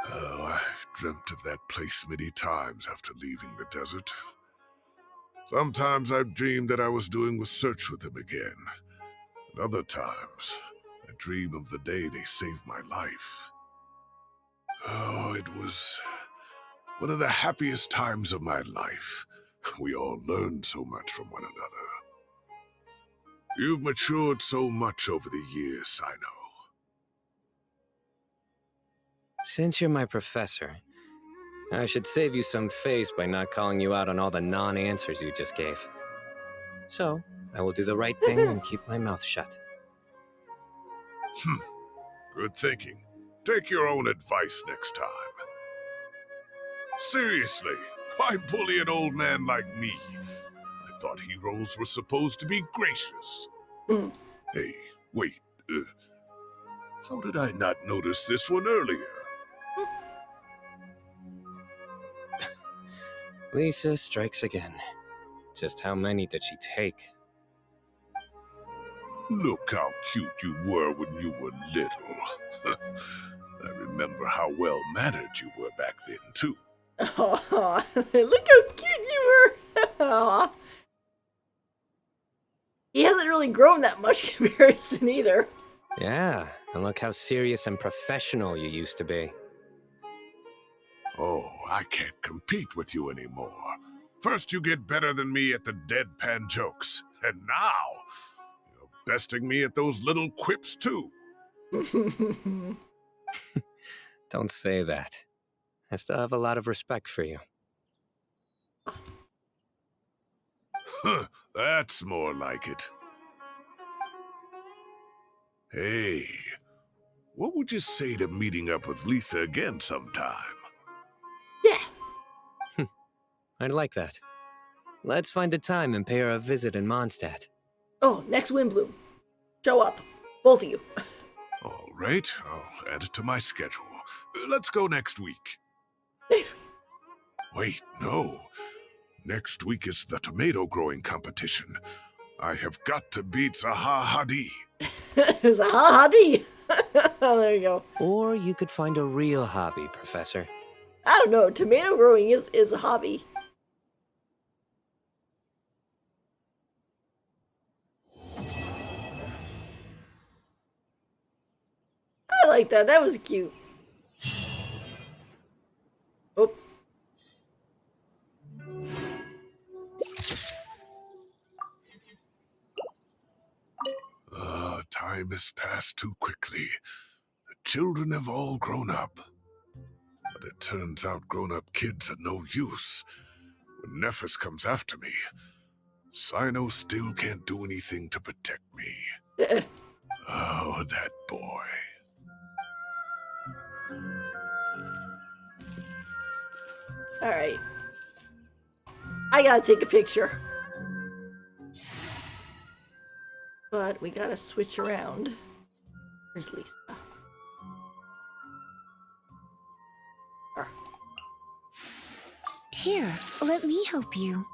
Oh, I've dreamt of that place many times after leaving the desert. Sometimes I've dreamed that I was doing a search with them again. And other times, I dream of the day they saved my life. Oh, it was one of the happiest times of my life. We all learned so much from one another. You've matured so much over the years, Cyno. Since you're my professor, I should save you some face by not calling you out on all the non-answers you just gave. So, I will do the right thing and keep my mouth shut. Good thinking. Take your own advice next time. Seriously, why bully an old man like me? I thought heroes were supposed to be gracious. Hey, wait. How did I not notice this one earlier? Lisa strikes again. Just how many did she take? Look how cute you were when you were little. I remember how well-mannered you were back then, too. Oh, look how cute you were. He hasn't really grown that much comparison either. Yeah, and look how serious and professional you used to be. Oh, I can't compete with you anymore. First you get better than me at the deadpan jokes, and now you're besting me at those little quips too. Don't say that. I still have a lot of respect for you. Huh, that's more like it. Hey, what would you say to meeting up with Lisa again sometime? Yeah. I'd like that. Let's find a time and pay her a visit in Mondstadt. Oh, next Windbloom. Show up. Both of you. All right, I'll add it to my schedule. Let's go next week. Wait, no. Next week is the tomato growing competition. I have got to beat Zaha Hadi. Zaha Hadi. There you go. Or you could find a real hobby, Professor. I don't know. Tomato growing is a hobby. I like that. That was cute. Oh. Time has passed too quickly. The children have all grown up. But it turns out grown-up kids are no use. When Nephis comes after me, Cyno still can't do anything to protect me. Oh, that boy. Alright. I gotta take a picture. But we gotta switch around. Where's Lisa? Here, let me help you.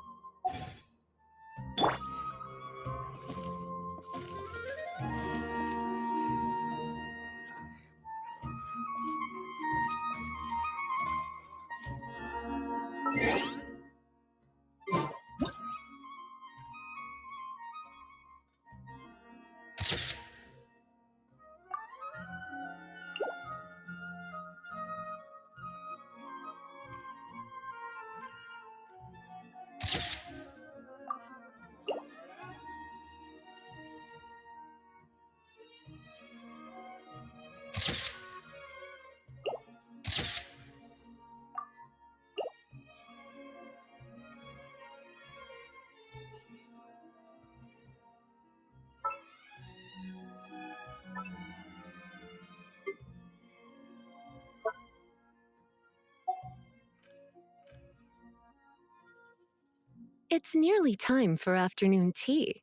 It's nearly time for afternoon tea.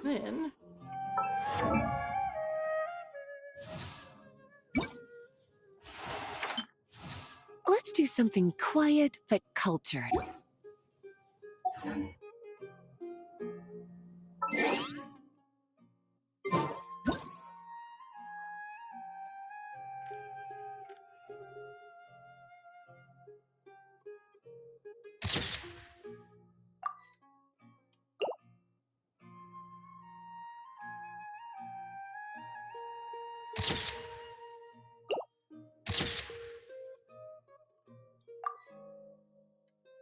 Man. Let's do something quiet but cultured.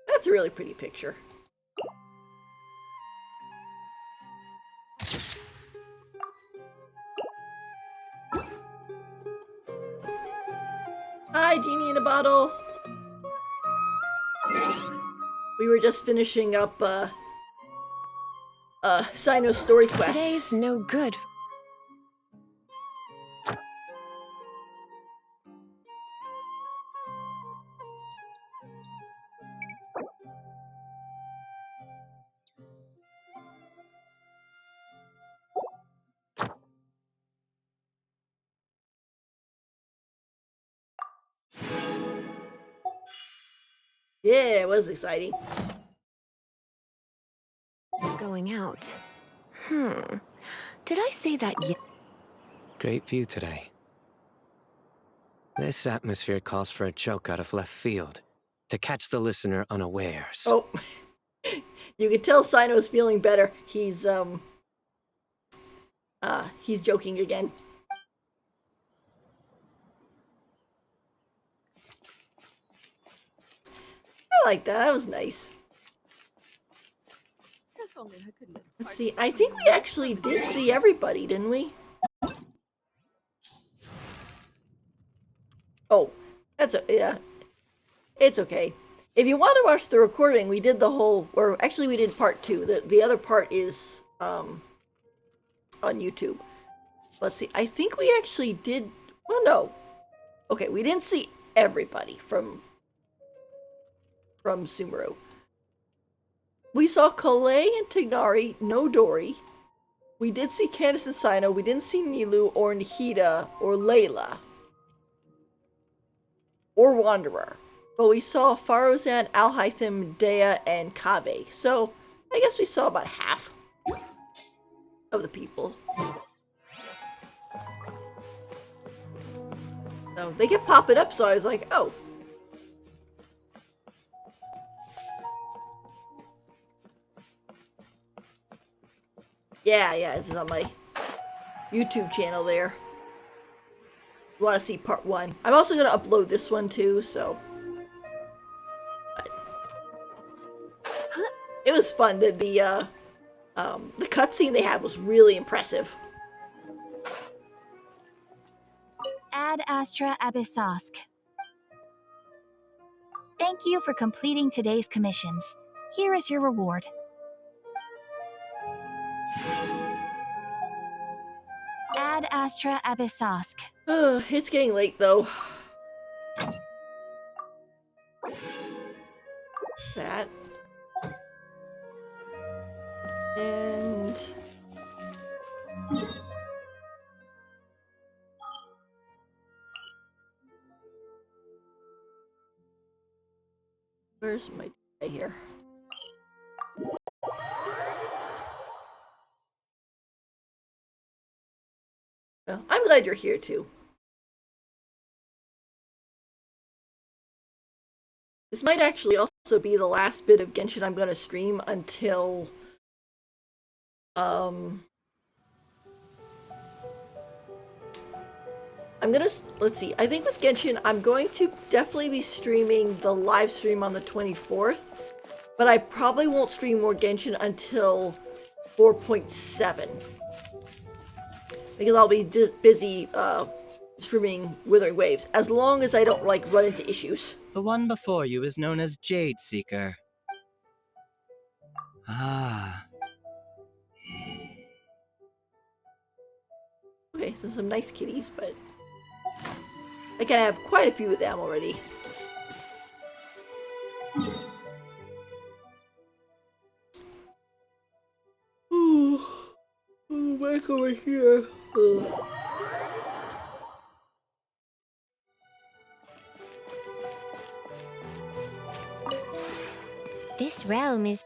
That's a really pretty picture. Hi, Genie in a Bottle. We were just finishing up Cyno's story quest. Today's no good. Yeah, it was exciting. Going out. Did I say that yet? Great view today. This atmosphere calls for a joke out of left field, to catch the listener unawares. Oh, you can tell Cyno's feeling better. He's joking again. I like that. That was nice. Let's see. I think we actually did see everybody, didn't we? Oh, yeah. It's okay. If you want to watch the recording, we did the whole, or actually we did part 2. The other part is on YouTube. Let's see. I think we actually did. Well, no. Okay, we didn't see everybody from Sumeru. We saw Kalei and Tignari, no Dory. We did see Candace and Cyno. We didn't see Nilu or Nahida or Layla. Or Wanderer. But we saw Farozan, Alhaitham, Dea, and Kabe. So, I guess we saw about half of the people. So, they kept popping up, so I was like, oh. Yeah, this is on my YouTube channel there. You want to see part 1. I'm also going to upload this one too, so. It was fun. The cutscene they had was really impressive. Ad Astra Abyssosk. Thank you for completing today's commissions. Here is your reward. Ad Astra Abyssosk. It's getting late though. That. And where's my day here? Well, I'm glad you're here too. This might actually also be the last bit of Genshin I'm gonna stream until let's see, I think with Genshin I'm going to definitely be streaming the live stream on the 24th, but I probably won't stream more Genshin until 4.7 because I'll be busy streaming Withering Waves, as long as I don't like run into issues. The one before you is known as Jade Seeker. Ah. Okay, so some nice kitties, but I can have quite a few of them already. Back over here. This realm is...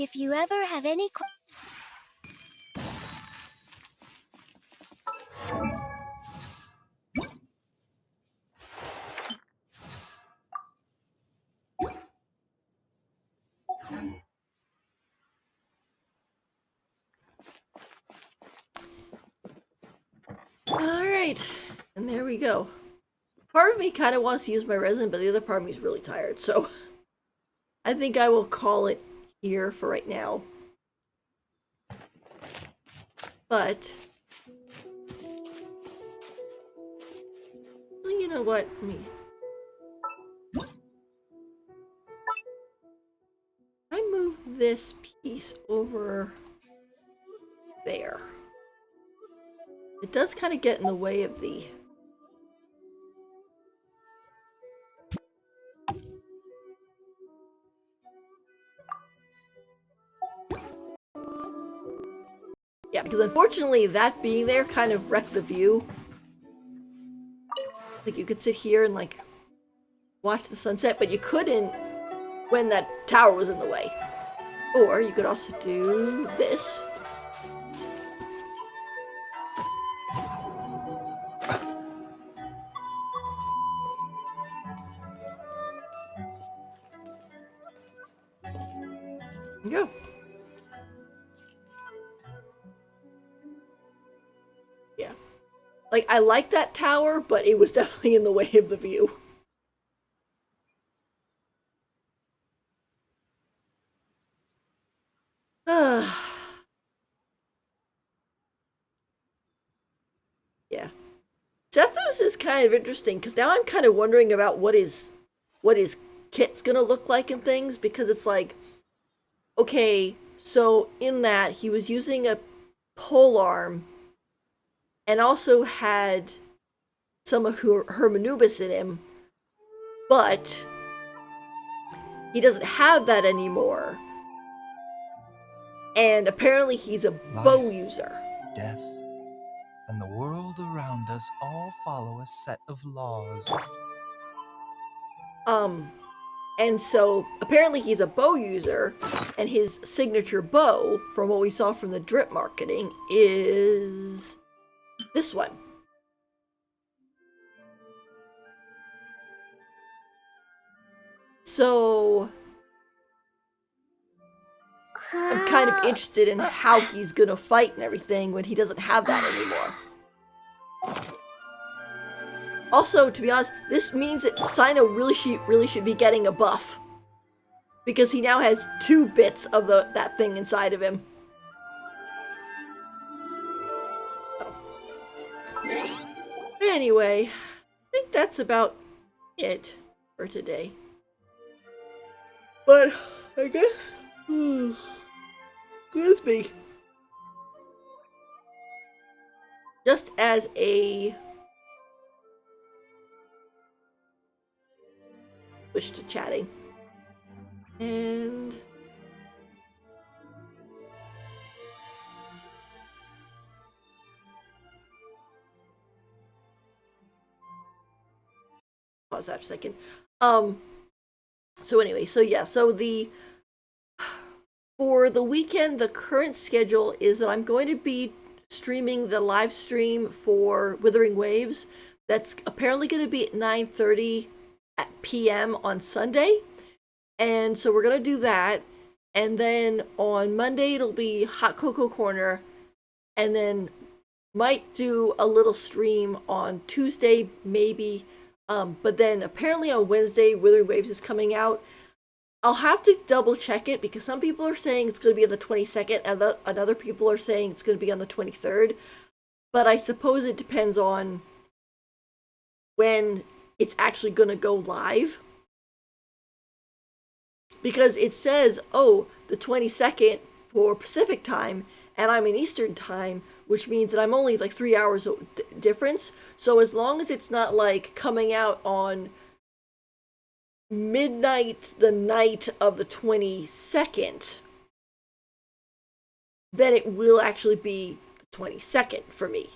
If you ever have any Alright, and there we go. Part of me kind of wants to use my resin, but the other part of me is really tired, so I think I will call it here for right now. But well, you know what? I move this piece over there. It does kind of get in the way of the... Yeah, because unfortunately that being there kind of wrecked the view. Like you could sit here and like watch the sunset, but you couldn't when that tower was in the way. Or you could also do this. There you go. Yeah. Like, I like that tower, but it was definitely in the way of the view. Yeah. Zethos is kind of interesting, because now I'm kind of wondering about what his kit's gonna look like and things, because it's like, okay, so in that, he was using a polearm, and also had some of her Manubis in him, but he doesn't have that anymore. And apparently he's a bow user. Death, and the world around us all follow a set of laws. And so apparently he's a bow user, and his signature bow, from what we saw from the drip marketing, is this one. So I'm kind of interested in how he's gonna fight and everything when he doesn't have that anymore. Also, to be honest, this means that Cyno really should be getting a buff. Because he now has 2 bits of that thing inside of him. Anyway, I think that's about it for today. But I guess, excuse me. Just as a switch to chatting. And pause that for a second. So anyway, so yeah, so for the weekend, the current schedule is that I'm going to be streaming the live stream for Withering Waves. That's apparently going to be at 9:30 p.m. on Sunday. And so we're going to do that. And then on Monday, it'll be Hot Cocoa Corner. And then might do a little stream on Tuesday, maybe. But then apparently on Wednesday, Withering Waves is coming out. I'll have to double check it because some people are saying it's going to be on the 22nd and other people are saying it's going to be on the 23rd. But I suppose it depends on when it's actually going to go live. Because it says, oh, the 22nd for Pacific time, and I'm in Eastern time, which means that I'm only like 3 hours difference. So as long as it's not like coming out on midnight the night of the 22nd, then it will actually be the 22nd for me.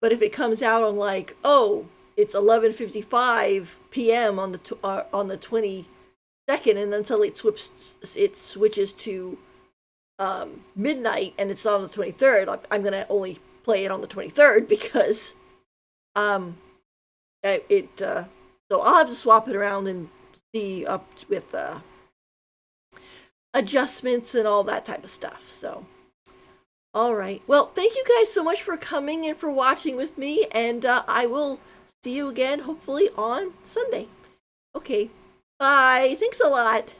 But if it comes out on like, oh, it's 11:55 p.m. on the 22nd, and then suddenly it switches to midnight and it's on the 23rd, I'm gonna only play it on the 23rd because so I'll have to swap it around and see up with adjustments and all that type of stuff. So all right, well, thank you guys so much for coming and for watching with me, and I will see you again hopefully on Sunday. Okay, bye. Thanks a lot.